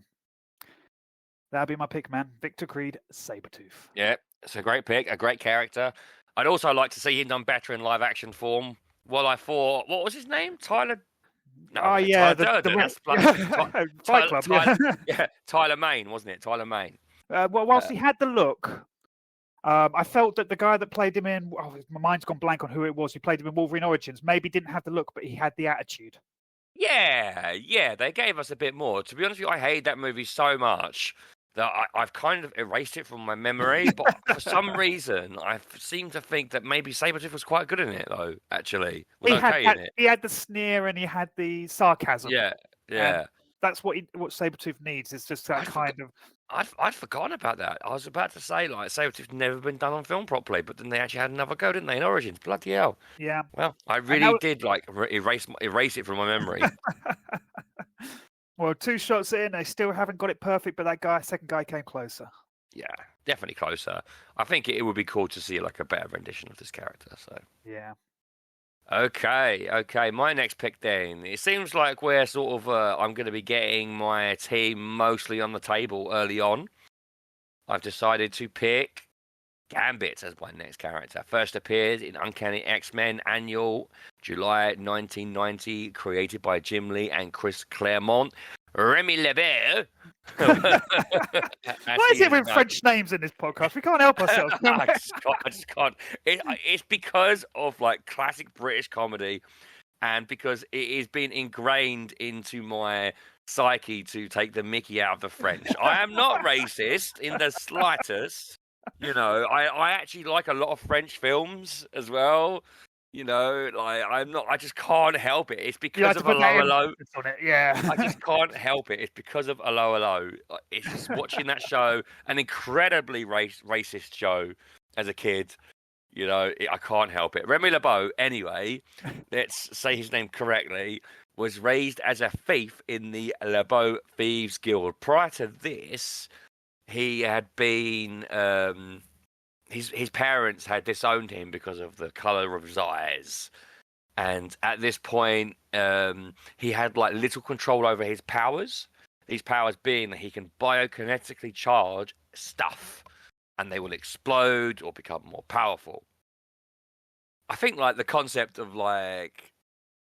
that'd be my pick, man. Victor Creed, Sabretooth. Yeah, it's a great pick, a great character. I'd also like to see him done better in live action form. Well, I thought, what was his name? Tyler? No, Tyler Fight Club. Tyler Mane, wasn't it? Tyler Mane. Whilst he had the look, I felt that the guy that played him in, my mind's gone blank on who it was, who played him in Wolverine Origins, maybe didn't have the look, but he had the attitude. Yeah, they gave us a bit more. To be honest with you, I hated that movie so much that I've kind of erased it from my memory, but for some reason, I seem to think that maybe Sabretooth was quite good in it, though, actually. He had the sneer and he had the sarcasm. Yeah. And that's what Sabretooth needs, is just that kind of... I'd forgotten about that. I was about to say, like, Sabretooth's never been done on film properly, but then they actually had another go, didn't they, in Origins? Bloody hell. Yeah. Well, I really did, like, erase it from my memory. Well, 2 shots in, they still haven't got it perfect, but that second guy came closer. Yeah, definitely closer. I think it would be cool to see, like, a better rendition of this character, so... Yeah. Okay. My next pick then. It seems like we're sort of, I'm going to be getting my team mostly on the table early on. I've decided to pick Gambit as my next character. First appeared in Uncanny X-Men Annual, July 1990, created by Jim Lee and Chris Claremont. Remy LeBeau. Why is it with French names in this podcast? We can't help ourselves. I just can't. It's because of, like, classic British comedy, and because it is being ingrained into my psyche to take the mickey out of the French. I am not racist in the slightest. I actually like a lot of French films as well. I'm not. I just can't help it. It's because of Allo. Yeah, I just can't help it. It's because of Allo. It's just watching that show, an incredibly racist show as a kid. I can't help it. Remy LeBeau, anyway, let's say his name correctly, was raised as a thief in the LeBeau Thieves Guild. Prior to this, he had been. His parents had disowned him because of the colour of his eyes. And at this point, he had, like, little control over his powers. These powers being that he can biokinetically charge stuff and they will explode or become more powerful. I think, like, the concept of, like,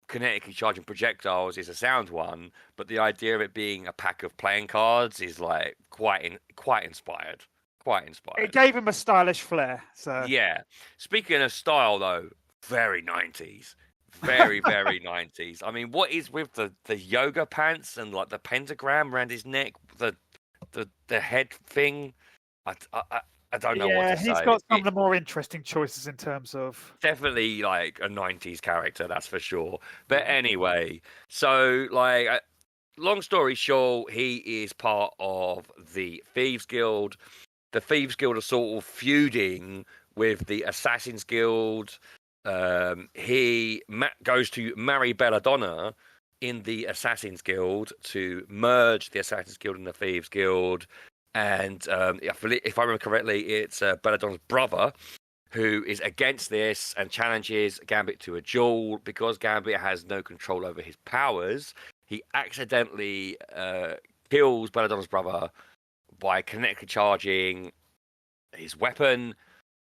kinetically charging projectiles is a sound one, but the idea of it being a pack of playing cards is, like, quite inspired. Quite inspired. It gave him a stylish flair. So yeah. Speaking of style, though, very 90s. Very, very 90s. I mean, what is with the yoga pants and, like, the pentagram around his neck, the head thing? I don't know what to say. Yeah, he's got some of the more interesting choices in terms of... Definitely, like, a 90s character, that's for sure. But anyway, so, like, long story short, he is part of the Thieves Guild. The Thieves Guild are sort of feuding with the Assassins Guild. he goes to marry Belladonna in the Assassin's Guild to merge the Assassin's Guild and the Thieves Guild. And if I remember correctly, it's Belladonna's brother who is against this and challenges Gambit to a duel. Because Gambit has no control over his powers, he accidentally kills Belladonna's brother by kinetically charging his weapon.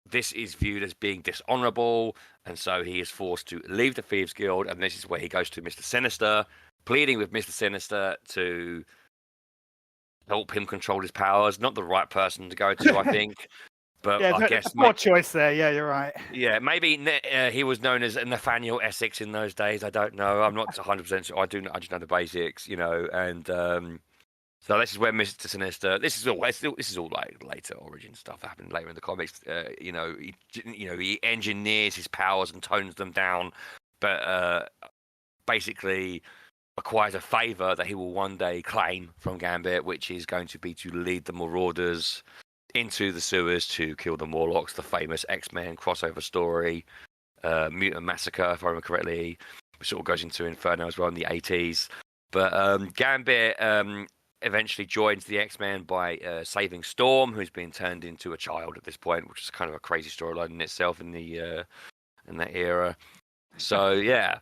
This is viewed as being dishonorable, and so he is forced to leave the Thieves Guild, and this is where he goes to Mr. Sinister, pleading with Mr. Sinister to help him control his powers. Not the right person to go to, I think. But yeah, I guess more choice there. Yeah, you're right. Yeah, maybe he was known as Nathaniel Essex in those days. I don't know. I'm not 100% sure. I just know the basics, and so this is where Mr. Sinister. This is all like later origin stuff happened later in the comics. He engineers his powers and tones them down, but basically acquires a favor that he will one day claim from Gambit, which is going to be to lead the Marauders into the sewers to kill the Morlocks, the famous X-Men crossover story, Mutant Massacre, if I remember correctly, which sort of goes into Inferno as well in the 80s. But Gambit eventually joins the X-Men by saving Storm, who's been turned into a child at this point, which is kind of a crazy storyline in itself in that era. So yeah,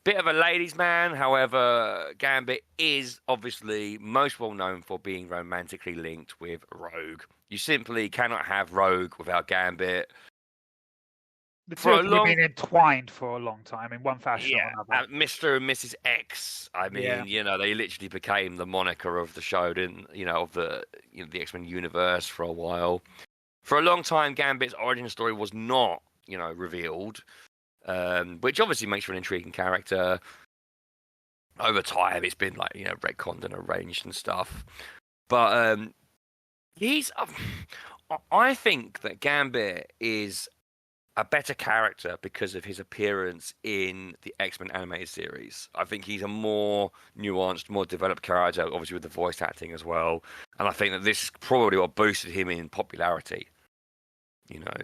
bit of a ladies' man. However, Gambit is obviously most well known for being romantically linked with Rogue. You simply cannot have Rogue without Gambit. The two of them have been entwined for a long time in one fashion or another. Mr. and Mrs. X. I mean, they literally became the moniker of the show, of the X-Men universe for a while. For a long time, Gambit's origin story was not, revealed, which obviously makes for an intriguing character. Over time, it's been retconned and arranged and stuff. But I think that Gambit is a better character because of his appearance in the X-Men animated series. I think he's a more nuanced, more developed character, obviously with the voice acting as well. And I think that this is probably what boosted him in popularity.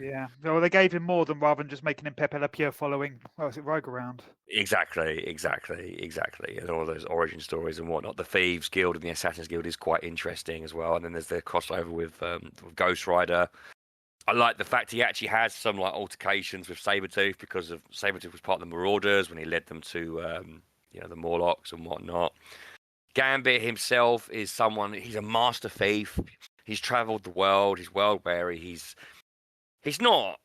Yeah. Well, they gave him more than rather than just making him Pepe Le Pew following, Rogue around. Exactly. And all those origin stories and whatnot. The Thieves Guild and the Assassins Guild is quite interesting as well. And then there's the crossover with Ghost Rider. I like the fact he actually has some altercations with Sabretooth because of Sabretooth was part of the Marauders when he led them to the Morlocks and whatnot. Gambit himself is he's a master thief. He's travelled the world. He's world weary. He's not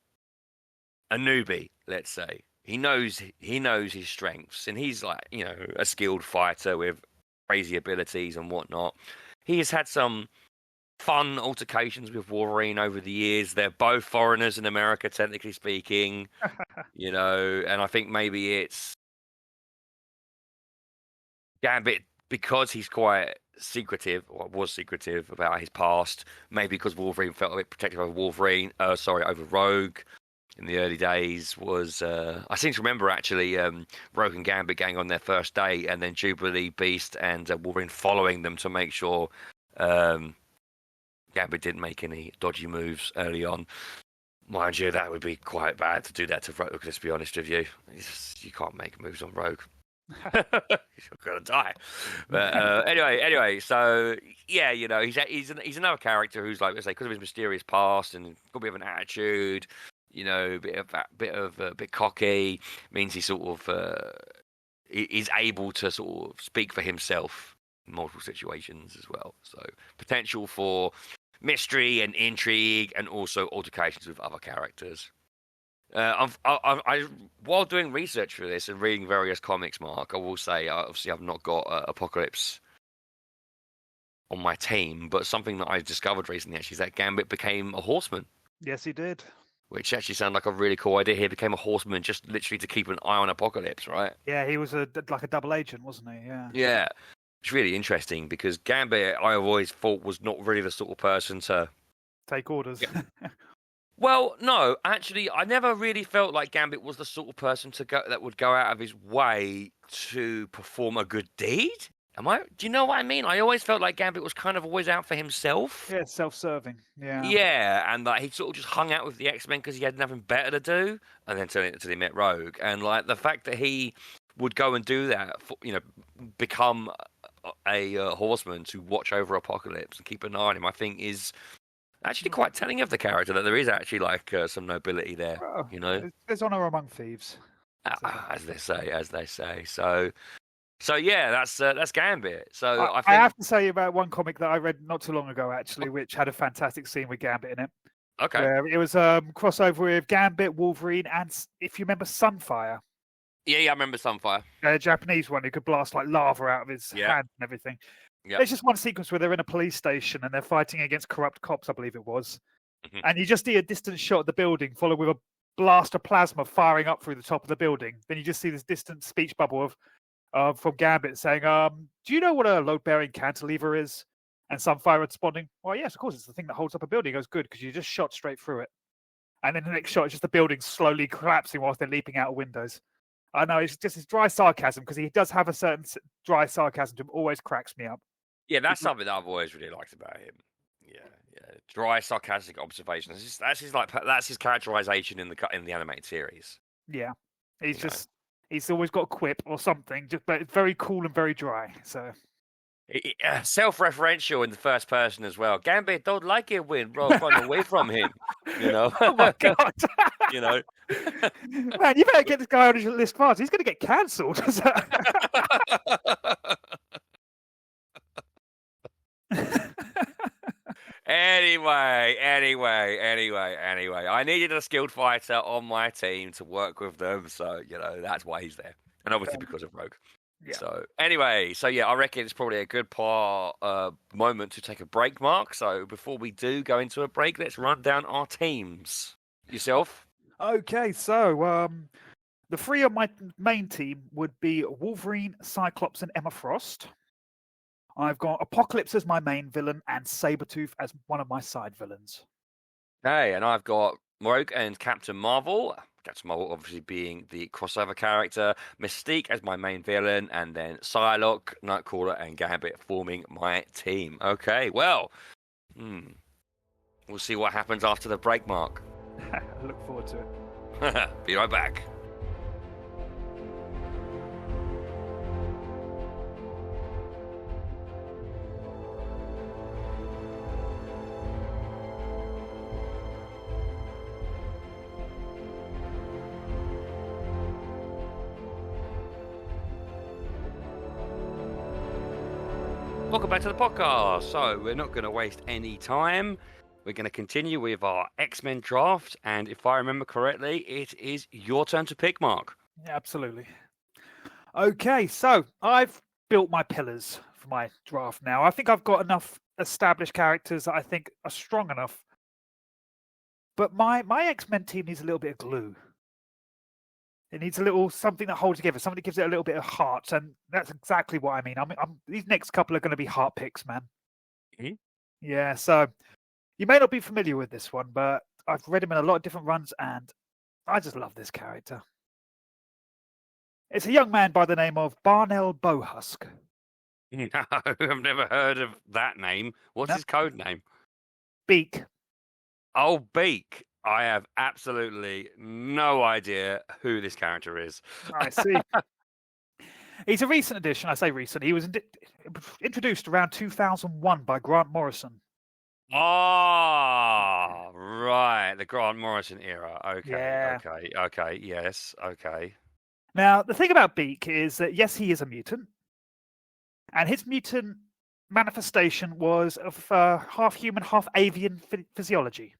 a newbie, let's say. He knows his strengths, and he's a skilled fighter with crazy abilities and whatnot. He has had some fun altercations with Wolverine over the years. They're both foreigners in America, technically speaking, and I think maybe it's Gambit because he's quite secretive, or was secretive about his past. Maybe because Wolverine felt a bit protective over Rogue in the early days. I seem to remember actually Rogue and Gambit going on their first date, and then Jubilee, Beast, and Wolverine following them to make sure Gambit didn't make any dodgy moves early on. Mind you, that would be quite bad to do that to Rogue, let's be honest with you. You can't make moves on Rogue. You're gonna die. But anyway, so yeah, he's another character who's because of his mysterious past and got a bit of an attitude, a bit cocky, means he sort of is able to sort of speak for himself in multiple situations as well. So potential for mystery and intrigue, and also altercations with other characters. While doing research for this and reading various comics, Mark, I will say, obviously, I've not got Apocalypse on my team, but something that I discovered recently actually is that Gambit became a horseman. Yes, he did. Which actually sounded like a really cool idea. He became a horseman just literally to keep an eye on Apocalypse, right? Yeah, he was a double agent, wasn't he? Yeah. Yeah. It's really interesting because Gambit, I always thought, was not really the sort of person to take orders. Well, no, actually, I never really felt like Gambit was the sort of person that would go out of his way to perform a good deed. Do you know what I mean? I always felt like Gambit was kind of always out for himself. Yeah, self-serving. Yeah. Yeah, and like he sort of just hung out with the X-Men because he had nothing better to do, and then until he met Rogue, and like the fact that he would go and do that, become a horseman to watch over Apocalypse and keep an eye on him, I think is actually quite telling of the character, that there is actually like some nobility there. Well, there's honor among thieves, as they say. So yeah, that's Gambit. So I have to say about one comic that I read not too long ago, actually, which had a fantastic scene with Gambit in it. Okay. Where it was crossover with Gambit, Wolverine, and if you remember, Sunfire. Yeah, I remember Sunfire. A Japanese one who could blast like lava out of his hand and everything. Yeah. There's just one sequence where they're in a police station and they're fighting against corrupt cops, I believe it was. Mm-hmm. And you just see a distant shot of the building followed with a blast of plasma firing up through the top of the building. Then you just see this distant speech bubble from Gambit saying, do you know what a load-bearing cantilever is? And Sunfire responding, well, yes, of course, it's the thing that holds up a building. He goes, good, because you just shot straight through it. And then the next shot is just the building slowly collapsing whilst they're leaping out of windows. I know, it's just his dry sarcasm, because he does have a certain dry sarcasm to him, always cracks me up. Yeah, that's something that I've always really liked about him. Yeah. Dry, sarcastic observations. That's his characterization in the animated series. Yeah. He's always got a quip or something, but it's very cool and very dry. So self-referential in the first person as well. Gambit don't like it when Rogue run away from him. Oh my god! Man, you better get this guy on your list fast. He's going to get cancelled. Anyway. I needed a skilled fighter on my team to work with them, so that's why he's there, and obviously because of Rogue. Yeah. So anyway, I reckon it's probably a good moment to take a break, Mark. So before we do go into a break, let's run down our teams. Yourself? Okay, so the three on my main team would be Wolverine, Cyclops, and Emma Frost. I've got Apocalypse as my main villain and Sabretooth as one of my side villains. Hey, and I've got Rogue and Captain Marvel. Captain Marvel obviously being the crossover character, Mystique as my main villain, and then Psylocke, Nightcrawler, and Gambit forming my team. Okay, well, we'll see what happens after the break, Mark. I look forward to it. Be right back. Welcome back to the podcast. So we're not going to waste any time. We're going to continue with our X-Men draft. And if I remember correctly, it is your turn to pick, Mark. Yeah, absolutely. Okay, so I've built my pillars for my draft now. I think I've got enough established characters that I think are strong enough. But my X-Men team needs a little bit of glue. It needs a little something that holds together, something that gives it a little bit of heart, and that's exactly what I mean. These next couple are going to be heart picks, man. Mm-hmm. Yeah, so you may not be familiar with this one, but I've read him in a lot of different runs, and I just love this character. It's a young man by the name of Barnell Bowhusk. No, I've never heard of that name. What's his code name? Beak. Oh, Beak. I have absolutely no idea who this character is. I see. He's a recent addition. I say recent. He was introduced around 2001 by Grant Morrison. Oh, right. The Grant Morrison era. Okay. Yeah. Okay. Yes. Okay. Now, the thing about Beak is that, yes, he is a mutant. And his mutant manifestation was of half human, half avian physiology.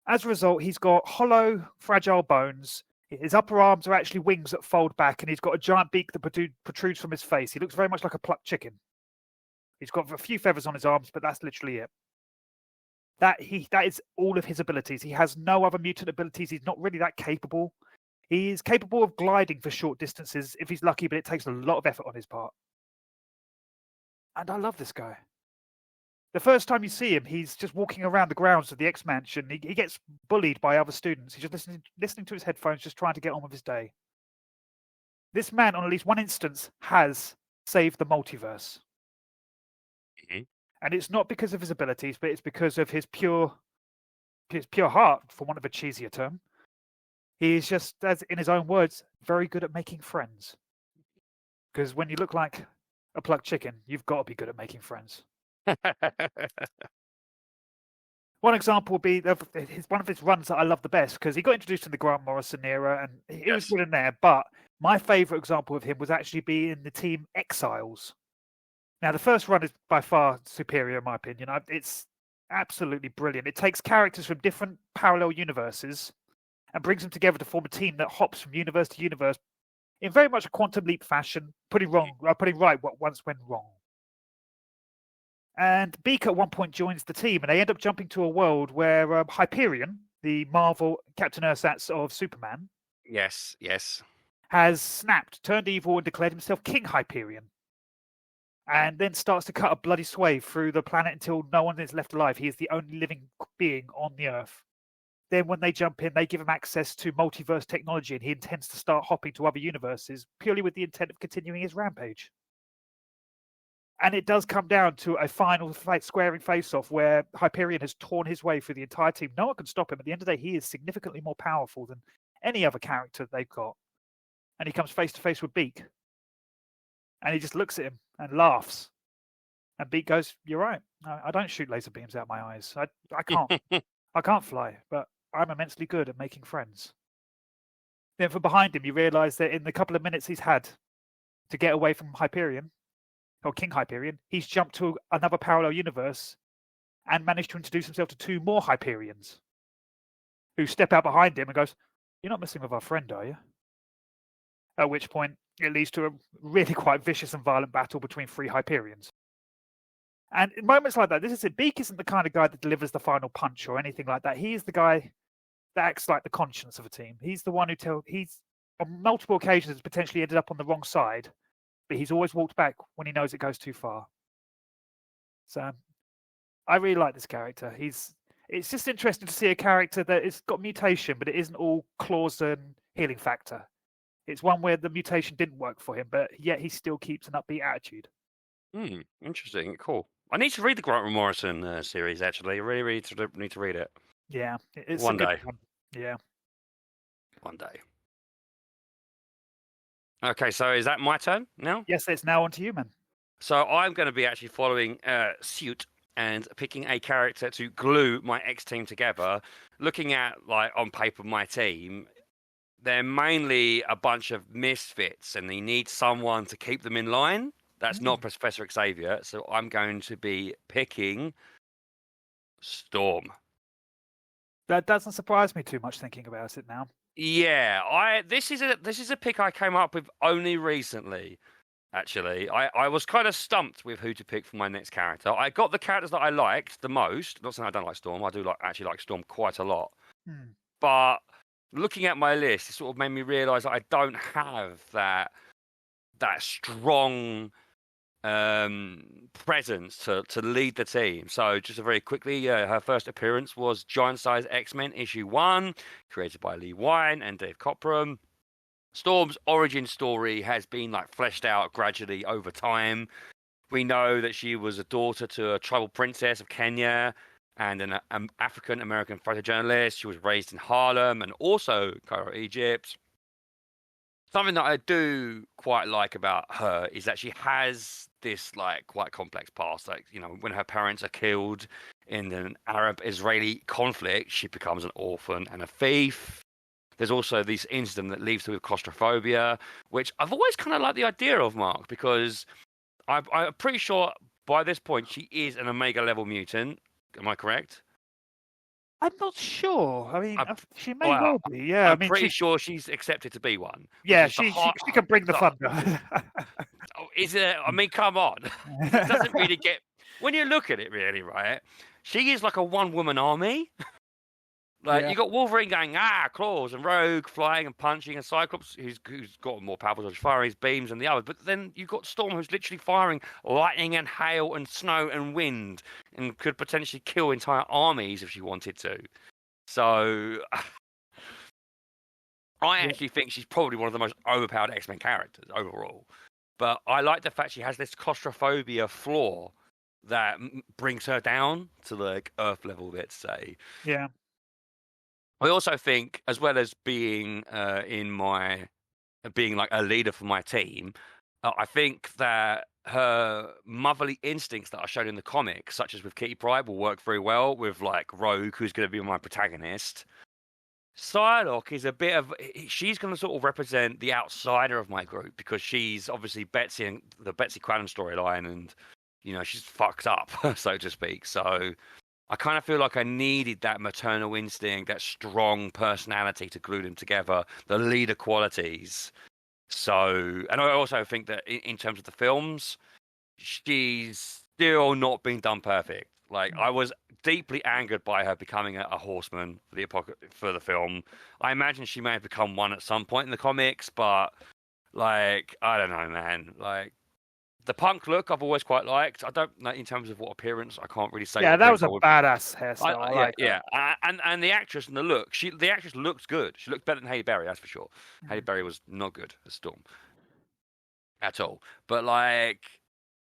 As a result, he's got hollow, fragile bones. His upper arms are actually wings that fold back, and he's got a giant beak that protrudes from his face. He looks very much like a plucked chicken. He's got a few feathers on his arms, but that's literally it. That is all of his abilities. He has no other mutant abilities. He's not really that capable. He is capable of gliding for short distances if he's lucky, but it takes a lot of effort on his part. And I love this guy. The first time you see him, he's just walking around the grounds of the X-Mansion. He gets bullied by other students. He's just listening to his headphones, just trying to get on with his day. This man, on at least one instance, has save the multiverse. Mm-hmm. And it's not because of his abilities, but it's because of his pure heart, for want of a cheesier term. He's just, as in his own words, very good at making friends. Because when you look like a plucked chicken, you've got to be good at making friends. One example would be one of his runs that I love the best, because he got introduced in the Grant Morrison era, and he was good in there. But my favourite example of him was actually being the team Exiles. Now, the first run is by far superior, in my opinion. It's absolutely brilliant. It takes characters from different parallel universes and brings them together to form a team that hops from universe to universe in very much a Quantum Leap fashion, putting right what once went wrong. And Beak at one point joins the team, and they end up jumping to a world where Hyperion, the Marvel Captain Ersatz of Superman, yes, has snapped, turned evil, and declared himself King Hyperion. And then starts to cut a bloody swathe through the planet until no one is left alive. He is the only living being on the Earth. Then when they jump in, they give him access to multiverse technology, and he intends to start hopping to other universes purely with the intent of continuing his rampage. And it does come down to a final squaring face-off where Hyperion has torn his way through the entire team. No one can stop him. At the end of the day, he is significantly more powerful than any other character they've got. And he comes face-to-face with Beak. And he just looks at him and laughs. And Beak goes, "You're right. I don't shoot laser beams out my eyes. I can't. I can't fly, but I'm immensely good at making friends." Then from behind him, you realise that in the couple of minutes he's had to get away from Hyperion, or King Hyperion, he's jumped to another parallel universe and managed to introduce himself to two more Hyperions who step out behind him and goes, "You're not messing with our friend, are you?" At which point, it leads to a really quite vicious and violent battle between three Hyperions. And in moments like that, this is it. Beak isn't the kind of guy that delivers the final punch or anything like that. He is the guy that acts like the conscience of a team. He's the one he's on multiple occasions has potentially ended up on the wrong side, but he's always walked back when he knows it goes too far. So I really like this character. It's just interesting to see a character that has got mutation, but it isn't all claws and healing factor. It's one where the mutation didn't work for him, but yet he still keeps an upbeat attitude. Interesting. Cool. I need to read the Grant Morrison series, actually. I really need to read it. Yeah. It's one day. Yeah. One day. Okay, so is that my turn now? Yes, it's now on to you, man. So I'm going to be actually following suit and picking a character to glue my X team together. Looking at, like, on paper, my team, they're mainly a bunch of misfits, and they need someone to keep them in line. That's not Professor Xavier, so I'm going to be picking Storm. That doesn't surprise me too much thinking about it now. Yeah, this is a pick I came up with only recently. Actually, I was kind of stumped with who to pick for my next character. I got the characters that I liked the most. Not saying I don't like Storm. I do actually like Storm quite a lot. But looking at my list, it sort of made me realise that I don't have that strong presence to lead the team. So just very quickly, her first appearance was Giant Size X-Men issue 1, created by Lee Wein and Dave Cockrum. Storm's origin story has been fleshed out gradually over time. We know that she was a daughter to a tribal princess of Kenya and an African-American photojournalist. She was raised in Harlem and also Cairo, Egypt. Something that I do quite like about her is that she has this quite complex past. When her parents are killed in an Arab-Israeli conflict, she becomes an orphan and a thief. There's also this incident that leaves her with claustrophobia, which I've always kind of liked the idea of, Mark, because I'm pretty sure by this point she is an Omega level mutant. Am I correct? I'm not sure. I mean, she may well be. Yeah, I'm pretty sure she's accepted to be one. Yeah, she can bring the thunder. Is it? I mean, come on. It doesn't really get. When you look at it, really, right? She is like a one-woman army. You got Wolverine going claws, and Rogue flying and punching, and Cyclops who's got more powerful, just firing his beams and the others. But then you've got Storm who's literally firing lightning and hail and snow and wind, and could potentially kill entire armies if she wanted to. So I actually think she's probably one of the most overpowered X-Men characters overall. but I like the fact she has this claustrophobia flaw that brings her down to like Earth level, let's say. Yeah. I also think, as well as being being like a leader for my team, I think that her motherly instincts that are shown in the comics, such as with Kitty Pryde, will work very well with like Rogue, who's going to be my protagonist. Psylocke is she's going to sort of represent the outsider of my group because she's obviously Betsy and the Betsy Quantum storyline, and she's fucked up, so to speak. So I kind of feel like I needed that maternal instinct, that strong personality to glue them together, the leader qualities. So, and I also think that in terms of the films, she's still not been done perfect. Like, I was deeply angered by her becoming a horseman for the film. I imagine she may have become one at some point in the comics, but like, I don't know, man. Like, the punk look I've always quite liked. I don't know in terms of what appearance. I can't really say. Yeah, that was a badass hairstyle. Yeah. And the actress and the look. The actress looks good. She looks better than Halle Berry, that's for sure. Halle Berry was not good as Storm at all. But like,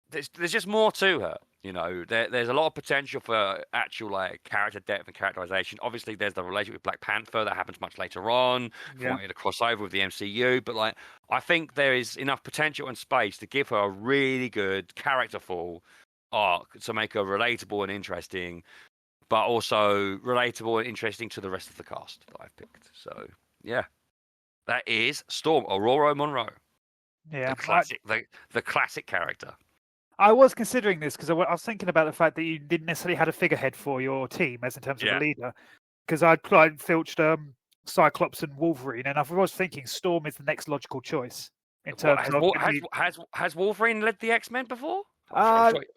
there's just more to her. There's a lot of potential for actual like character depth and characterization. Obviously, there's the relationship with Black Panther that happens much later on. If you wanted to cross over with the MCU, but like, I think there is enough potential and space to give her a really good characterful arc to make her relatable and interesting, but also relatable and interesting to the rest of the cast that I've picked. So yeah, that is Storm, Aurora Monroe. Yeah, the classic character. I was considering this because I was thinking about the fact that you didn't necessarily have a figurehead for your team as in terms of a leader. Because I'd filched Cyclops and Wolverine, and I was thinking Storm is the next logical choice in terms of. Has Wolverine led the X-Men before?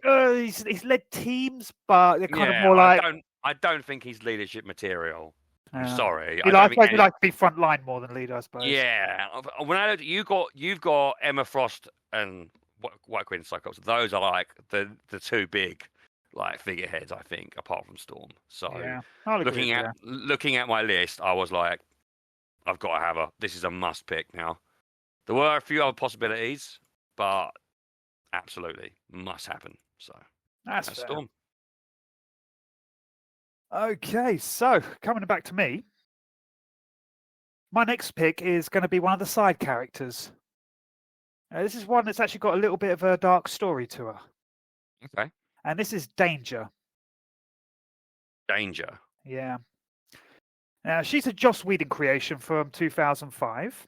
He's led teams, but they're kind of more like. I don't think he's leadership material. I'm sorry. You'd like to be front line more than leader, I suppose. Yeah. When I look, you've got Emma Frost and White Queen and Cyclops. Those are like the two big like figureheads, I think, apart from Storm. So looking at my list, I was like, I've got to have her. This is a must pick now. There were a few other possibilities, but absolutely must happen. So that's Storm. Okay, so coming back to me, my next pick is going to be one of the side characters. This is one that's actually got a little bit of a dark story to her. Okay. And this is Danger. Danger. Yeah. Now, she's a Joss Whedon creation from 2005.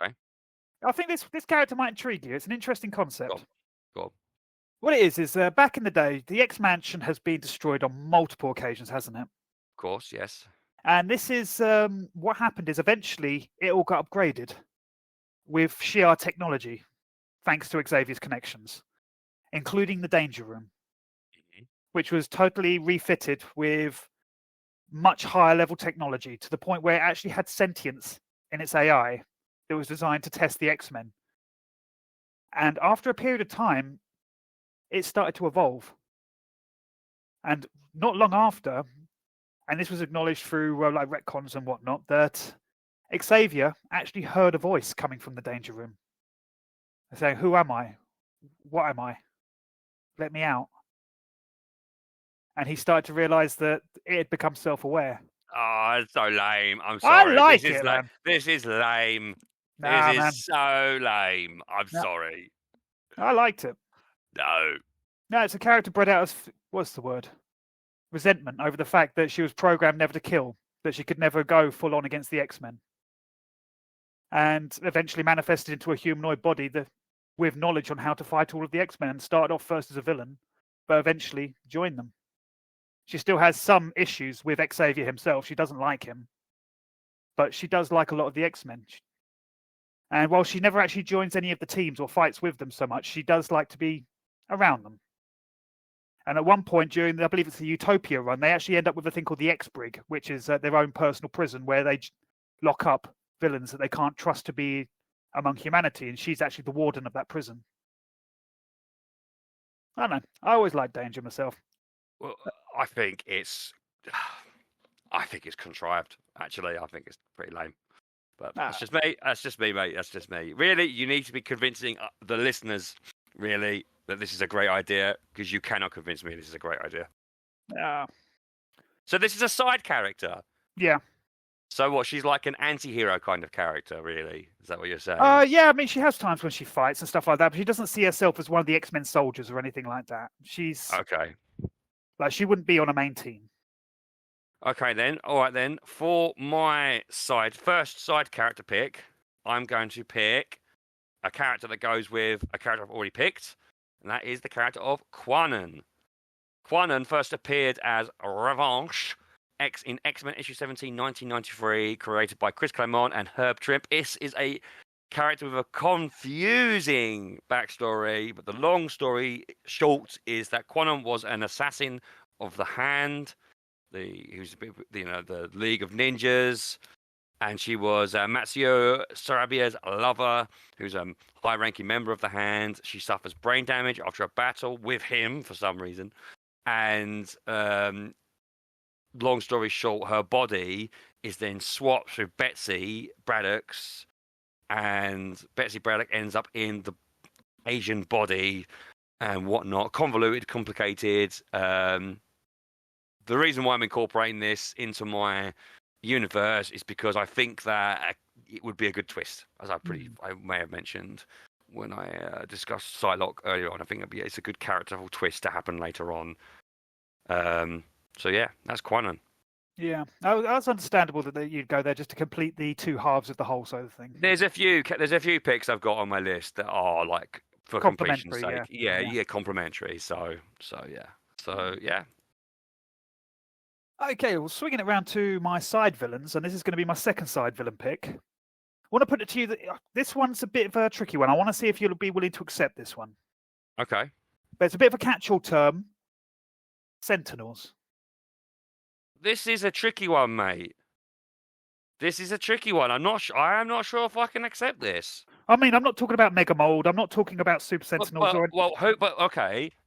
Okay. I think this character might intrigue you. It's an interesting concept. Go on. What it is back in the day, the X-Mansion has been destroyed on multiple occasions, hasn't it? Of course, yes. And this is what happened is eventually it all got upgraded with Shi'ar technology, thanks to Xavier's connections, including the Danger Room, which was totally refitted with much higher level technology to the point where it actually had sentience in its AI that was designed to test the X-Men. And after a period of time, it started to evolve. And not long after, and this was acknowledged through like retcons and whatnot, that Xavier actually heard a voice coming from the Danger Room saying, "Who am I? What am I? Let me out." And he started to realize that it had become self-aware. Oh, it's so lame. I'm sorry. I like it, man. This is lame. This is so lame. I'm sorry. I liked it. No, it's a character bred out of, what's the word? Resentment over the fact that she was programmed never to kill, that she could never go full on against the X-Men. And eventually manifested into a humanoid body with knowledge on how to fight all of the X-Men, and started off first as a villain, but eventually joined them. She still has some issues with Xavier himself. She doesn't like him, but she does like a lot of the X-Men. And while she never actually joins any of the teams or fights with them so much, she does like to be around them. And at one point during, I believe it's the Utopia run, they actually end up with a thing called the X-Brig, which is their own personal prison where they lock up villains that they can't trust to be among humanity. And she's actually the warden of that prison. I don't know. I always liked Danger myself. Well, I think it's contrived. Actually, I think it's pretty lame. But that's just me. That's just me, mate. That's just me. Really, you need to be convincing the listeners, really, that this is a great idea, because you cannot convince me this is a great idea. Yeah. So this is a side character. Yeah. So what? She's like an anti-hero kind of character, really? Is that what you're saying? Yeah. I mean, she has times when she fights and stuff like that, but she doesn't see herself as one of the X-Men soldiers or anything like that. She's okay. Like, she wouldn't be on a main team. Okay, then. All right, then. For my first side character pick, I'm going to pick a character that goes with a character I've already picked, and that is the character of Quanon. Quanon first appeared as Revanche in X-Men issue 17, 1993, created by Chris Claremont and Herb Trimpe. This is a character with a confusing backstory, but the long story short is that Quanon was an assassin of the Hand, the League of Ninjas, and she was Matsuo Sarabia's lover, who's a high-ranking member of the Hand. She suffers brain damage after a battle with him for some reason, and long story short, her body is then swapped with Betsy Braddock's, and Betsy Braddock ends up in the Asian body and whatnot. Convoluted, complicated. The reason why I'm incorporating this into my universe is because I think that it would be a good twist, as I may have mentioned when I discussed Psylocke earlier on. I think it's a good characterful twist to happen later on. So yeah, that's Quanon. Yeah, that's understandable that you'd go there just to complete the two halves of the whole sort of thing. There's a few picks I've got on my list that are like for completion's sake. Yeah, complimentary. So yeah. Okay, well, swinging it around to my side villains, and this is going to be my second side villain pick. I want to put it to you that this one's a bit of a tricky one. I want to see if you'll be willing to accept this one. Okay. But it's a bit of a catch-all term. Sentinels. This is a tricky one, mate. This is a tricky one. I am not sure if I can accept this. I mean, I'm not talking about Mega Mold. I'm not talking about Super Sentinels.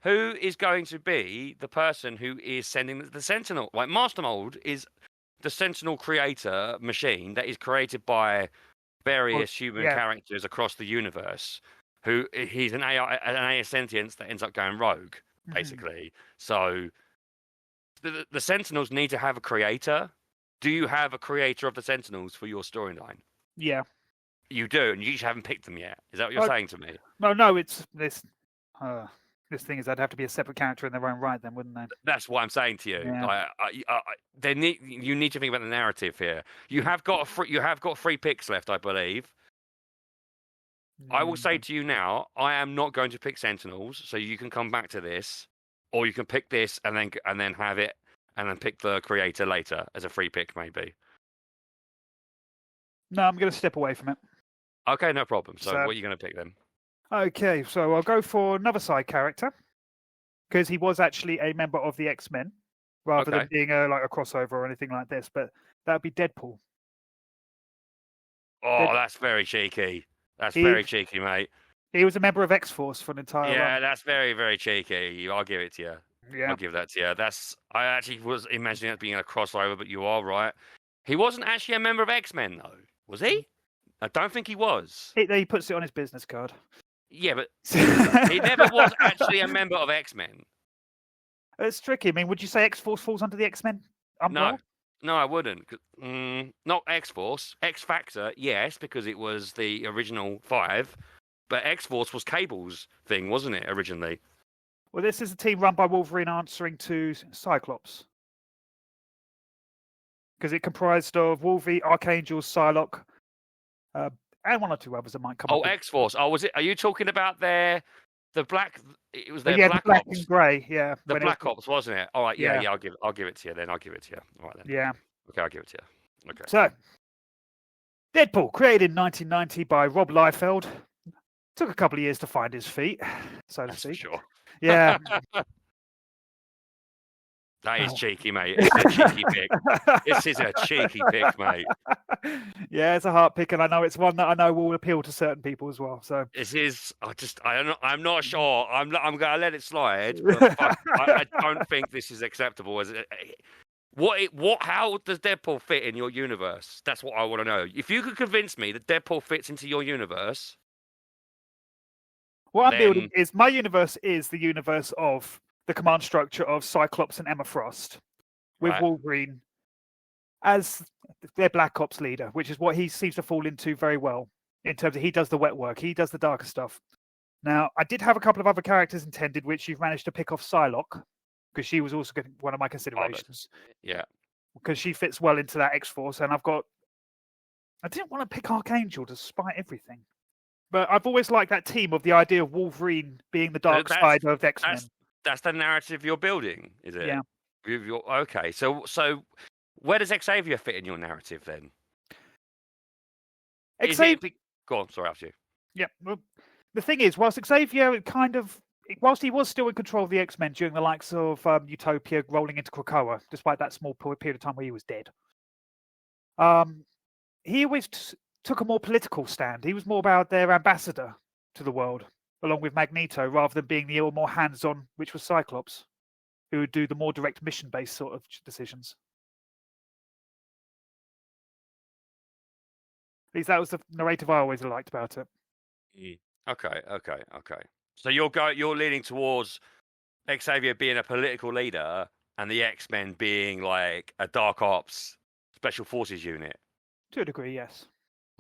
Who is going to be the person who is sending the Sentinel? Like, Master Mold is the Sentinel creator machine that is created by various human characters across the universe. He's an AI sentience that ends up going rogue, basically. So the Sentinels need to have a creator. Do you have a creator of the Sentinels for your storyline? Yeah. You do, and you just haven't picked them yet. Is that what you're saying to me? No, it's this. This thing is, they'd have to be a separate character in their own right, then, wouldn't they? That's what I'm saying to you. Yeah. You need to think about the narrative here. You have got three picks left, I believe. I will say to you now, I am not going to pick Sentinels, so you can come back to this, or you can pick this and then have it, and then pick the creator later as a free pick, maybe. No, I'm going to step away from it. Okay, no problem. So what are you going to pick then? Okay, so I'll go for another side character, because he was actually a member of the X-Men, rather than being a crossover or anything like this, but that would be Deadpool. Oh, that's very cheeky. That's very cheeky, mate. He was a member of X-Force for an entire run. Yeah, that's very, very cheeky. I'll give it to you. Yeah. I'll give that to you. I actually was imagining it being a crossover, but you are right. He wasn't actually a member of X-Men, though, was he? I don't think he was. He puts it on his business card. Yeah, but he never was actually a member of X-Men. It's tricky. I mean, would you say X-Force falls under the X-Men umbrella? No, I wouldn't. Not X-Force. X-Factor, yes, because it was the original 5. But X-Force was Cable's thing, wasn't it, originally? Well, this is a team run by Wolverine answering to Cyclops. Because it comprised of Wolverine, Archangel, Psylocke, and one or two others that might come up. Oh, X-Force. Oh, was it? Are you talking about the black? It was their Black Ops. And grey. Yeah, the Black Ops, wasn't it? All right. Yeah. I'll give it to you then. All right then. Yeah. Okay, I'll give it to you. Okay. So, Deadpool, created in 1990 by Rob Liefeld, took a couple of years to find his feet, so to speak. Sure. Yeah. That is cheeky, mate. It's a cheeky pick. This is a cheeky pick, mate. Yeah, it's a hard pick, and I know it's one that I know will appeal to certain people as well. So this is. I'm not sure. I'm going to let it slide. But I don't think this is acceptable. How does Deadpool fit in your universe? That's what I want to know. If you could convince me that Deadpool fits into your universe, what I'm building is my universe is the universe of the command structure of Cyclops and Emma Frost, with Wolverine as their Black Ops leader, which is what he seems to fall into very well in terms of he does the wet work, he does the darker stuff. Now, I did have a couple of other characters intended, which you've managed to pick off Psylocke, because she was also one of my considerations. Yeah. Because she fits well into that X-Force, and I didn't want to pick Archangel despite everything. But I've always liked that team of the idea of Wolverine being the dark side of X-Men. That's the narrative you're building, is it? Yeah. Okay, so where does Xavier fit in your narrative then? Go on, sorry, after you. Yeah, well, the thing is, whilst Xavier whilst he was still in control of the X-Men during the likes of Utopia rolling into Krakoa, despite that small period of time where he was dead, he always took a more political stand. He was more about their ambassador to the world, along with Magneto, rather than being the more hands-on, which was Cyclops, who would do the more direct mission-based sort of decisions. At least that was the narrative I always liked about it. Okay. So you're leaning towards Xavier being a political leader and the X-Men being like a dark ops special forces unit. To a degree, yes.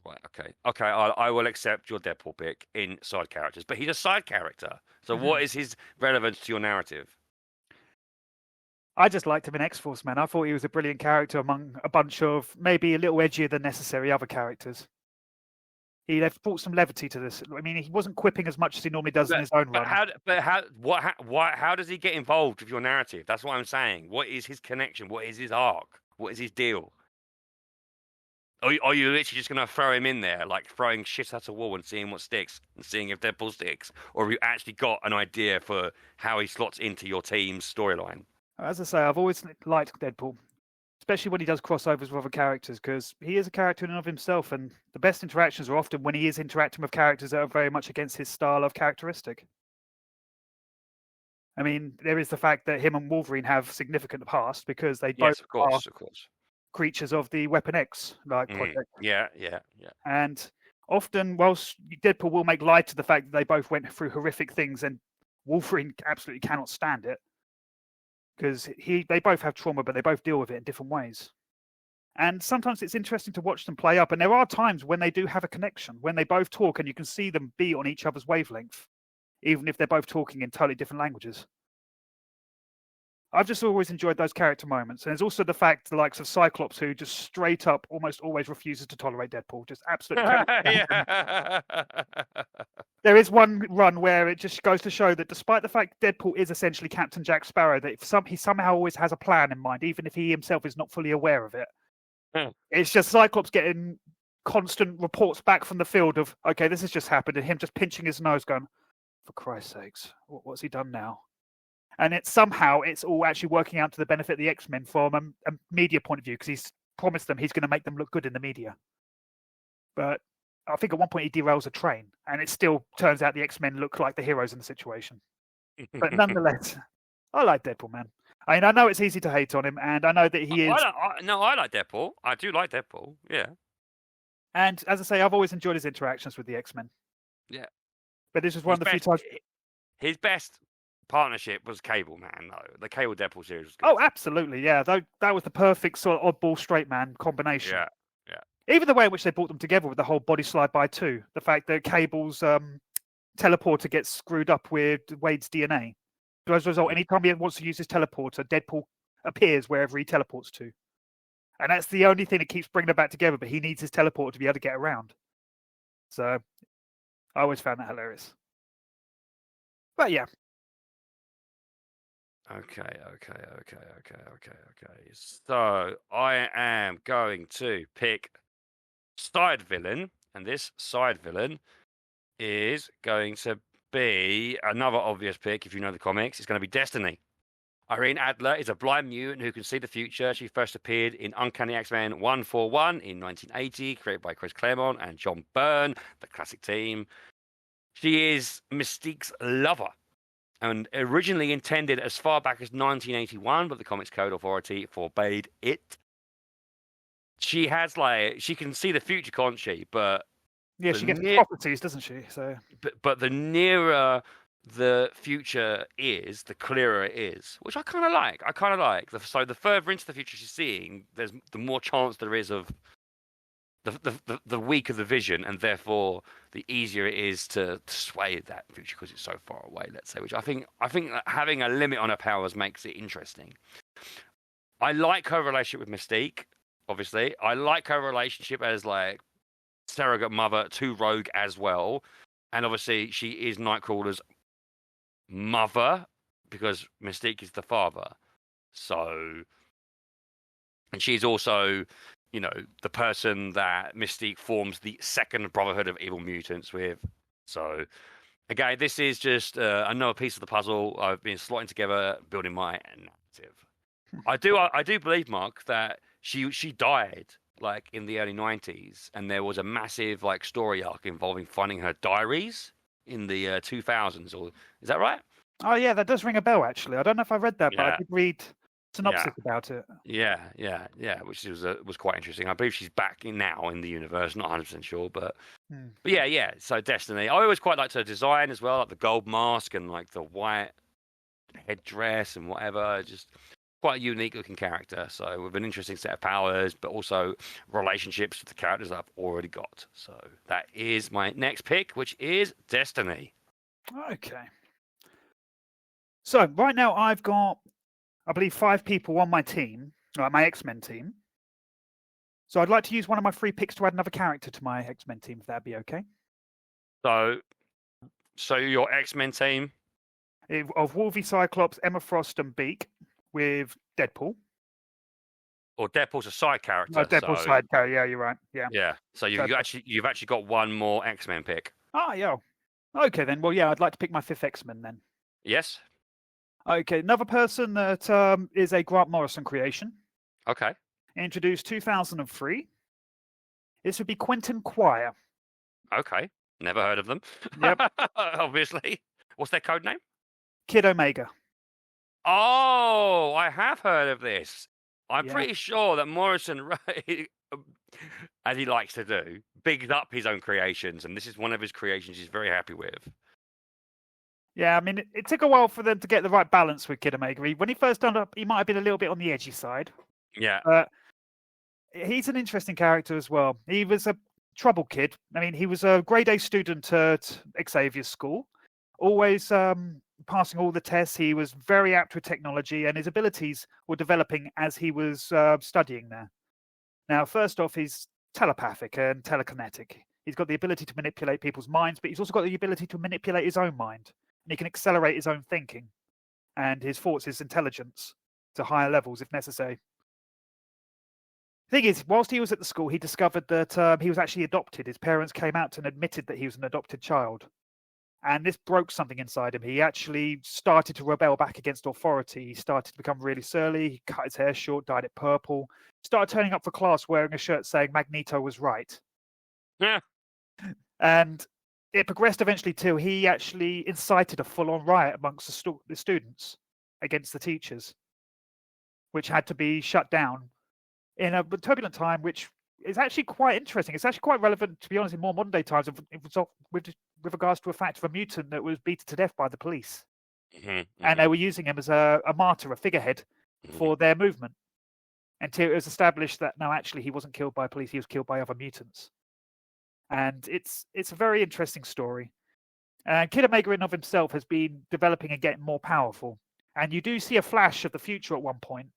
Right. Okay. I will accept your Deadpool pick in side characters, but he's a side character. So what is his relevance to your narrative? I just liked him in X-Force, man. I thought he was a brilliant character among a bunch of maybe a little edgier than necessary other characters. He brought some levity to this. I mean, he wasn't quipping as much as he normally does in his own run. How does he get involved with your narrative? That's what I'm saying. What is his connection? What is his arc? What is his deal? Are you literally just going to throw him in there, like throwing shit at a wall and seeing what sticks and seeing if Deadpool sticks? Or have you actually got an idea for how he slots into your team's storyline? As I say, I've always liked Deadpool, especially when he does crossovers with other characters, because he is a character in and of himself, and the best interactions are often when he is interacting with characters that are very much against his style of characteristic. I mean, there is the fact that him and Wolverine have significant past because they both are creatures of the Weapon X project. Yeah. And often, whilst Deadpool will make light of the fact that they both went through horrific things, and Wolverine absolutely cannot stand it, because they both have trauma, but they both deal with it in different ways. And sometimes it's interesting to watch them play up. And there are times when they do have a connection, when they both talk and you can see them be on each other's wavelength, even if they're both talking in totally different languages. I've just always enjoyed those character moments. And there's also the fact the likes of Cyclops, who just straight up almost always refuses to tolerate Deadpool. Just absolutely. There is one run where it just goes to show that despite the fact Deadpool is essentially Captain Jack Sparrow, that he somehow always has a plan in mind, even if he himself is not fully aware of it. It's just Cyclops getting constant reports back from the field of, okay, this has just happened, and him just pinching his nose going, for Christ's sakes, what's he done now? And it's all actually working out to the benefit of the X-Men from a media point of view, because he's promised them he's going to make them look good in the media. But I think at one point he derails a train, and it still turns out the X-Men look like the heroes in the situation. But nonetheless, I like Deadpool, man. I mean, I know it's easy to hate on him, and I know that he is... I like Deadpool. I do like Deadpool, yeah. And as I say, I've always enjoyed his interactions with the X-Men. Yeah. But this was one of the few times... His best partnership was Cable, man, though. The Cable Deadpool series was good. Oh, absolutely, yeah. That was the perfect sort of oddball straight man combination. Yeah. Even the way in which they brought them together with the whole body slide by 2, the fact that Cable's teleporter gets screwed up with Wade's DNA. So as a result, anytime he wants to use his teleporter, Deadpool appears wherever he teleports to. And that's the only thing that keeps bringing them back together, but he needs his teleporter to be able to get around. So I always found that hilarious. But yeah. Okay. So I am going to pick side villain, and this side villain is going to be another obvious pick if you know the comics. It's going to be Destiny. Irene Adler is a blind mutant who can see the future. She first appeared in Uncanny X-Men 141 in 1980, created by Chris Claremont and John Byrne, the classic team. She is Mystique's lover. and originally intended as far back as 1981, but the Comics Code Authority forbade it. She has she can see the future, can't she? But yeah, she gets properties, doesn't she? So, but the nearer the future is, the clearer it is, which I kind of like. So the further into the future she's seeing, the more chance there is of the weaker the vision, and therefore the easier it is to sway that future because it's so far away. Let's say, which I think that having a limit on her powers makes it interesting. I like her relationship with Mystique. Obviously, I like her relationship as surrogate mother to Rogue as well, and obviously she is Nightcrawler's mother because Mystique is the father. So, and she's also, the person that Mystique forms the second Brotherhood of Evil Mutants with. So, again, this is just another piece of the puzzle I've been slotting together, building my narrative. I do believe, Mark, that she died in the early 90s, and there was a massive story arc involving finding her diaries in the 2000s. Or is that right? Oh yeah, that does ring a bell. Actually, I don't know if I read that, but I did read synopsis about it. Yeah, which was quite interesting. I believe she's back now in the universe. Not 100% sure, but yeah. So Destiny, I always quite liked her design as well, like the gold mask and the white headdress and whatever. Just quite a unique looking character. So with an interesting set of powers, but also relationships with the characters I've already got. So that is my next pick, which is Destiny. Okay. So right now I've got, I believe, 5 people on my team, my X-Men team. So I'd like to use one of my free picks to add another character to my X-Men team, if that'd be okay. So your X-Men team? Of Wolvie, Cyclops, Emma Frost, and Beak with Deadpool. Or Deadpool's a side character. No, Deadpool's side character, yeah, you're right. Yeah. So you've actually got one more X-Men pick. Ah, yeah. Okay then. Well, yeah, I'd like to pick my 5th X-Men then. Yes. Okay, another person that is a Grant Morrison creation. Okay. Introduced 2003. This would be Quentin Quire. Okay. Never heard of them. Yep. Obviously. What's their code name? Kid Omega. Oh, I have heard of this. I'm pretty sure that Morrison, as he likes to do, bigged up his own creations, and this is one of his creations he's very happy with. Yeah, I mean, it took a while for them to get the right balance with Kid Omega. When he first turned up, he might have been a little bit on the edgy side. Yeah. But he's an interesting character as well. He was a trouble kid. I mean, he was a grade A student at Xavier's school, always passing all the tests. He was very apt with technology, and his abilities were developing as he was studying there. Now, first off, he's telepathic and telekinetic. He's got the ability to manipulate people's minds, but he's also got the ability to manipulate his own mind. And he can accelerate his own thinking and his thoughts, his intelligence to higher levels if necessary. The thing is, whilst he was at the school, he discovered that he was actually adopted. His parents came out and admitted that he was an adopted child. And this broke something inside him. He actually started to rebel back against authority. He started to become really surly. He cut his hair short, dyed it purple, started turning up for class wearing a shirt saying Magneto was right. Yeah. And it progressed eventually till he actually incited a full-on riot amongst the students against the teachers, which had to be shut down in a turbulent time, which is actually quite interesting. It's actually quite relevant, to be honest, in more modern-day times with regards to a fact of a mutant that was beaten to death by the police. Mm-hmm. And they were using him as a martyr, a figurehead for their movement, until it was established that, no, actually, he wasn't killed by police, he was killed by other mutants. And it's a very interesting story. And Kid Omega in of himself has been developing and getting more powerful. And you do see a flash of the future at one point,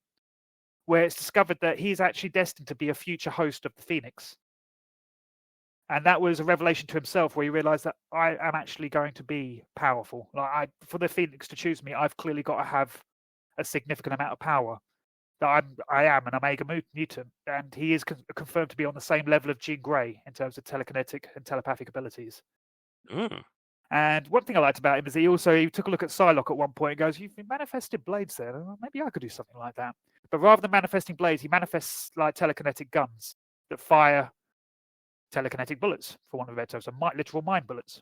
where it's discovered that he's actually destined to be a future host of the Phoenix. And that was a revelation to himself, where he realized that I am actually going to be powerful. For the Phoenix to choose me, I've clearly got to have a significant amount of power. That I am an Omega mutant, and he is confirmed to be on the same level of Jean Grey in terms of telekinetic and telepathic abilities. Mm. And one thing I liked about him is he took a look at Psylocke at one point and goes, "You've manifested blades there. Maybe I could do something like that." But rather than manifesting blades, he manifests like telekinetic guns that fire telekinetic bullets, for want of a better term, so literal mind bullets.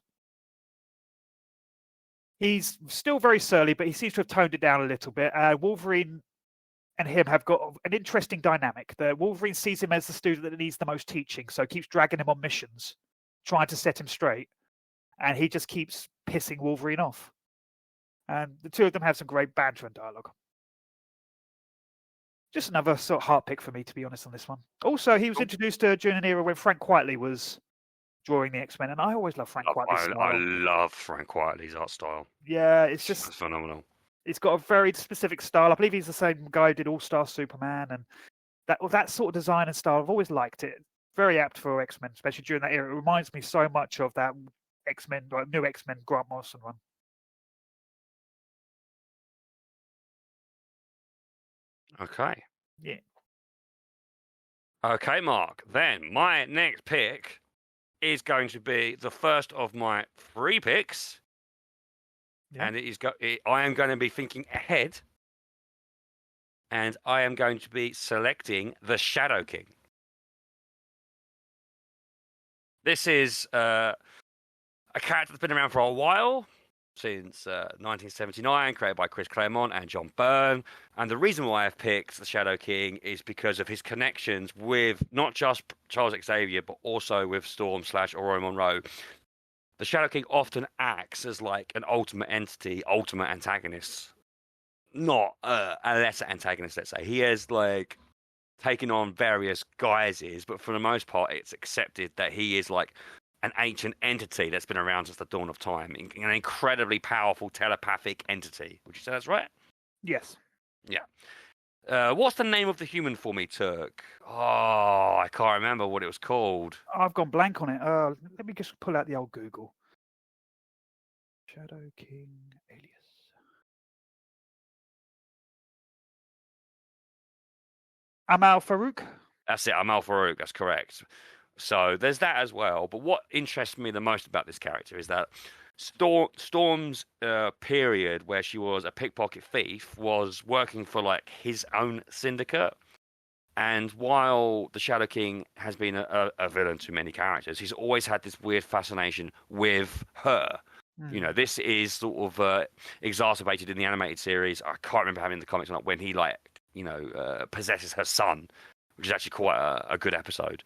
He's still very surly, but he seems to have toned it down a little bit. Wolverine and him have got an interesting dynamic. The Wolverine sees him as the student that needs the most teaching, so keeps dragging him on missions, trying to set him straight, and he just keeps pissing Wolverine off. And the two of them have some great banter and dialogue. Just another sort of heart pick for me, to be honest, on this one. Also, he was introduced during an era when Frank Quitely was drawing the X-Men, and I always love Frank Quitely's style. I love Frank Quitely's art style. Yeah, it's phenomenal. It's got a very specific style. I believe he's the same guy who did All-Star Superman, and that sort of design and style, I've always liked it. Very apt for X-Men, especially during that era. It reminds me so much of that X-Men, new X-Men Grant Morrison one. Okay. Yeah. Okay, Mark. Then my next pick is going to be the first of my 3 picks. Yeah. And I am going to be thinking ahead. And I am going to be selecting the Shadow King. This is a character that's been around for a while. Since 1979, created by Chris Claremont and John Byrne. And the reason why I've picked the Shadow King is because of his connections with not just Charles Xavier, but also with Storm/Aurora Monroe. The Shadow King often acts as like an ultimate entity, ultimate antagonist. Not a lesser antagonist, let's say. He has like taken on various guises, but for the most part, it's accepted that he is like an ancient entity that's been around since the dawn of time. An incredibly powerful telepathic entity. Would you say that's right? Yes. Yeah. What's the name of the human form he took? Oh, I can't remember what it was called. I've gone blank on it. Let me just pull out the old Google. Shadow King alias. Amal Farouk? That's it, Amal Farouk, that's correct. So there's that as well. But what interests me the most about this character is that Storm's period where she was a pickpocket thief was working for like his own syndicate. And while the Shadow King has been a villain to many characters, he's always had this weird fascination with her. You know, this is sort of exacerbated in the animated series. I can't remember having the comics or not, when he possesses her son, which is actually quite a good episode.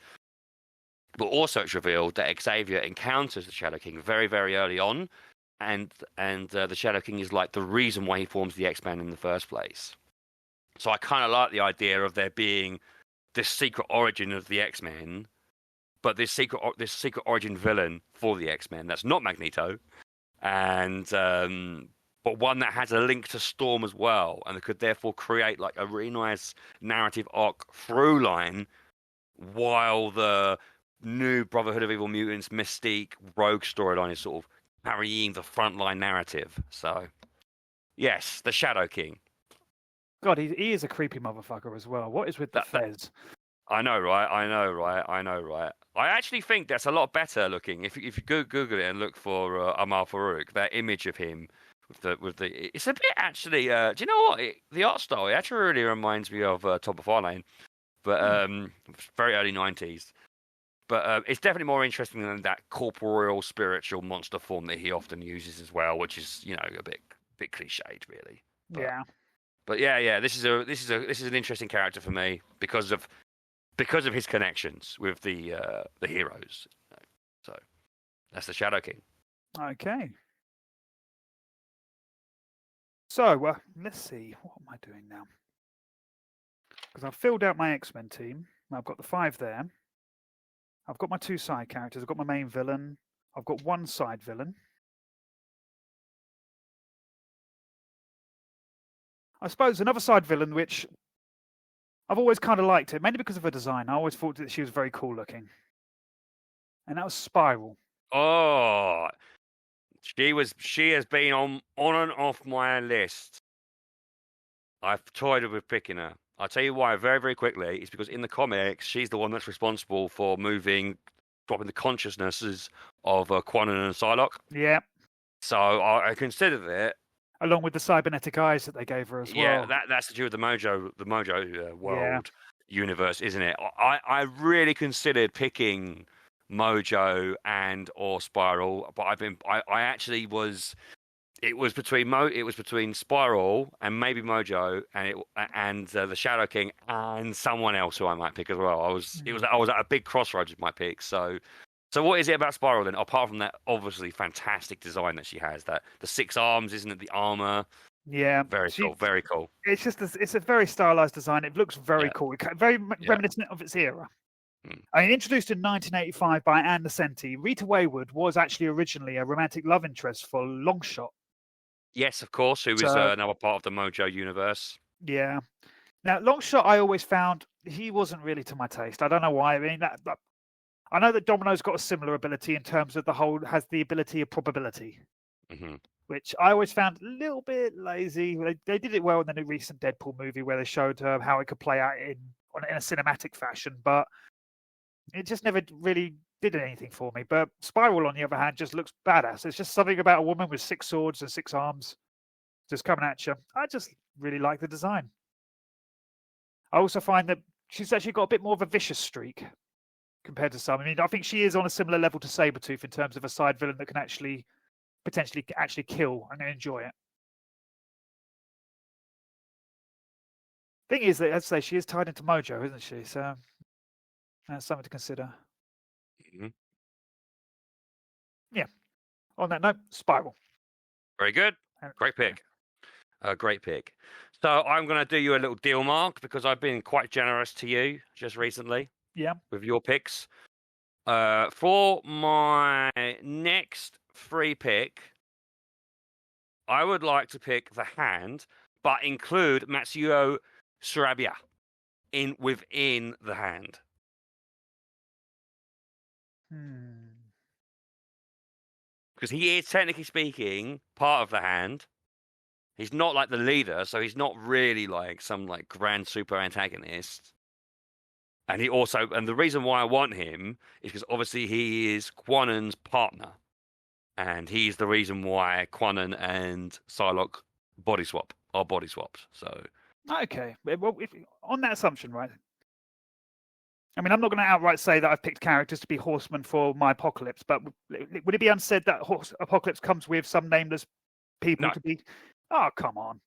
But also it's revealed that Xavier encounters the Shadow King very, very early on, and the Shadow King is like the reason why he forms the X-Men in the first place. So I kind of like the idea of there being this secret origin of the X-Men, but this secret origin villain for the X-Men that's not Magneto, and but one that has a link to Storm as well, and it could therefore create like a really nice narrative arc through line, while the new Brotherhood of Evil Mutants Mystique Rogue storyline is sort of carrying the frontline narrative. So, yes, the Shadow King. God, he is a creepy motherfucker as well. What is with the fez? I know, right? I actually think that's a lot better looking. If you Google it and look for Amal Farouk, that image of him with the it's a bit actually. Do you know what? The art style, it actually really reminds me of Tom McFarlane, but very early 90s. But it's definitely more interesting than that corporeal, spiritual monster form that he often uses as well, which is, a bit cliched, really. But yeah, this is an interesting character for me because of his connections with the heroes. So that's the Shadow King. Okay. So let's see, what am I doing now? Because I've filled out my X-Men team. I've got the 5 there. I've got my 2 side characters. I've got my main villain. I've got 1 side villain. I suppose another side villain, which I've always kind of liked it, mainly because of her design. I always thought that she was very cool looking. And that was Spiral. Oh, she has been on and off my list. I've toyed with picking her. I'll tell you why very, very quickly. It's because in the comics, she's the one that's responsible for dropping the consciousnesses of Quanon and Psylocke. Yeah. So I considered it. Along with the cybernetic eyes that they gave her as well. Yeah, that's to do with the Mojo world universe, isn't it? I really considered picking Mojo or Spiral, but I actually was It was between Spiral and maybe Mojo and the Shadow King and someone else who I might pick as well. I was at a big crossroads with my picks. So what is it about Spiral then? Apart from that obviously fantastic design that she has, that the 6 arms, isn't it? The armor. Yeah, very cool. Very cool. It's a very stylized design. It looks very cool. Very reminiscent of its era. I mean, introduced in 1985 by Anne Nesenti, Rita Wayward was actually originally a romantic love interest for Longshot. Yes, of course, who is another part of the Mojo universe. Yeah. Now, Longshot, I always found he wasn't really to my taste. I don't know why. I mean, I know that Domino's got a similar ability in terms of has the ability of probability, which I always found a little bit lazy. They did it well in the new recent Deadpool movie where they showed how it could play out in a cinematic fashion, but it just never really did anything for me. But Spiral, on the other hand, just looks badass. It's just something about a woman with 6 swords and 6 arms just coming at you. I just really like the design. I also find that she's actually got a bit more of a vicious streak compared to some. I mean, I think she is on a similar level to Sabretooth in terms of a side villain that can potentially kill and enjoy it. Thing is that, as I say, she is tied into Mojo, isn't she? So that's something to consider. Yeah. On that note, Spiral. Very good. Great pick. Great pick. So I'm going to do you a little deal, Mark, because I've been quite generous to you just recently. Yeah. With your picks. For my next 3 pick, I would like to pick the Hand, but include Matsuo Surabia within the Hand. Because he is, technically speaking, part of the Hand. He's not like the leader, so he's not really like some like grand super antagonist. And the reason why I want him is because obviously he is Quannon's partner. And he's the reason why Quannon and Psylocke are body swapped. So okay. Well, on that assumption, right? I mean, I'm not going to outright say that I've picked characters to be horsemen for my Apocalypse, but would it be unsaid that Apocalypse comes with some nameless people to be? Oh, come on!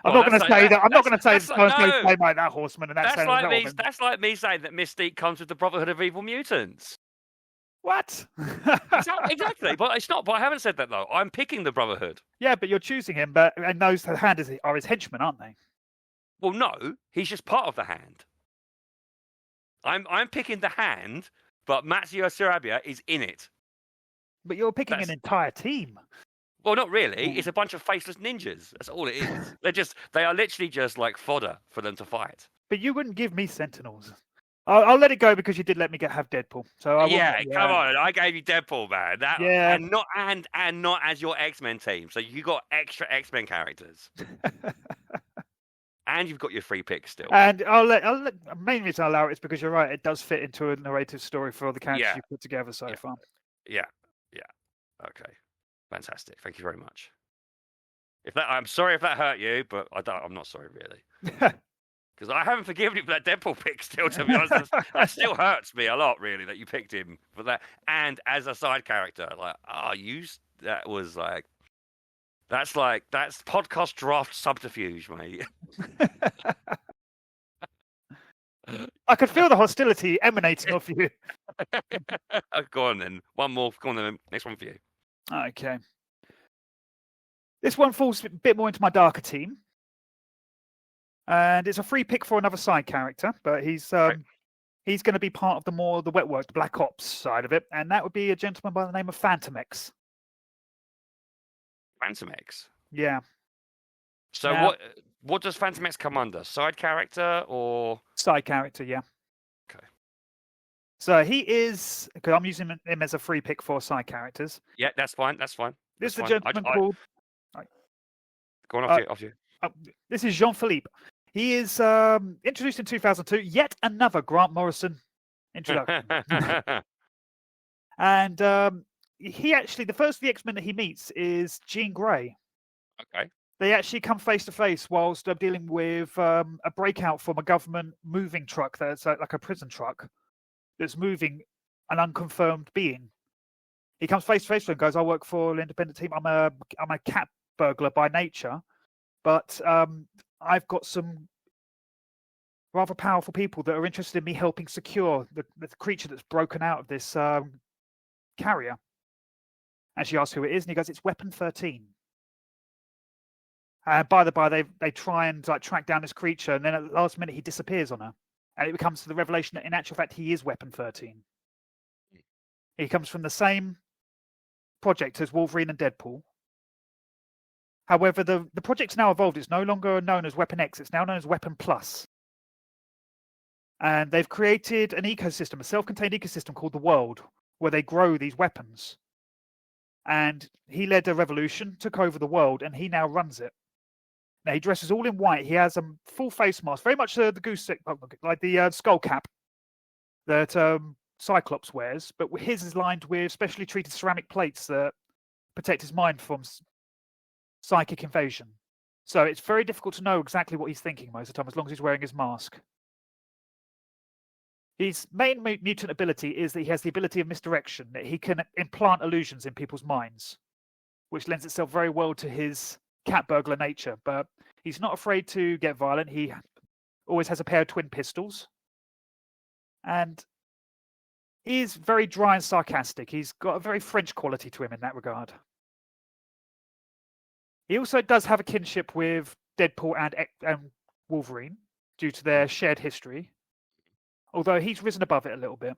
I'm not going to say that. I'm not going to say it's going to play by that horseman, and that's like me saying that Mystique comes with the Brotherhood of Evil Mutants. What? Exactly, but it's not. But I haven't said that though. I'm picking the Brotherhood. Yeah, but you're choosing him. And those Hand are his henchmen, aren't they? Well, no, he's just part of the Hand. I'm picking the Hand, but Matsuo Surabia is in it. But you're picking an entire team. Well, not really. It's a bunch of faceless ninjas. That's all it is. They are literally just like fodder for them to fight. But you wouldn't give me Sentinels. I'll let it go because you did let me have Deadpool. So come on, I gave you Deadpool, man. And not as your X-Men team. So you got extra X-Men characters. And you've got your 3 picks still. And I'll let main reason I allow it is because you're right, it does fit into a narrative story for all the characters you put together so far. Yeah. Okay. Fantastic. Thank you very much. I'm sorry if that hurt you, but I'm not sorry really. Because I haven't forgiven you for that Deadpool pick still, to be honest. That still hurts me a lot, really, that you picked him for that. And as a side character, that's podcast draft subterfuge, mate. I could feel the hostility emanating off you. Go on then. One more. Go on then. Next one for you. Okay. This one falls a bit more into my darker team. And it's a free pick for another side character, but he's going to be part of the wet work, the Black Ops side of it, and that would be a gentleman by the name of Phantom X. Phantom X? Yeah. So what does Phantom X come under? Side character or? Side character, yeah. Okay. So he is, because I'm using him as a free pick for side characters. Yeah, that's fine. That's fine. This is a gentleman called... Go on, off you. This is Jean-Philippe. He is introduced in 2002. Yet another Grant Morrison introduction. And he actually, the first of the X-Men that he meets is Jean Grey. Okay. They actually come face to face whilst dealing with a breakout from a government moving truck that's like a prison truck that's moving an unconfirmed being. He comes face to face with him and goes, "I work for an independent team. I'm a cat burglar by nature, but I've got some rather powerful people that are interested in me helping secure the creature that's broken out of this carrier. And she asks who it is, and he goes, "It's Weapon 13." By the by, they try and track down this creature, and then at the last minute he disappears on her, and it becomes to the revelation that in actual fact he is Weapon 13. He comes from the same project as Wolverine and Deadpool. However, the project's now evolved. It's no longer known as Weapon X. It's now known as Weapon Plus. And they've created an ecosystem, a self-contained ecosystem called the World, where they grow these weapons. And he led a revolution, took over the world, and he now runs it. Now he dresses all in white. He has a full face mask, very much the goose, like the skull cap that Cyclops wears, but his is lined with specially treated ceramic plates that protect his mind from psychic invasion. So it's very difficult to know exactly what he's thinking most of the time, as long as he's wearing his mask. His main mutant ability is that he has the ability of misdirection, that he can implant illusions in people's minds, which lends itself very well to his cat burglar nature. But he's not afraid to get violent. He always has a pair of twin pistols. And he is very dry and sarcastic. He's got a very French quality to him in that regard. He also does have a kinship with Deadpool and Wolverine due to their shared history. Although he's risen above it a little bit.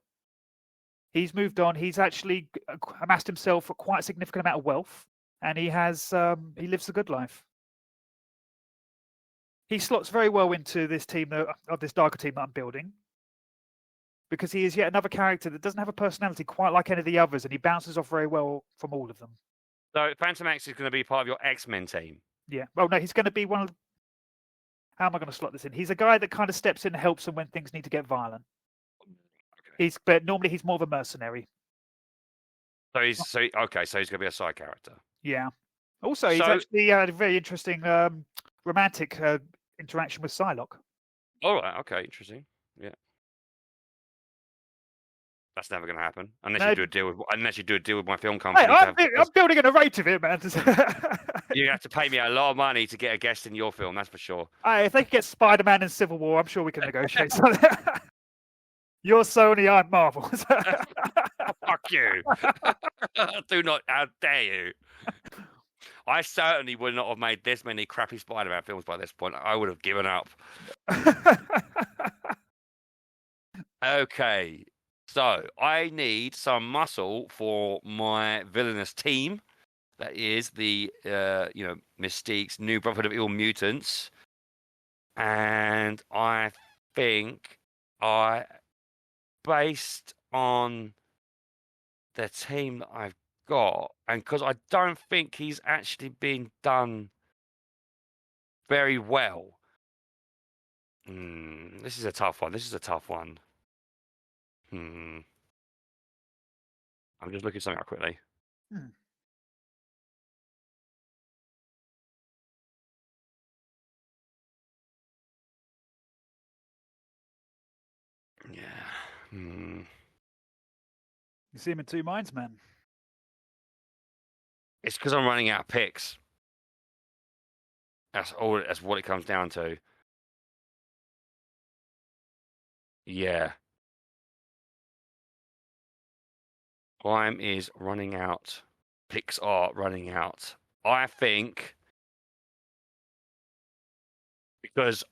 He's moved on. He's actually amassed himself quite a significant amount of wealth. And he lives a good life. He slots very well into this team, of this darker team that I'm building. Because he is yet another character that doesn't have a personality quite like any of the others. And he bounces off very well from all of them. So Phantom X is going to be part of your X-Men team? Yeah. Well, no, he's going to be one of... How am I going to slot this in? He's a guy that kind of steps in and helps them when things need to get violent. Okay. But normally he's more of a mercenary. So he's going to be a side character. Yeah. Also, he's actually had a very interesting romantic interaction with Psylocke. All right. Okay. Interesting. Yeah. That's never going to happen unless you do a deal with my film company. Hey, I'm building a narrative here, man. You have to pay me a lot of money to get a guest in your film. That's for sure. Hey, if they could get Spider-Man in Civil War, I'm sure we can negotiate something. You're Sony, I'm Marvel. Fuck you! Do not. How dare you? I certainly would not have made this many crappy Spider-Man films by this point. I would have given up. Okay. So, I need some muscle for my villainous team. That is the, Mystique's New Brotherhood of Evil Mutants. And I think based on the team that I've got, and because I don't think he's actually been done very well. This is a tough one. I'm just looking something up quickly. Yeah. You see him in two minds, man. It's because I'm running out of picks. That's what it comes down to. Yeah. Time is running out. Picks are running out. I think because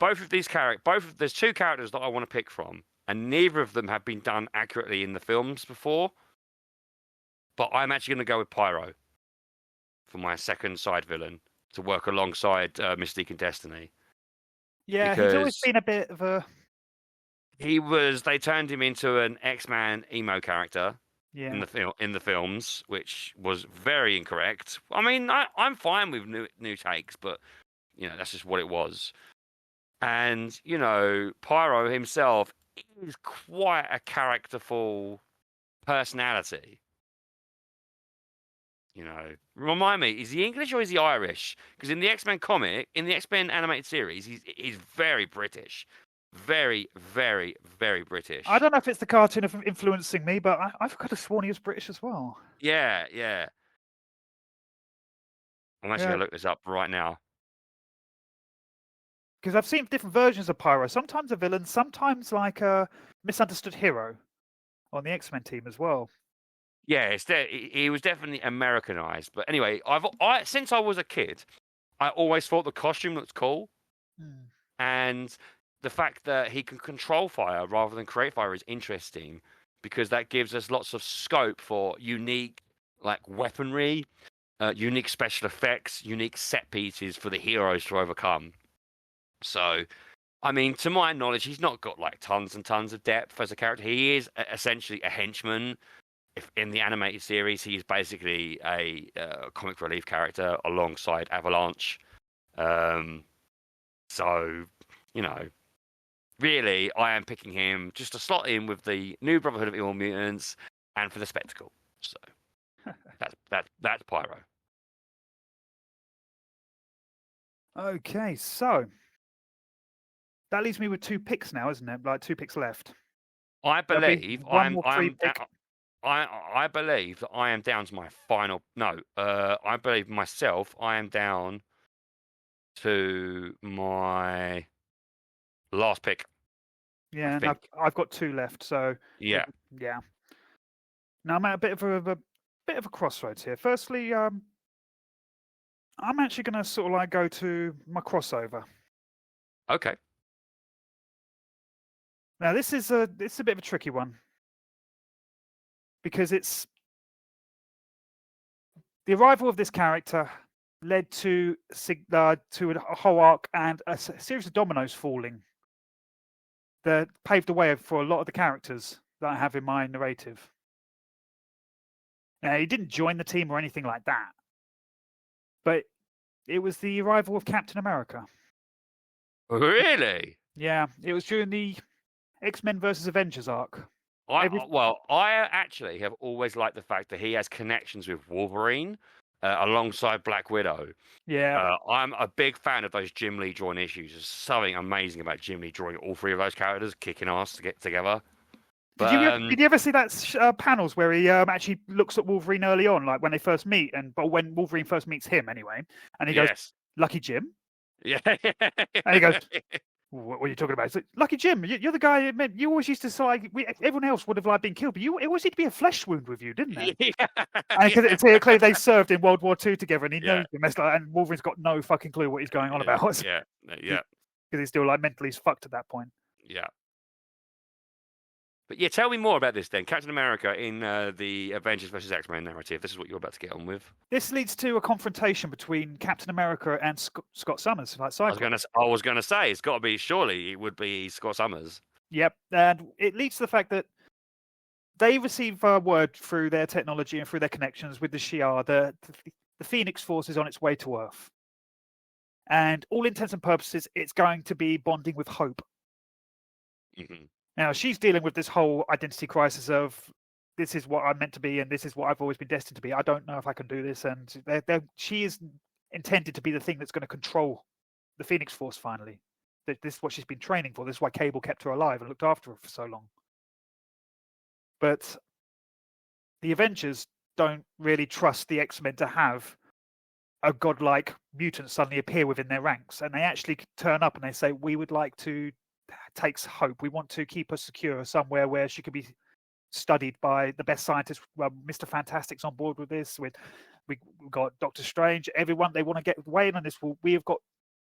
there's two characters that I want to pick from, and neither of them have been done accurately in the films before. But I'm actually going to go with Pyro for my second side villain to work alongside Mystique and Destiny. Yeah, he's always been a bit of a... They turned him into an X-Man emo character in the films, which was very incorrect. I mean, I'm fine with new takes, but that's just what it was. And Pyro himself is quite a characterful personality. Remind me, is he English or is he Irish? Because in the X-Men comic, in the X-Men animated series, he's very British. Very, very, very British. I don't know if it's the cartoon influencing me, but I've got to sworn he was British as well. Yeah. I'm actually going to look this up right now. Because I've seen different versions of Pyro. Sometimes a villain, sometimes like a misunderstood hero on the X-Men team as well. Yeah, he was definitely Americanized. But anyway, since I was a kid, I always thought the costume looked cool. And the fact that he can control fire rather than create fire is interesting, because that gives us lots of scope for unique weaponry, unique special effects, unique set pieces for the heroes to overcome. So, I mean, to my knowledge, he's not got tons and tons of depth as a character. He is essentially a henchman. If in the animated series, he's basically a comic relief character alongside Avalanche. So, really, I am picking him just to slot in with the new Brotherhood of Evil Mutants and for the spectacle. So that's Pyro. Okay, so that leaves me with 2 picks now, isn't it? 2 picks left. I believe I believe that I am down to my final. No, I believe myself. I am down to my last pick. Yeah, and I've got 2 left. So yeah. Now I'm at a bit of a crossroads here. Firstly, I'm actually going to sort of go to my crossover. Okay. Now this is a bit of a tricky one, because it's the arrival of this character led to a whole arc and a series of dominoes falling that paved the way for a lot of the characters that I have in my narrative. Now, he didn't join the team or anything like that, but it was the arrival of Captain America. Really? Yeah, it was during the X-Men versus Avengers arc. I actually have always liked the fact that he has connections with Wolverine alongside Black Widow. Yeah. I'm a big fan of those Jim Lee drawn issues. There's something amazing about Jim Lee drawing all 3 of those characters kicking ass to get together. But, did you ever see that panels where he actually looks at Wolverine early on, like when they first meet, but when Wolverine first meets him anyway, and he goes, "Lucky Jim." Yeah. And he goes, "What are you talking about?" It's like, "Lucky Jim, you're the guy. You always used to everyone else would have been killed, but it always seemed to be a flesh wound with you, didn't it?" Yeah. And because clearly they served in World War II together, and he knows him. And Wolverine's got no fucking clue what he's going on about. Yeah. Because he's still mentally fucked at that point. Yeah. But tell me more about this then. Captain America in the Avengers vs. X-Men narrative. This is what you're about to get on with. This leads to a confrontation between Captain America and Scott Summers, like Cyclops. I was going to say, it's got to be, surely it would be Scott Summers. Yep, and it leads to the fact that they receive word through their technology and through their connections with the Shi'ar. The Phoenix Force is on its way to Earth. And all intents and purposes, it's going to be bonding with Hope. Mm-hmm. Now, she's dealing with this whole identity crisis of, this is what I'm meant to be and this is what I've always been destined to be. I don't know if I can do this. And she is intended to be the thing that's going to control the Phoenix Force finally. This is what she's been training for. This is why Cable kept her alive and looked after her for so long. But the Avengers don't really trust the X-Men to have a godlike mutant suddenly appear within their ranks. And they actually turn up and they say, we would like to take Hope. We want to keep her secure somewhere where she could be studied by the best scientists. Well, Mr. Fantastic's on board with this. We've got Doctor Strange. Everyone, they want to get away on this. We have got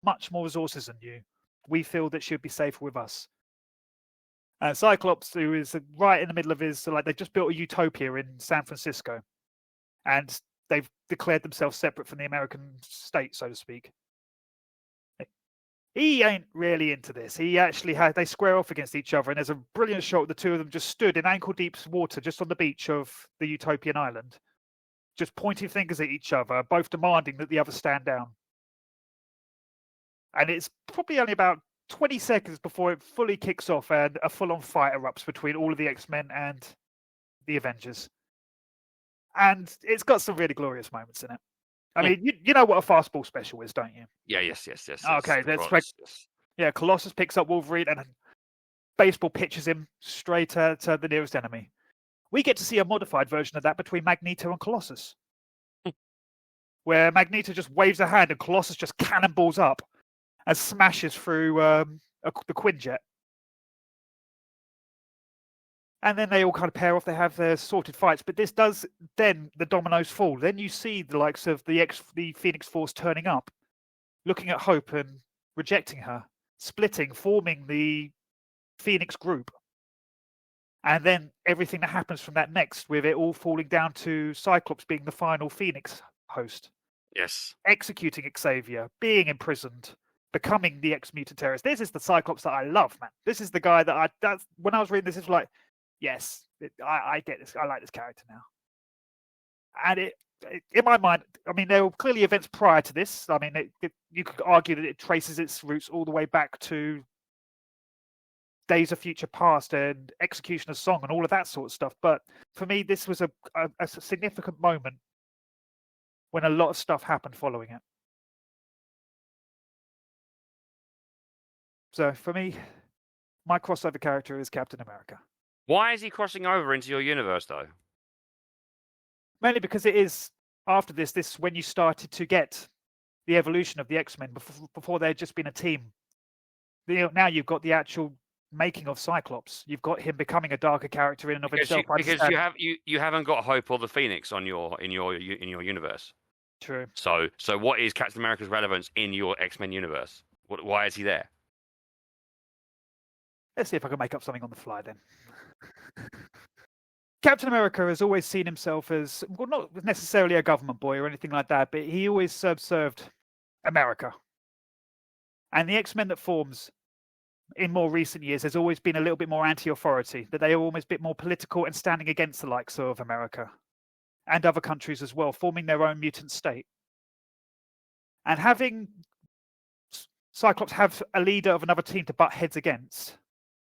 much more resources than you. We feel that she'll be safer with us. Cyclops, who is right in the middle of his, they've just built a utopia in San Francisco, and they've declared themselves separate from the American state, so to speak. He ain't really into this. He actually they square off against each other, and there's a brilliant shot of the 2 of them just stood in ankle-deep water just on the beach of the utopian island, just pointing fingers at each other, both demanding that the other stand down. And it's probably only about 20 seconds before it fully kicks off and a full-on fight erupts between all of the X-Men and the Avengers. And it's got some really glorious moments in it. I mean, you know what a fastball special is, don't you? Yeah, yes. Okay, yes. Colossus picks up Wolverine and baseball pitches him straight to the nearest enemy. We get to see a modified version of that between Magneto and Colossus. where Magneto just waves a hand and Colossus just cannonballs up and smashes through the Quinjet. And then they all kind of pair off. They have their sorted fights. But this does then the dominoes fall. Then you see the likes of the Phoenix Force turning up, looking at Hope and rejecting her, splitting, forming the Phoenix group. And then everything that happens from that next, with it all falling down to Cyclops being the final Phoenix host. Yes. Executing Xavier, being imprisoned, becoming the ex-mutant terrorist. This is the Cyclops that I love, man. This is the guy that's when I was reading this, it's like, yes, I get this. I like this character now. And it in my mind, I mean, there were clearly events prior to this. I mean, you could argue that it traces its roots all the way back to Days of Future Past and Executioner's Song and all of that sort of stuff. But for me, this was a significant moment when a lot of stuff happened following it. So for me, my crossover character is Captain America. Why is he crossing over into your universe, though? Mainly because it is, after this when you started to get the evolution of the X-Men. Before they'd just been a team. Now you've got the actual making of Cyclops. You've got him becoming a darker character in and of himself. Because you haven't got Hope or the Phoenix in your universe. True. So what is Captain America's relevance in your X-Men universe? Why is he there? Let's see if I can make up something on the fly then. Captain America has always seen himself as, well, not necessarily a government boy or anything like that, but he always served America. And the X-Men that forms in more recent years has always been a little bit more anti-authority, that they are almost a bit more political and standing against the likes of America and other countries as well, forming their own mutant state. And having Cyclops have a leader of another team to butt heads against,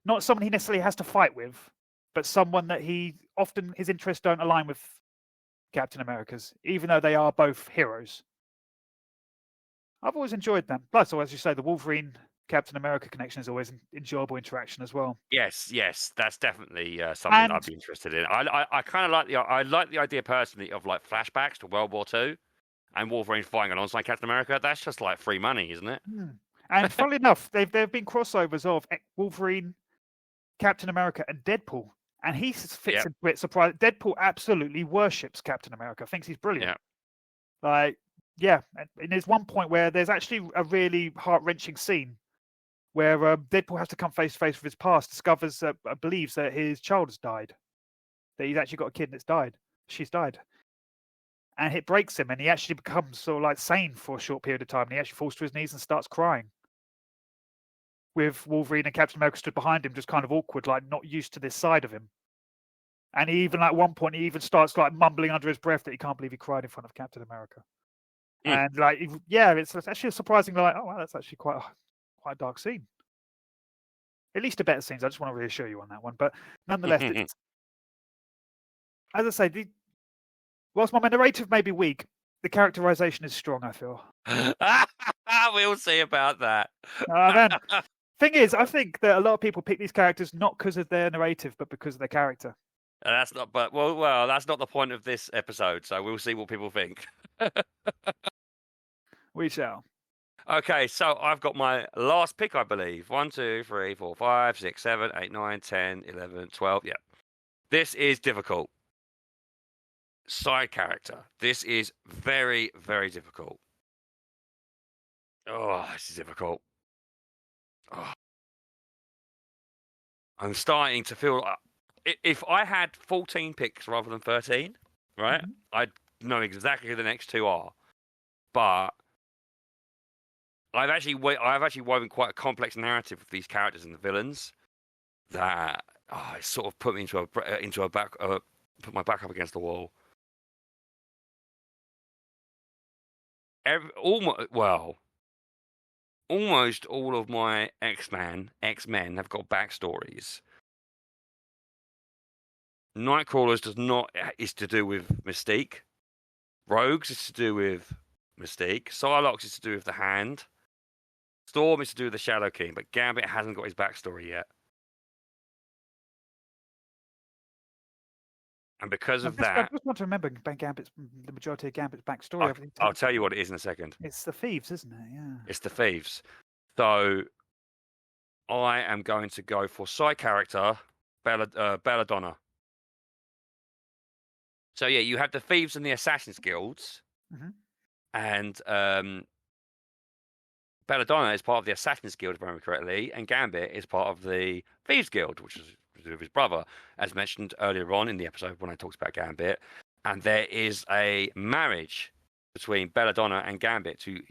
not someone he necessarily has to fight with, but someone that his interests don't align with Captain America's, even though they are both heroes. I've always enjoyed them. Plus, as you say, the Wolverine Captain America connection is always an enjoyable interaction as well. Yes, that's definitely something I'd be interested in. I kind of like the idea personally of like flashbacks to World War II and Wolverine fighting alongside Captain America. That's just like free money, isn't it? And funnily enough, there have been crossovers of Wolverine, Captain America, and Deadpool. And he fits into it. Surprised. Deadpool absolutely worships Captain America. Thinks he's brilliant. And there's one point where there's actually a really heart-wrenching scene where Deadpool has to come face to face with his past, discovers, believes that his child has died, that he's actually got a kid that's died. She's died. And it breaks him, and he actually becomes sort of like sane for a short period of time. And he actually falls to his knees and starts crying. With Wolverine and Captain America stood behind him, just kind of awkward, like not used to this side of him. And he even, at one point, he even starts like mumbling under his breath that he can't believe he cried in front of Captain America. And it's actually a surprising, like, oh wow, that's actually quite a dark scene. At least the better scenes. I just want to reassure you on that one, but nonetheless, as I say, whilst my narrative may be weak, the characterization is strong. I feel. We'll see about that. Thing is, I think that a lot of people pick these characters not because of their narrative, but because of their character. That's not the point of this episode. So we'll see what people think. We shall. Okay, so I've got my last pick, I believe. 1, 2, 3, 4, 5, 6, 7, 8, 9, 10, 11, 12. Yeah. This is difficult. Side character. This is very, very difficult. Oh, this is difficult. Oh. I'm starting to feel like if I had 14 picks rather than 13, right? Mm-hmm. I'd know exactly who the next two are. But I've actually woven quite a complex narrative with these characters and the villains that it sort of put me put my back up against the wall. Almost all of my X-Men have got backstories. Nightcrawlers is to do with Mystique. Rogues is to do with Mystique. Psylocke is to do with the Hand. Storm is to do with the Shadow King, but Gambit hasn't got his backstory yet. And because of that, I just want to remember the majority of Gambit's backstory. I'll tell you what it is in a second. It's the thieves, isn't it? Yeah. It's the thieves. So I am going to go for side character Belladonna. So yeah, you have the thieves and the assassins guilds, and Belladonna is part of the assassins guild, if I remember correctly, and Gambit is part of the thieves guild, which is with his brother, as mentioned earlier on in the episode when I talked about Gambit. And there is a marriage between Belladonna and Gambit to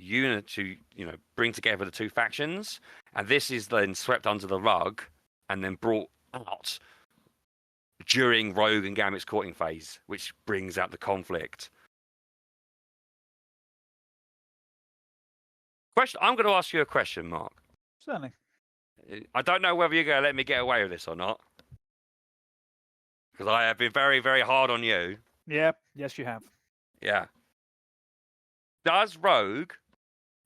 bring together the two factions, and this is then swept under the rug and then brought out during Rogue and Gambit's courting phase, which brings out the conflict. I'm going to ask you a question, Mark. Certainly. I don't know whether you're going to let me get away with this or not, because I have been very, very hard on you. Yeah. Yes, you have. Yeah. Does Rogue,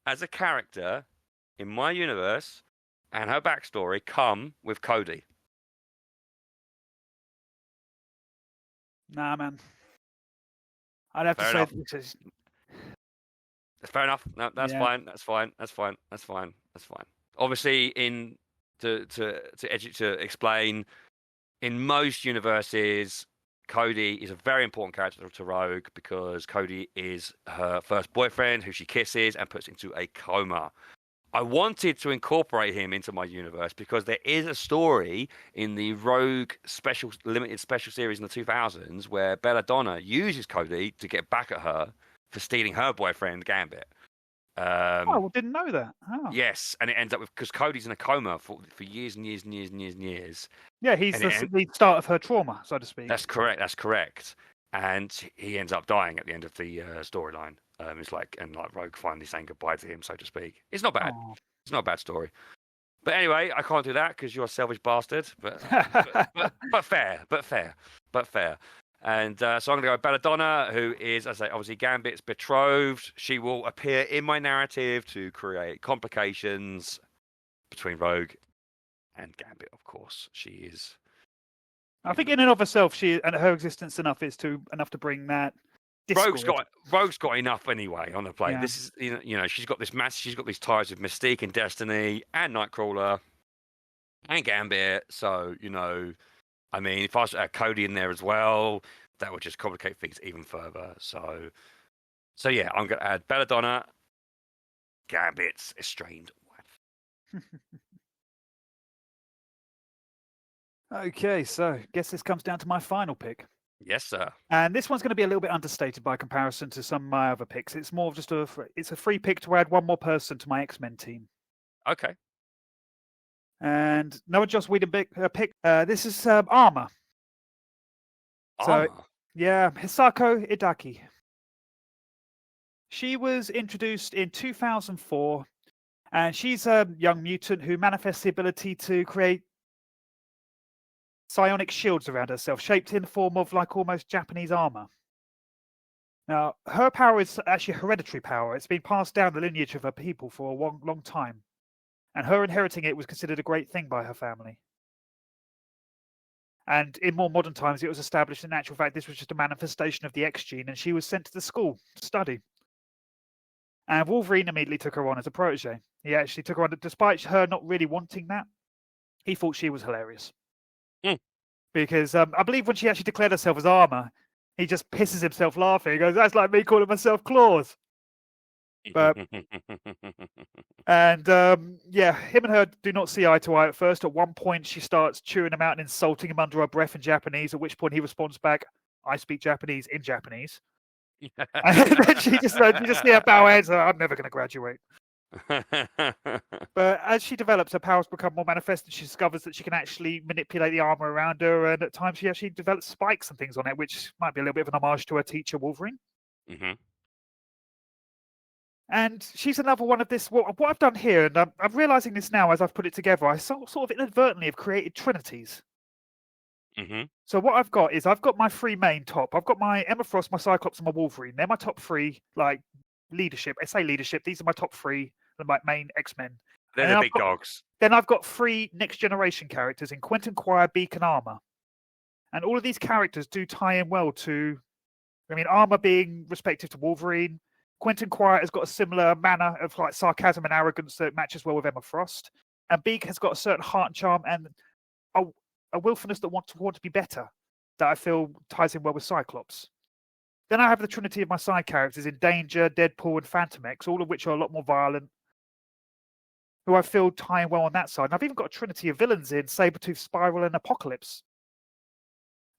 as a character in my universe and her backstory, come with Cody? Nah, man. I'd have to say this is... Fair enough. No, that's fine. That's fine. Obviously, to explain, in most universes, Cody is a very important character to Rogue because Cody is her first boyfriend who she kisses and puts into a coma. I wanted to incorporate him into my universe because there is a story in the Rogue limited special series in the 2000s where Belladonna uses Cody to get back at her for stealing her boyfriend Gambit. Didn't know that. Oh. Yes, and it ends up because Cody's in a coma for years and years and years and years and years. Yeah, he's the start of her trauma, so to speak. That's correct. And he ends up dying at the end of the storyline. It's like Rogue finally saying goodbye to him, so to speak. It's not bad. Aww. It's not a bad story. But anyway, I can't do that because you're a selfish bastard. But fair. And so I'm going to go with Belladonna, who is, as I say, obviously Gambit's betrothed. She will appear in my narrative to create complications between Rogue and Gambit, of course. She is... I think in and of herself, she and her existence enough to bring that discord. Rogue's got enough anyway on the plate. Yeah. This is, she's got these ties with Mystique and Destiny and Nightcrawler and Gambit. So, I mean, if I was to add Cody in there as well, that would just complicate things even further. So yeah, I'm going to add Belladonna, Gambit's estranged wife. Okay, so guess this comes down to my final pick. Yes, sir. And this one's going to be a little bit understated by comparison to some of my other picks. It's more of just it's a free pick to add one more person to my X-Men team. Okay. And another Joss Whedon pick. This is Armor. So, yeah, Hisako Idaki. She was introduced in 2004, and she's a young mutant who manifests the ability to create psionic shields around herself, shaped in the form of like almost Japanese armor. Now, her power is actually a hereditary power. It's been passed down the lineage of her people for a long, long time. And her inheriting it was considered a great thing by her family. And in more modern times, it was established in actual fact this was just a manifestation of the X gene, and she was sent to the school to study. And Wolverine immediately took her on as a protege. He actually took her on, despite her not really wanting that. He thought she was hilarious. Because I believe when she actually declared herself as Armor, he just pisses himself laughing. He goes, "That's like me calling myself Claws." But and him and her do not see eye to eye at first. At one point, she starts chewing him out and insulting him under her breath in Japanese. At which point, he responds back, "I speak Japanese in Japanese." And then she just see her bow heads. "I'm never going to graduate." But as she develops, her powers become more manifest, and she discovers that she can actually manipulate the armor around her, and at times she actually develops spikes and things on it, which might be a little bit of an homage to her teacher Wolverine. Mm-hmm. And she's another one of this. What I've done here, and I'm realizing this now as I've put it together, I sort of inadvertently have created trinities. Mm-hmm. So what I've got is I've got my three main top. I've got my Emma Frost, my Cyclops, and my Wolverine. They're my top three, like leadership. I say leadership. These are my top three, my main X-Men. They're the big dogs. Then I've got three next generation characters in Quentin Quire, Beacon Armor. And all of these characters do tie in well to, I mean, Armor being respective to Wolverine. Quentin Quiet has got a similar manner of like sarcasm and arrogance that matches well with Emma Frost. And Beak has got a certain heart and charm and a willfulness that want to be better that I feel ties in well with Cyclops. Then I have the trinity of my side characters in Danger, Deadpool, and Phantom X, all of which are a lot more violent, who I feel tie in well on that side. And I've even got a trinity of villains in Sabretooth, Spiral, and Apocalypse.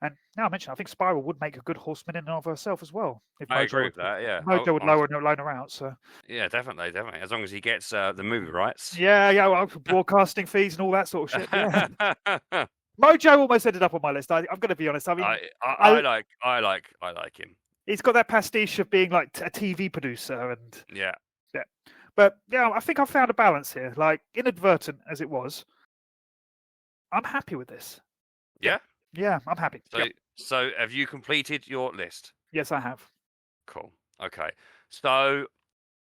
And now I mention, I think Spiral would make a good Horseman in and of herself as well. If I agree with that, yeah. Mojo would loan her out, so... Yeah, definitely. As long as he gets the movie rights. Yeah, well, broadcasting fees and all that sort of shit, yeah. Mojo almost ended up on my list. I'm going to be honest. I mean, I like him. He's got that pastiche of being like a TV producer, and yeah. But yeah, I think I found a balance here. Like inadvertent as it was, I'm happy with this. Yeah. Yeah, I'm happy. So have you completed your list? Yes, I have. Cool. Okay. So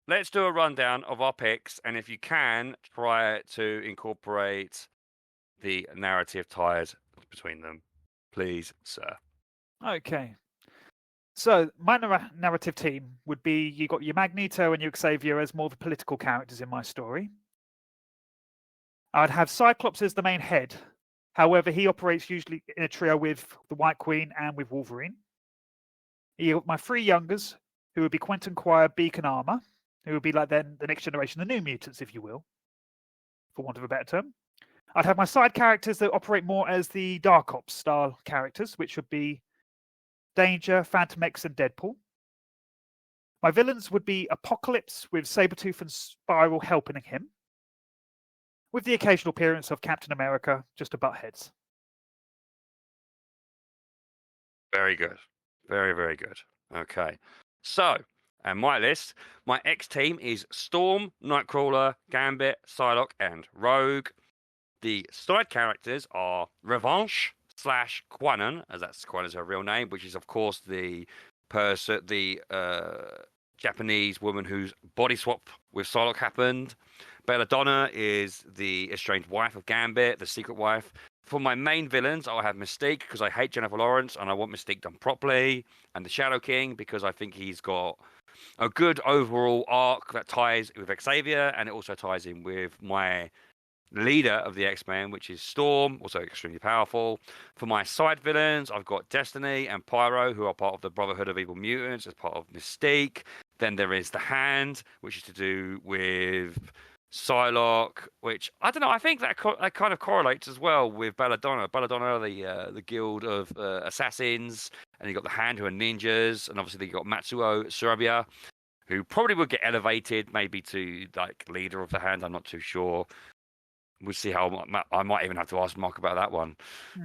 let's do a rundown of our picks, and if you can, try to incorporate the narrative ties between them, please, sir. Okay. So my narrative team would be, you got your Magneto and your Xavier as more of the political characters in my story. I'd have Cyclops as the main head. However, he operates usually in a trio with the White Queen and with Wolverine. You got my three youngers, who would be Quentin Quiet, Beak, and Armor, who would be like then the next generation, the New Mutants, if you will, for want of a better term. I'd have my side characters that operate more as the Dark Ops style characters, which would be Danger, Phantom X, and Deadpool. My villains would be Apocalypse, with Sabretooth and Spiral helping him, with the occasional appearance of Captain America, just to butt heads. Very good. Very, very good. Okay. So, and my list, my X team is Storm, Nightcrawler, Gambit, Psylocke, and Rogue. The side characters are Revanche / Quanon, as that's Quanon's her real name, which is of course the Japanese woman whose body swap with Psylocke happened. Belladonna is the estranged wife of Gambit, the secret wife. For my main villains, I'll have Mystique because I hate Jennifer Lawrence and I want Mystique done properly, and the Shadow King because I think he's got a good overall arc that ties with Xavier, and it also ties in with my leader of the X-Men, which is Storm, also extremely powerful. For my side villains, I've got Destiny and Pyro, who are part of the Brotherhood of Evil Mutants as part of Mystique. Then there is the Hand, which is to do with Psylocke, which I don't know. I think that kind of correlates as well with Belladonna. Belladonna, the guild of assassins, and you got the Hand, who are ninjas, and obviously you got Matsuo Surabia, who probably would get elevated maybe to like leader of the Hand. I'm not too sure. We'll see how I might even have to ask Mark about that one.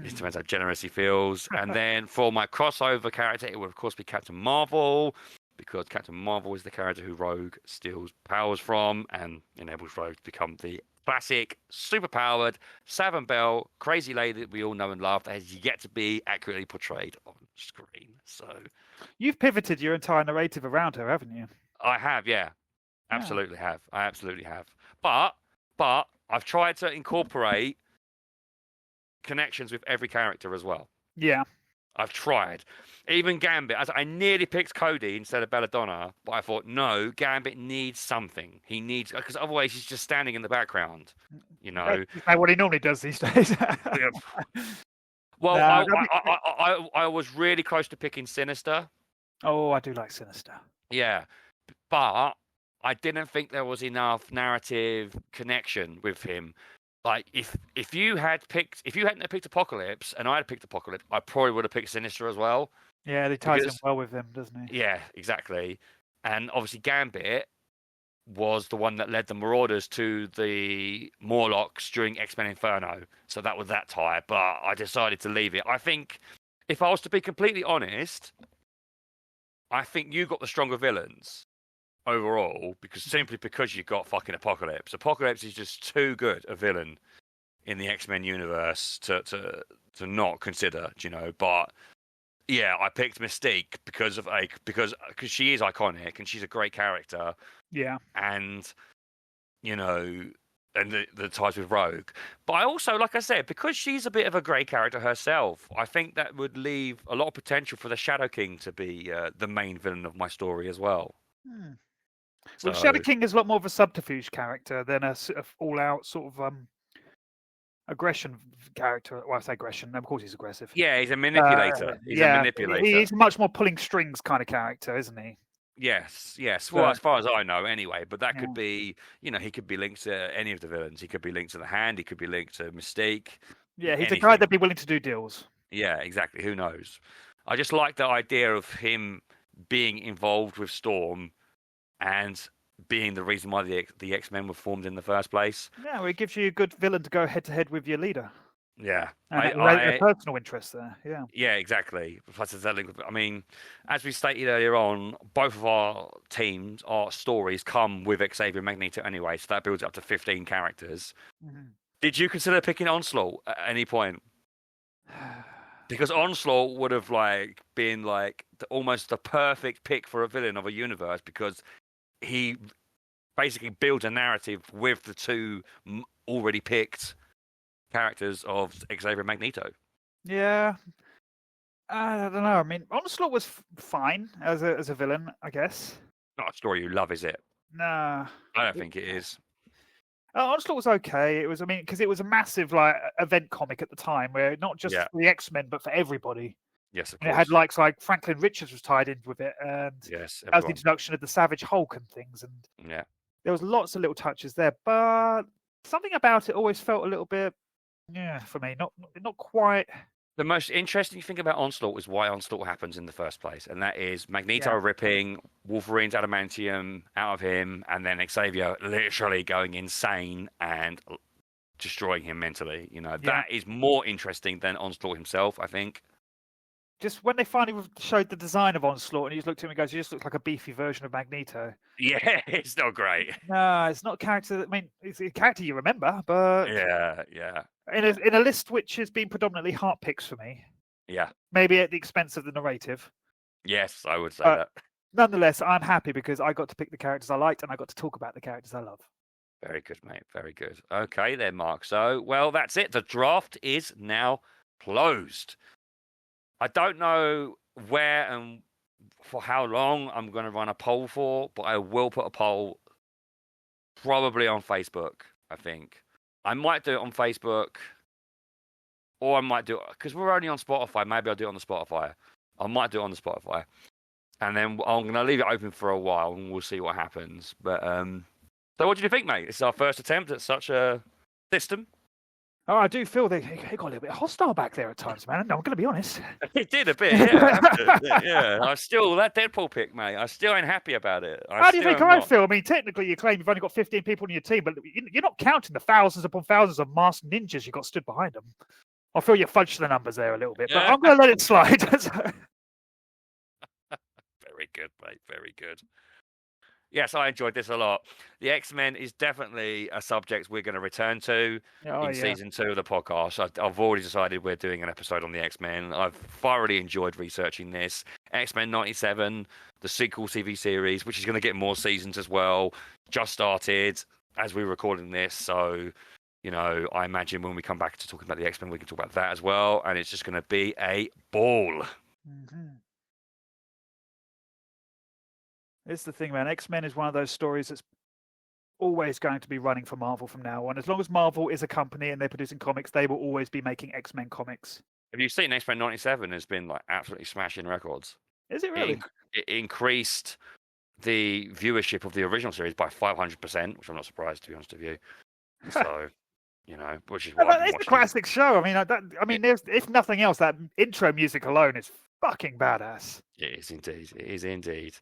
It depends how generous he feels. And then for my crossover character, it would of course be Captain Marvel, because Captain Marvel is the character who Rogue steals powers from and enables Rogue to become the classic, super-powered, Savin Bell, crazy lady that we all know and love that has yet to be accurately portrayed on screen. So you've pivoted your entire narrative around her, haven't you? I have, yeah. Absolutely have. I absolutely have. But I've tried to incorporate connections with every character as well. Yeah. I've tried. Even Gambit. I nearly picked Cody instead of Belladonna, but I thought, no, Gambit needs something. He needs... Because otherwise he's just standing in the background, you know. That's what he normally does these days. Well, I was really close to picking Sinister. Oh, I do like Sinister. Yeah. But I didn't think there was enough narrative connection with him. Like if you hadn't picked Apocalypse and I had picked Apocalypse, I probably would have picked Sinister as well. Yeah, he ties in well with him, doesn't he? Yeah, exactly. And obviously Gambit was the one that led the Marauders to the Morlocks during X-Men Inferno. So that was that tie, but I decided to leave it. I think if I was to be completely honest, I think you got the stronger villains overall, simply because you got fucking Apocalypse. Apocalypse is just too good a villain in the X-Men universe to not consider, you know. But yeah, I picked Mystique because she is iconic and she's a great character. Yeah. And you know, and the ties with Rogue. But I also, like I said, because she's a bit of a grey character herself, I think that would leave a lot of potential for the Shadow King to be the main villain of my story as well. Well, Shadow King is a lot more of a subterfuge character than a sort of all-out sort of aggression character. Well, I say aggression. Of course, he's aggressive. Yeah, he's a manipulator. He's a manipulator. He's much more pulling strings kind of character, isn't he? Yes. Well, as far as I know, anyway. But that could be, he could be linked to any of the villains. He could be linked to the Hand. He could be linked to Mystique. Yeah, he's a guy that'd be willing to do deals. Yeah, exactly. Who knows? I just like the idea of him being involved with Storm and being the reason why the X-Men were formed in the first place. Yeah, well, it gives you a good villain to go head-to-head with your leader. Yeah. And a personal interest there, yeah. Yeah, exactly. Plus, I mean, as we stated earlier on, both of our teams, our stories come with Xavier and Magneto anyway, so that builds up to 15 characters. Mm-hmm. Did you consider picking Onslaught at any point? Because Onslaught would have been almost the perfect pick for a villain of a universe, because he basically builds a narrative with the two already picked characters of Xavier and Magneto. Yeah, I don't know. I mean, Onslaught was fine as a villain, I guess. Not a story you love, is it? Nah, I don't think it is. Onslaught was okay. It was, because it was a massive event comic at the time, where not just for the X-Men but for everybody. Yes, of course. And it had like Franklin Richards was tied in with it, and yes, as the introduction of the Savage Hulk and things, and there was lots of little touches there, but something about it always felt a little bit, for me, not quite. The most interesting thing about Onslaught is why Onslaught happens in the first place, and that is Magneto ripping Wolverine's adamantium out of him, and then Xavier literally going insane and destroying him mentally. That is more interesting than Onslaught himself, I think. Just when they finally showed the design of Onslaught, and he just looked at him and goes, "You just look like a beefy version of Magneto." Yeah, it's not great. No, it's not a character. It's a character you remember, but yeah. In a list which has been predominantly heart picks for me. Yeah. Maybe at the expense of the narrative. Yes, I would say that. Nonetheless, I'm happy because I got to pick the characters I liked, and I got to talk about the characters I love. Very good, mate. Very good. Okay, then, Mark. So, well, that's it. The draft is now closed. I don't know where and for how long I'm going to run a poll for, but I will put a poll probably on Facebook, I think. I might do it on Facebook, or I might do it, because we're only on Spotify, maybe I'll do it on the Spotify. I might do it on the Spotify. And then I'm going to leave it open for a while, and we'll see what happens. But so what do you think, mate? This is our first attempt at such a system. Oh, I do feel they got a little bit hostile back there at times, man. No, I'm going to be honest. It did a bit, yeah. I still, that Deadpool pick, mate, I still ain't happy about it. How do you think I feel? Technically, you claim you've only got 15 people in your team, but you're not counting the thousands upon thousands of masked ninjas you got stood behind them. I feel you fudged the numbers there a little bit, but I'm going to let it slide. Very good, mate. Very good. Yes, I enjoyed this a lot. The X-Men is definitely a subject we're going to return to in season 2 of the podcast. I've already decided we're doing an episode on the X-Men. I've thoroughly enjoyed researching this. X-Men 97, the sequel TV series, which is going to get more seasons as well, just started as we're recording this. So, I imagine when we come back to talking about the X-Men, we can talk about that as well. And it's just going to be a ball. Mm-hmm. It's the thing, man. X-Men is one of those stories that's always going to be running for Marvel from now on. As long as Marvel is a company and they're producing comics, they will always be making X-Men comics. Have you seen X-Men 97 has been absolutely smashing records? Is it really? It increased the viewership of the original series by 500%, which I'm not surprised, to be honest with you. So, which is what it's a classic show. There's, if nothing else, that intro music alone is fucking badass. It is indeed. It is indeed.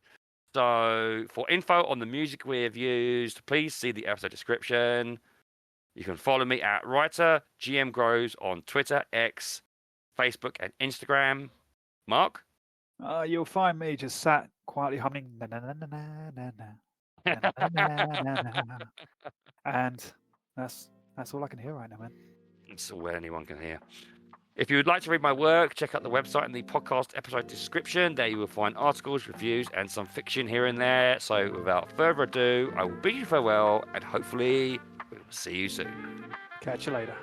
So, for info on the music we have used, please see the episode description. You can follow me at Writer GM Grows on Twitter, X, Facebook, and Instagram. Mark? You'll find me just sat quietly humming and that's all I can hear right now, man. It's all anyone can hear. If you would like to read my work, check out the website in the podcast episode description. There you will find articles, reviews, and some fiction here and there. So without further ado, I will bid you farewell and hopefully We'll see you soon. Catch you later.